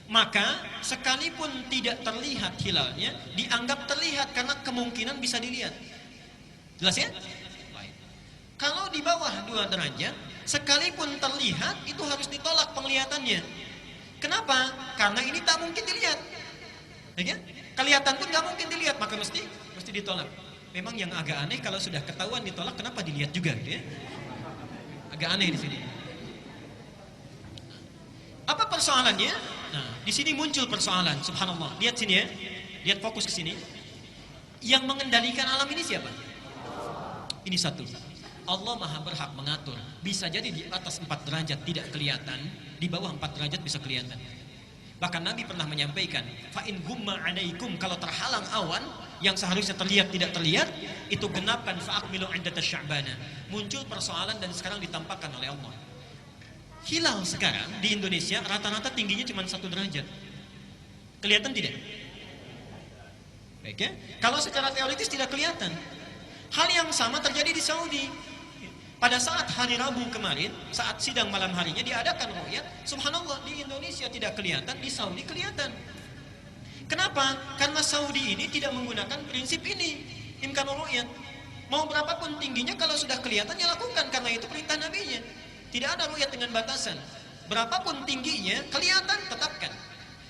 maka sekalipun tidak terlihat hilalnya, dianggap terlihat karena kemungkinan bisa dilihat. Jelas ya? Baik. Kalau di bawah 2 derajat, sekalipun terlihat itu harus ditolak penglihatannya. Kenapa? Karena ini tak mungkin dilihat. Ya kan? Kelihatan pun gak mungkin dilihat, maka mesti ditolak. Memang yang agak aneh kalau sudah ketahuan ditolak, kenapa dilihat juga gitu ya? Agak aneh di sini. Apa persoalannya? Nah, di sini muncul persoalan, subhanallah. Lihat sini ya. Lihat fokus ke sini. Yang mengendalikan alam ini siapa? Ini satu. Allah Maha berhak mengatur. Bisa jadi di atas 4 derajat tidak kelihatan, di bawah 4 derajat bisa kelihatan. Bahkan Nabi pernah menyampaikan, fa in gumma 'alaikum, kalau terhalang awan yang seharusnya terlihat tidak terlihat, itu genapkan fa akmilu 'iddata sya'bana. Muncul persoalan dan sekarang ditampakkan oleh Allah. Hilal sekarang di Indonesia rata-rata tingginya cuma 1 derajat. Kelihatan tidak? Baik ya. Kalau secara teoritis tidak kelihatan. Hal yang sama terjadi di Saudi. Pada saat hari Rabu kemarin, saat sidang malam harinya diadakan ru'yat, subhanallah di Indonesia tidak kelihatan, di Saudi kelihatan. Kenapa? Karena Saudi ini tidak menggunakan prinsip ini, imkanul ru'yat. Mau berapapun tingginya, kalau sudah kelihatan ya lakukan, karena itu perintah Nabi-Nya. Tidak ada ru'yat dengan batasan. Berapapun tingginya, kelihatan, tetapkan.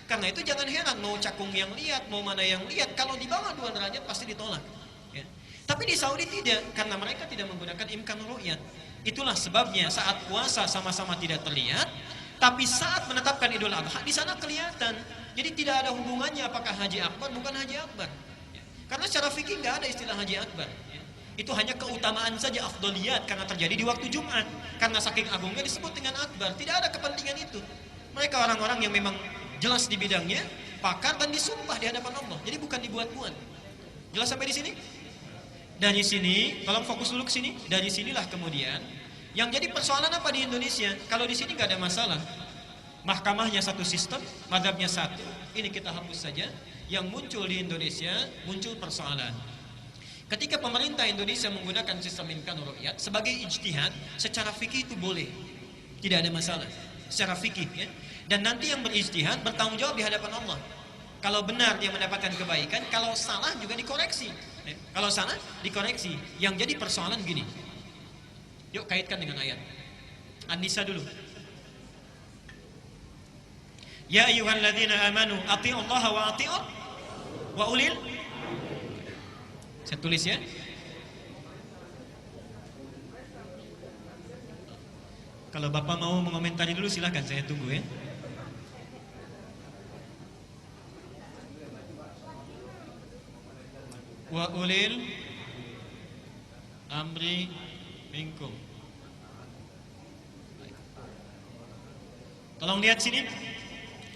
Karena itu jangan heran, mau cakung yang lihat, mau mana yang lihat, kalau di bawah 2 derajat pasti ditolak. Ya. Tapi di Saudi tidak, karena mereka tidak menggunakan imkanul ru'yat. Itulah sebabnya saat puasa sama-sama tidak terlihat, tapi saat menetapkan Idul Adha di sana kelihatan. Jadi tidak ada hubungannya apakah haji akbar bukan haji akbar. Ya. Karena secara fikih nggak ada istilah haji akbar. Ya. Itu hanya keutamaan saja, afdoliyat, karena terjadi di waktu Jumat. Karena saking agungnya disebut dengan akbar. Tidak ada kepentingan itu. Mereka orang-orang yang memang jelas di bidangnya, pakar dan disumpah di hadapan Allah. Jadi bukan dibuat-buat. Jelas sampai di sini? Dari sini, tolong fokus dulu ke sini. Dari sinilah kemudian yang jadi persoalan apa di Indonesia? Kalau di sini nggak ada masalah. Mahkamahnya satu sistem, mazhabnya satu. Ini kita hapus saja. Yang muncul di Indonesia muncul persoalan. Ketika pemerintah Indonesia menggunakan sistem imkanul ru'yat sebagai ijtihad, secara fikih itu boleh. Tidak ada masalah. Secara fikih ya. Dan nanti yang berijtihad bertanggung jawab di hadapan Allah. Kalau benar dia mendapatkan kebaikan, kalau salah juga dikoreksi. Kalau salah dikoreksi. Yang jadi persoalan gini. Yuk kaitkan dengan ayat An-Nisa dulu. Ya ayyuhalladzina amanu athi'ullaha wa athi'ur wa ulil. Saya tulis ya. Kalau Bapak mau mengomentari dulu silakan, saya tunggu ya. Wa ulil amri minkum. Tolong lihat sini.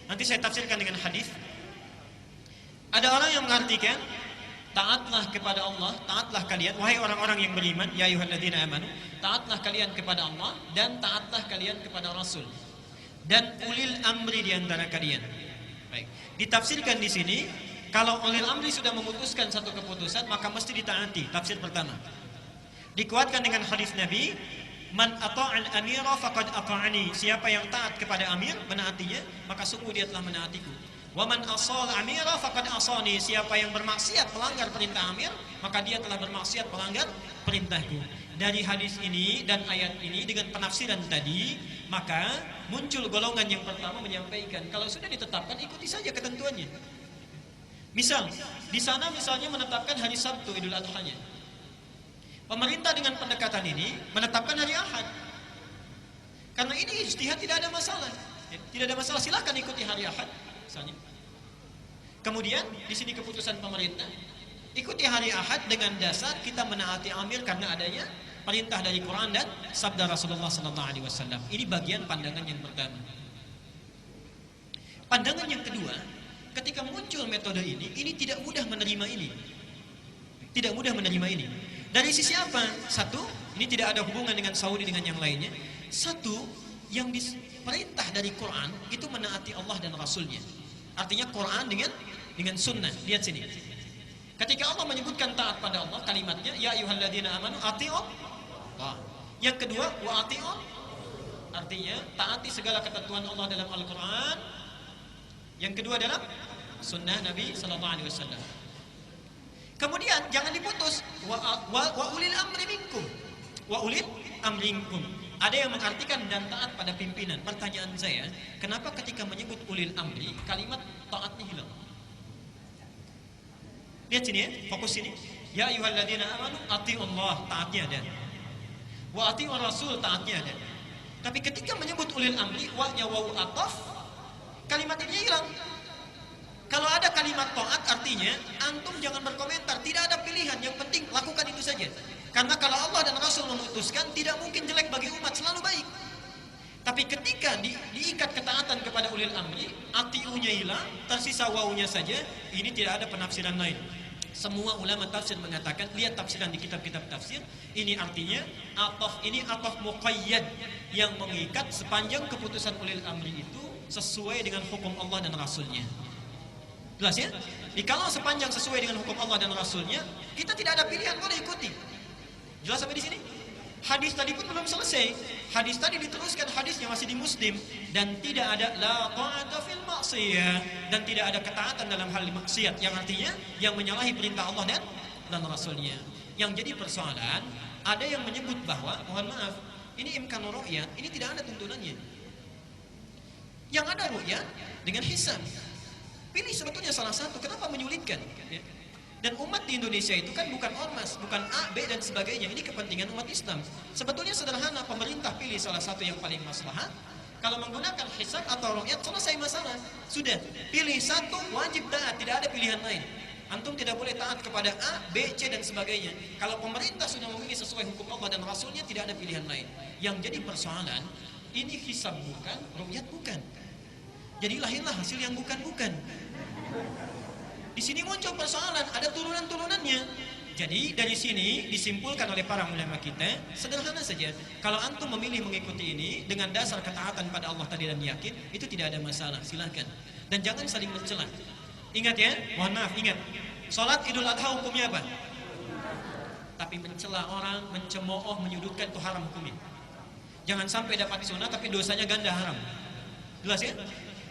Nanti saya tafsirkan dengan hadis. Ada orang yang mengartikan taatlah kepada Allah, taatlah kalian wahai orang-orang yang beriman, ya ayyuhalladzina amanu, taatlah kalian kepada Allah dan taatlah kalian kepada Rasul dan ulil amri di antara kalian. Baik. Ditafsirkan di sini, kalau ulil amri sudah memutuskan satu keputusan, maka mesti ditaati. Tafsir pertama. Dikuatkan dengan hadis Nabi, man ata'al amira faqad ata'ani. Siapa yang taat kepada amir, menaatinya, maka sungguh dia telah menaatiku. Wa man asal amira faqad asani. Siapa yang bermaksiat melanggar perintah amir, maka dia telah bermaksiat melanggar perintahku. Dari hadis ini dan ayat ini dengan penafsiran tadi, maka muncul golongan yang pertama menyampaikan kalau sudah ditetapkan ikuti saja ketentuannya. Misal di sana misalnya menetapkan hari Sabtu Idul Adha-nya. Pemerintah dengan pendekatan ini menetapkan hari Ahad. Karena ini ijtihad tidak ada masalah. Tidak ada masalah, silakan ikuti hari Ahad misalnya. Kemudian di sini keputusan pemerintah, ikuti hari Ahad dengan dasar kita menaati amir karena adanya perintah dari Quran dan sabda Rasulullah sallallahu alaihi wasallam. Ini bagian pandangan yang pertama. Pandangan yang kedua, ketika muncul metode ini tidak mudah menerima ini. Tidak mudah menerima ini. Dari sisi apa? Satu, ini tidak ada hubungan dengan Saudi dengan yang lainnya. Satu, yang diperintah dari Quran itu menaati Allah dan Rasulnya. Artinya Quran dengan sunnah. Lihat sini. Ketika Allah menyebutkan taat pada Allah, kalimatnya ya ayyuhalladzina amanu atii'ullah. Yang kedua wa atii'ur, artinya taati segala ketentuan Allah dalam Al-Quran. Yang kedua dalam sunnah Nabi sallallahu alaihi wasallam. Kemudian jangan diputus wa ulil amri minkum. Wa ulil amri minkum. Ada yang mengartikan dan taat pada pimpinan. Pertanyaan saya, kenapa ketika menyebut ulil amri kalimat taatnya hilang? Lihat sini ya, fokus sini. Ya ayyuhalladzina amanu atii'ullah, taatnya ada. Wa atii'ur rasul, taatnya ada. Tapi ketika menyebut ulil amri, wa-nya wawu ataf, kalimat ini hilang. Kalau ada kalimat taat artinya antum jangan berkomentar, tidak ada pilihan, yang penting lakukan itu saja. Karena kalau Allah dan Rasul memutuskan tidak mungkin jelek bagi umat, selalu baik. Tapi ketika diikat ketaatan kepada ulil amri, ati'unya hilang, tersisa wawunya saja, ini tidak ada penafsiran lain. Semua ulama tafsir mengatakan, lihat tafsiran di kitab-kitab tafsir, ini artinya ataf muqayyad yang mengikat sepanjang keputusan ulil amri itu sesuai dengan hukum Allah dan Rasulnya. Jelas ya? Kalau sepanjang sesuai dengan hukum Allah dan Rasulnya, kita tidak ada pilihan, boleh ikuti. Jelas sampai di sini? Hadis tadi pun belum selesai. Hadis tadi diteruskan, hadisnya masih di Muslim, dan tidak ada la ta'ata fil maksiyah, dan tidak ada ketaatan dalam hal maksiat, yang artinya yang menyalahi perintah Allah dan Rasulnya. Yang jadi persoalan, ada yang menyebut bahwa, mohon maaf, ini imkan ru'yat, ini tidak ada tuntunannya. Yang ada ru'yat dengan hisab. Pilih sebetulnya salah satu, kenapa menyulitkan? Dan umat di Indonesia itu kan bukan ormas, bukan A, B dan sebagainya. Ini kepentingan umat Islam. Sebetulnya sederhana, pemerintah pilih salah satu yang paling maslahat. Kalau menggunakan hisab atau ru'yat, selesai masalah. Sudah, pilih satu, wajib taat, tidak ada pilihan lain. Antum tidak boleh taat kepada A, B, C dan sebagainya. Kalau pemerintah sudah memilih sesuai hukum Allah dan Rasulnya, tidak ada pilihan lain. Yang jadi persoalan, ini hisab bukan, ru'yat bukan. Jadi lahirlah hasil yang bukan-bukan. Di sini muncul persoalan, ada turunan-turunannya. Jadi dari sini disimpulkan oleh para ulama kita, sederhana saja. Kalau antum memilih mengikuti ini dengan dasar ketaatan pada Allah tadi dan yakin, itu tidak ada masalah, silakan. Dan jangan saling mencela. Ingat ya, mohon maaf, ingat. Salat Idul Adha hukumnya apa? Tapi mencela orang, mencemooh, menyudutkan itu haram hukumnya. Jangan sampai dapat sunnah tapi dosanya ganda, haram. Jelas ya?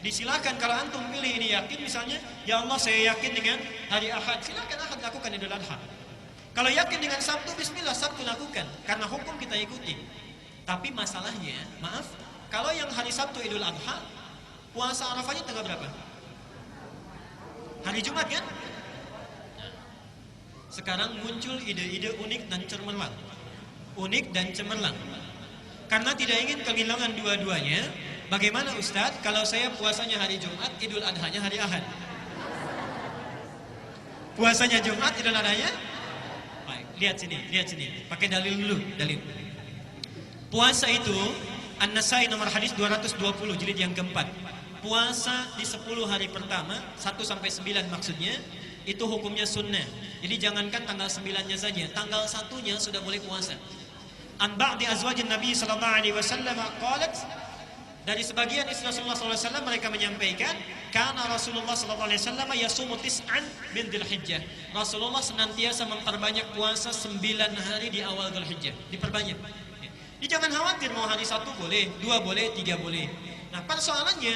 Disilakan kalau antum pilih ini yakin, misalnya ya Allah saya yakin dengan hari Ahad, silakan Ahad lakukan Idul Adha. Kalau yakin dengan Sabtu, bismillah Sabtu lakukan, karena hukum kita ikuti. Tapi masalahnya, maaf, kalau yang hari Sabtu Idul Adha, puasa Arafahnya tanggal berapa? Hari Jumat kan? Sekarang muncul ide-ide unik dan cemerlang. Unik dan cemerlang. Karena tidak ingin kehilangan dua-duanya. Bagaimana Ustadz kalau saya puasanya hari Jumat, Idul Adhanya hari Ahad? Puasanya Jumat, Idul Adhanya? Baik, lihat sini. Pakai dalil dulu, dalil. Puasa itu An-Nasai nomor hadis 220 jilid yang keempat. Puasa di 10 hari pertama 1 sampai 9 maksudnya itu hukumnya sunnah. Jadi jangankan tanggal 9-nya saja, tanggal 1-nya sudah boleh puasa. An ba'di azwajin Nabi sallallahu alaihi wasallam qalat, dari sebagian istri Rasulullah SAW mereka menyampaikan, karena Rasulullah SAW yasumu tis'an bin Dzulhijjah. Rasulullah senantiasa memperbanyak puasa 9 hari di awal Dzulhijjah, diperbanyak. Jadi jangan khawatir mau hari 1 boleh, 2 boleh, 3 boleh. Nah persoalannya,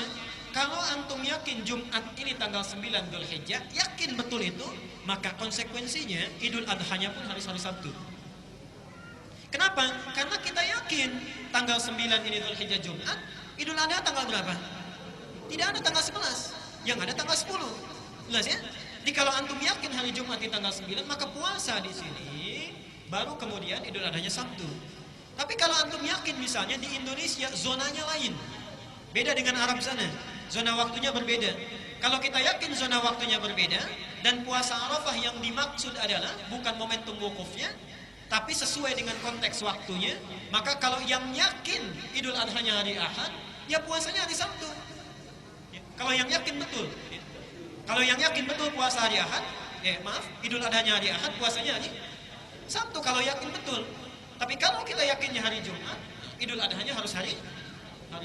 kalau antum yakin Jumat ini tanggal 9 Dzulhijjah, yakin betul itu, maka konsekuensinya Idul Adhanya pun harus hari Sabtu. Kenapa? Karena kita yakin tanggal 9 ini Dzulhijjah Jumat, Idul Adha tanggal berapa? Tidak ada tanggal 11, yang ada tanggal 10. Jelas ya? Jadi kalau antum yakin hari Jumat di tanggal 9, maka puasa di sini baru kemudian Idul Adhanya Sabtu. Tapi kalau antum yakin misalnya di Indonesia zonanya lain, beda dengan Arab sana, zona waktunya berbeda. Kalau kita yakin zona waktunya berbeda dan puasa Arafah yang dimaksud adalah bukan momentum wukufnya, tapi sesuai dengan konteks waktunya, maka kalau yang yakin Idul Adhanya hari Ahad, ya puasanya hari Sabtu. Ya, kalau yang yakin betul, ya. Kalau yang yakin betul puasa hari Ahad, Idul Adhanya hari Ahad, puasanya hari Sabtu kalau yakin betul. Tapi kalau kita yakinnya hari Jumat, Idul Adhanya harus hari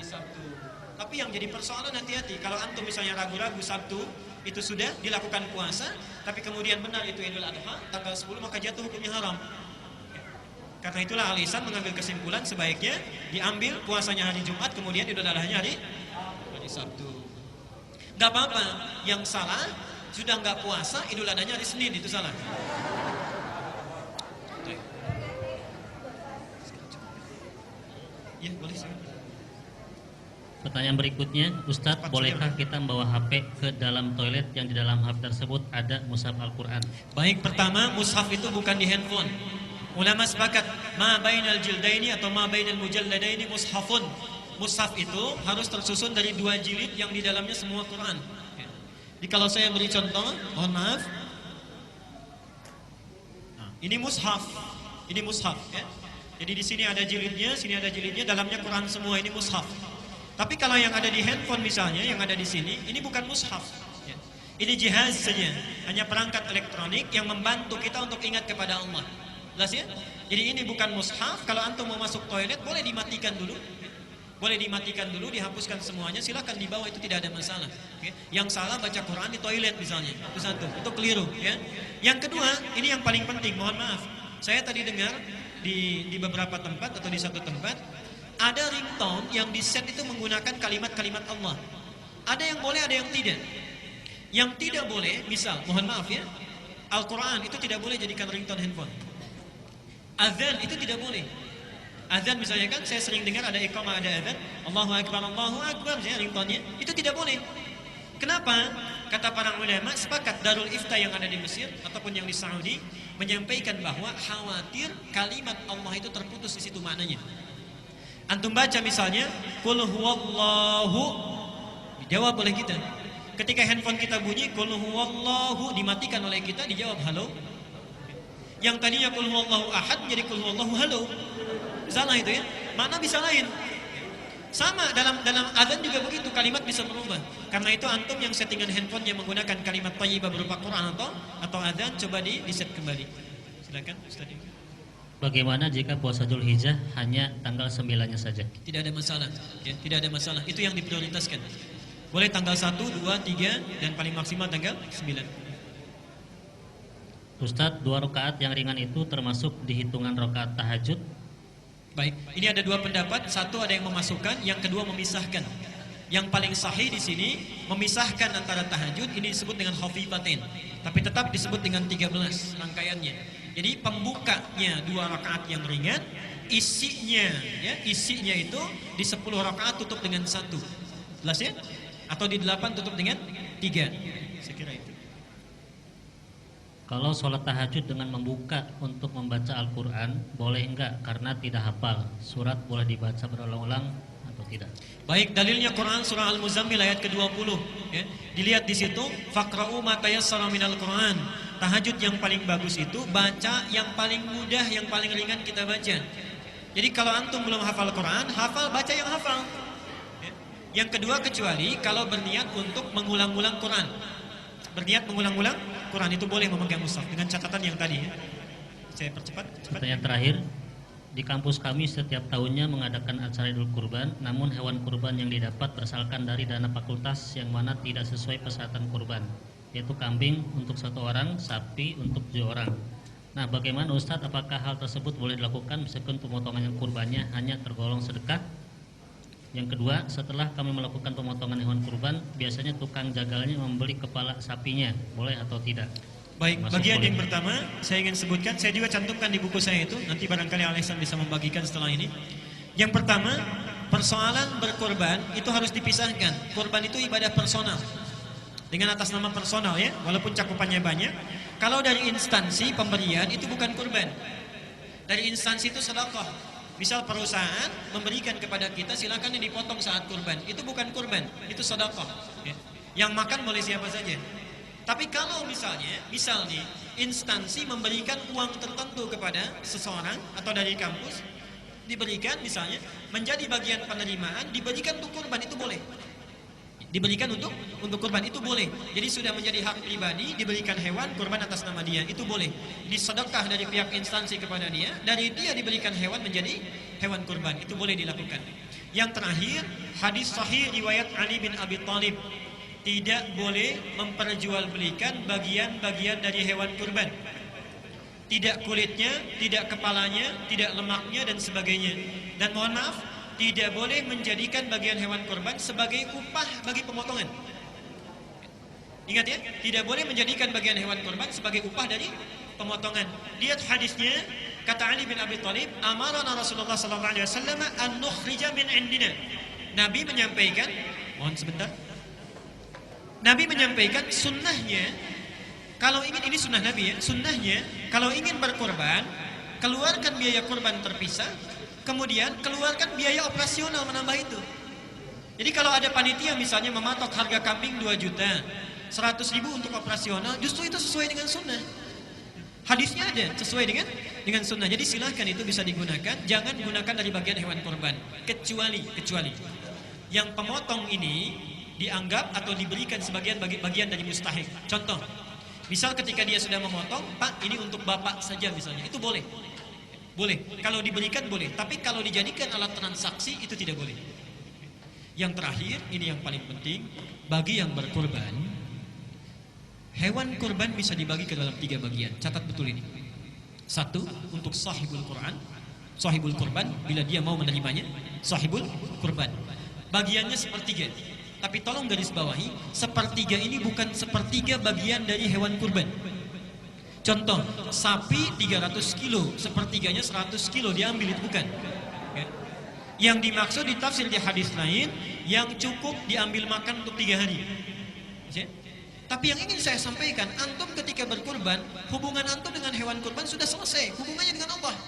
Sabtu. Tapi yang jadi persoalan, hati-hati kalau antum misalnya ragu-ragu Sabtu itu sudah dilakukan puasa, tapi kemudian benar itu Idul Adha tanggal 10, maka jatuh hukumnya haram. Karena itulah Al-Ihsan mengambil kesimpulan sebaiknya diambil puasanya hari Jumat, kemudian Idul Adhanya hari Sabtu. Gak apa-apa, yang salah sudah nggak puasa Idul Adhanya hari Senin, itu salah. Ya, boleh sih. Pertanyaan berikutnya, Ustadz, bolehkah kita membawa HP ke dalam toilet yang di dalam HP tersebut ada mushaf Al-Quran? Baik, pertama, mushaf itu bukan di handphone. Ulama sepakat, ma bainal jildaini atau ma bainal mujalladaini mushafun. Mushaf itu harus tersusun dari 2 jilid yang di dalamnya semua Quran. Jadi kalau saya beri contoh, mohon maaf. Nah, ini mushaf. Ini mushaf, ya. Jadi di sini ada jilidnya, sini ada jilidnya, dalamnya Quran semua, ini mushaf. Tapi kalau yang ada di handphone misalnya, yang ada di sini, ini bukan mushaf. Ya. Ini jihaz saja, hanya perangkat elektronik yang membantu kita untuk ingat kepada Allah. Jelas ya? Jadi ini bukan mushaf. Kalau antum mau masuk toilet, boleh dimatikan dulu. Boleh dimatikan dulu, dihapuskan semuanya, silakan dibawa, itu tidak ada masalah. Okay? Yang salah baca Quran di toilet misalnya, itu satu, itu keliru. Ya. Yang kedua, ini yang paling penting, mohon maaf. Saya tadi dengar di beberapa tempat atau di satu tempat ada ringtone yang di-set itu menggunakan kalimat-kalimat Allah. Ada yang boleh, ada yang tidak. Yang tidak boleh, misal, mohon maaf ya, Al-Quran itu tidak boleh jadikan ringtone handphone. Azan itu tidak boleh. Azan misalnya kan, saya sering dengar ada iqamah, ada azan, Allahu Akbar, ya, ringtone-nya, itu tidak boleh. Kenapa? Kata para ulama sepakat, Darul Ifta yang ada di Mesir ataupun yang di Saudi menyampaikan bahwa khawatir kalimat Allah itu terputus di situ maknanya. Antum baca misalnya, Qul huwallahu, dijawab oleh kita. Ketika handphone kita bunyi, Qul huwallahu, dimatikan oleh kita, dijawab halo. Yang tadinya Qul huwallahu ahad menjadi Qul huwallahu halo. Salah itu ya, makna bisa lain. Sama dalam azan juga begitu, kalimat bisa berubah. Karena itu antum yang settingan handphone yang menggunakan kalimat thayyibah berupa Quran atau azan, coba di-set kembali. Silakan Ustaz. Bagaimana jika puasa Dzulhijjah hanya tanggal 9-nya saja? Tidak ada masalah, ya, tidak ada masalah. Itu yang diprioritaskan. Boleh tanggal 1, 2, 3 dan paling maksimal tanggal 9. Ustadz, 2 rakaat yang ringan itu termasuk di hitungan rakaat tahajud? Baik, ini ada 2 pendapat. Satu ada yang memasukkan, yang kedua memisahkan. Yang paling sahih di sini memisahkan antara tahajud, ini disebut dengan khafifatain, tapi tetap disebut dengan 13 rangkaiannya. Jadi pembukanya 2 rakaat yang ringan, isinya itu di 10 rakaat tutup dengan 1. Jelas ya? Atau di 8 tutup dengan 3. Saya kira itu. Kalau sholat tahajud dengan membuka untuk membaca Al-Quran, boleh enggak? Karena tidak hafal, surat boleh dibaca berulang-ulang atau tidak? Baik, dalilnya Quran surah Al-Muzammil ayat ke-20 ya. Dilihat di situ, faqra'u ma tayassara minal Quran. Tahajud yang paling bagus itu baca yang paling mudah, yang paling ringan kita baca. Jadi kalau antum belum hafal Quran, hafal, baca yang hafal ya. Yang kedua, kecuali kalau berniat untuk mengulang-ulang Quran. Berniat mengulang-ulang Quran itu boleh memegang mushaf dengan catatan yang tadi ya. Saya percepat. Pertanyaan terakhir, di kampus kami setiap tahunnya mengadakan acara Idul Kurban, namun hewan kurban yang didapat berasalkan dari dana fakultas yang mana tidak sesuai persyaratan kurban, yaitu kambing untuk 1 orang, sapi untuk 7 orang. Nah, bagaimana Ustadz, apakah hal tersebut boleh dilakukan meskipun pemotongan kurbannya hanya tergolong sedekah? Yang kedua, setelah kami melakukan pemotongan hewan kurban, biasanya tukang jagalnya membeli kepala sapinya, boleh atau tidak? Baik, Masuk bagian boleh. yang pertama saya ingin sebutkan, saya juga cantumkan di buku saya itu, nanti barangkali Alexan bisa membagikan setelah ini. Yang pertama, persoalan berkorban itu harus dipisahkan. Korban itu ibadah personal, dengan atas nama personal ya, walaupun cakupannya banyak. Kalau dari instansi pemberian itu bukan kurban. Dari instansi itu sedekah. Misal perusahaan memberikan kepada kita, silakan yang dipotong saat kurban. Itu bukan kurban, itu sedekah. Ya. Yang makan boleh siapa saja. Tapi kalau misalnya, nih, instansi memberikan uang tertentu kepada seseorang atau dari kampus, diberikan misalnya menjadi bagian penerimaan, diberikan untuk kurban, itu boleh. Diberikan untuk kurban, itu boleh. Jadi sudah menjadi hak pribadi, diberikan hewan kurban atas nama dia, itu boleh. Ini sedekah dari pihak instansi kepada dia, dari dia diberikan hewan menjadi hewan kurban, itu boleh dilakukan. Yang terakhir, hadis sahih riwayat Ali bin Abi Thalib, tidak boleh memperjualbelikan bagian-bagian dari hewan kurban. Tidak kulitnya, tidak kepalanya, tidak lemaknya dan sebagainya. Dan mohon maaf, tidak boleh menjadikan bagian hewan kurban sebagai upah bagi pemotongan. Ingat ya, tidak boleh menjadikan bagian hewan kurban sebagai upah dari pemotongan. Lihat hadisnya, kata Ali bin Abi Thalib, amarana Rasulullah sallallahu alaihi wasallam an nukhrija min indina. Nabi menyampaikan, mohon sebentar. Nabi menyampaikan sunnahnya, kalau ingin, ini sunnah Nabi ya, sunnahnya kalau ingin berkorban, keluarkan biaya kurban terpisah, kemudian keluarkan biaya operasional menambah itu. Jadi kalau ada panitia misalnya mematok harga kambing 2 juta, 100.000 untuk operasional, justru itu sesuai dengan sunnah. Hadisnya ada sesuai dengan sunnah. Jadi silahkan itu bisa digunakan, jangan gunakan dari bagian hewan kurban, kecuali yang pemotong ini dianggap atau diberikan sebagian bagian dari mustahik. Contoh, misal ketika dia sudah memotong, Pak ini untuk bapak saja misalnya, itu boleh. Boleh, kalau diberikan boleh. Tapi kalau dijadikan alat transaksi itu tidak boleh. Yang terakhir, ini yang paling penting, bagi yang berkorban, hewan kurban bisa dibagi ke dalam 3 bagian. Catat betul ini. 1, untuk sahibul Quran, sahibul kurban, bila dia mau menerimanya, sahibul kurban. Bagiannya sepertiga. Tapi tolong garis bawahi, sepertiga ini bukan sepertiga bagian dari hewan kurban. Contoh, sapi 300 kilo, sepertiganya 100 kilo diambil, itu bukan. Ya. Yang dimaksud di tafsir di hadis lain, yang cukup diambil makan untuk 3 hari. Ya. Tapi yang ingin saya sampaikan, antum ketika berkurban, hubungan antum dengan hewan kurban sudah selesai, hubungannya dengan Allah.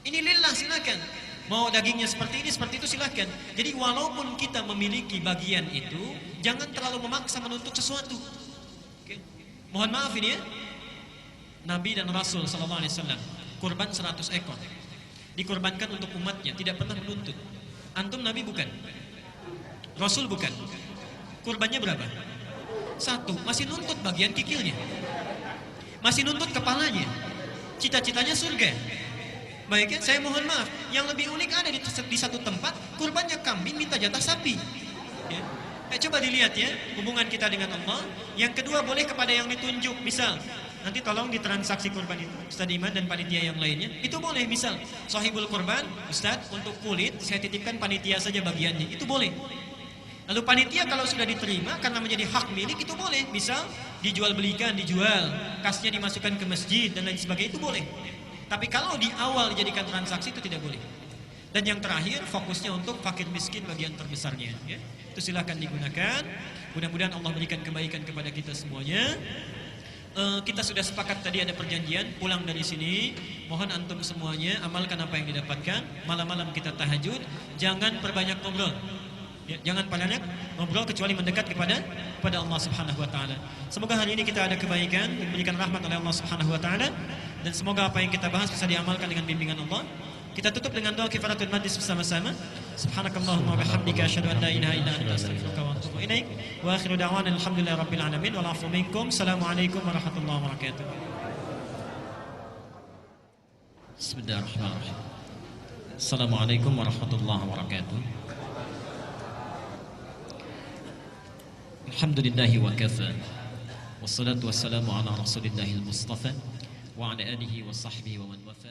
Ini lillah, silakan. Mau dagingnya seperti ini, seperti itu, silahkan. Jadi walaupun kita memiliki bagian itu, jangan terlalu memaksa menuntut sesuatu. Oke. Mohon maaf ini ya, Nabi dan Rasul SAW kurban 100 ekor, dikurbankan untuk umatnya, tidak pernah menuntut. Antum Nabi bukan, Rasul bukan. Kurbannya berapa? 1, masih nuntut bagian kikilnya, masih nuntut kepalanya. Cita-citanya surga. Baik ya, saya mohon maaf, yang lebih unik ada di satu tempat, kurbannya kambing minta jatah sapi. Ya. Coba dilihat ya, hubungan kita dengan Allah. Yang kedua, boleh kepada yang ditunjuk. Misal, nanti tolong ditransaksi kurban itu, Ustaz Iman dan panitia yang lainnya. Itu boleh, misal, sahibul kurban, Ustaz, untuk kulit, saya titipkan panitia saja bagiannya. Itu boleh. Lalu panitia kalau sudah diterima, karena menjadi hak milik, itu boleh. Misal, dijual belikan, dijual, kasnya dimasukkan ke masjid, dan lain sebagainya, itu boleh. Tapi kalau di awal dijadikan transaksi itu tidak boleh. Dan yang terakhir, fokusnya untuk fakir miskin bagian terbesarnya. Ya. Itu silahkan digunakan. Mudah-mudahan Allah berikan kebaikan kepada kita semuanya. Kita sudah sepakat tadi ada perjanjian pulang dari sini. Mohon antum semuanya amalkan apa yang didapatkan. Malam-malam kita tahajud. Jangan perbanyak ngobrol. Ya, jangan banyak ngobrol kecuali mendekat kepada Allah Subhanahu wa taala. Semoga hari ini kita ada kebaikan, diberikan rahmat oleh Allah Subhanahu wa taala, dan semoga apa yang kita bahas bisa diamalkan dengan bimbingan Allah. Kita tutup dengan doa kifaratul majlis bersama-sama. Subhanakallahumma wa bihamdika asyhadu an la ilaha illa anta astaghfiruka wa atubu ilaik. Wa akhiru da'wana alhamdulillahirabbil alamin wal 'afwu minkum. Assalamualaikum warahmatullahi wabarakatuh. Bismillahirrahmanirrahim. Assalamualaikum warahmatullahi wabarakatuh. Alhamdulillahi wa kafa. Wassalatu wassalamu ala rasulillahil mustafa wa ala alihi wa sahbihi wa man wafa.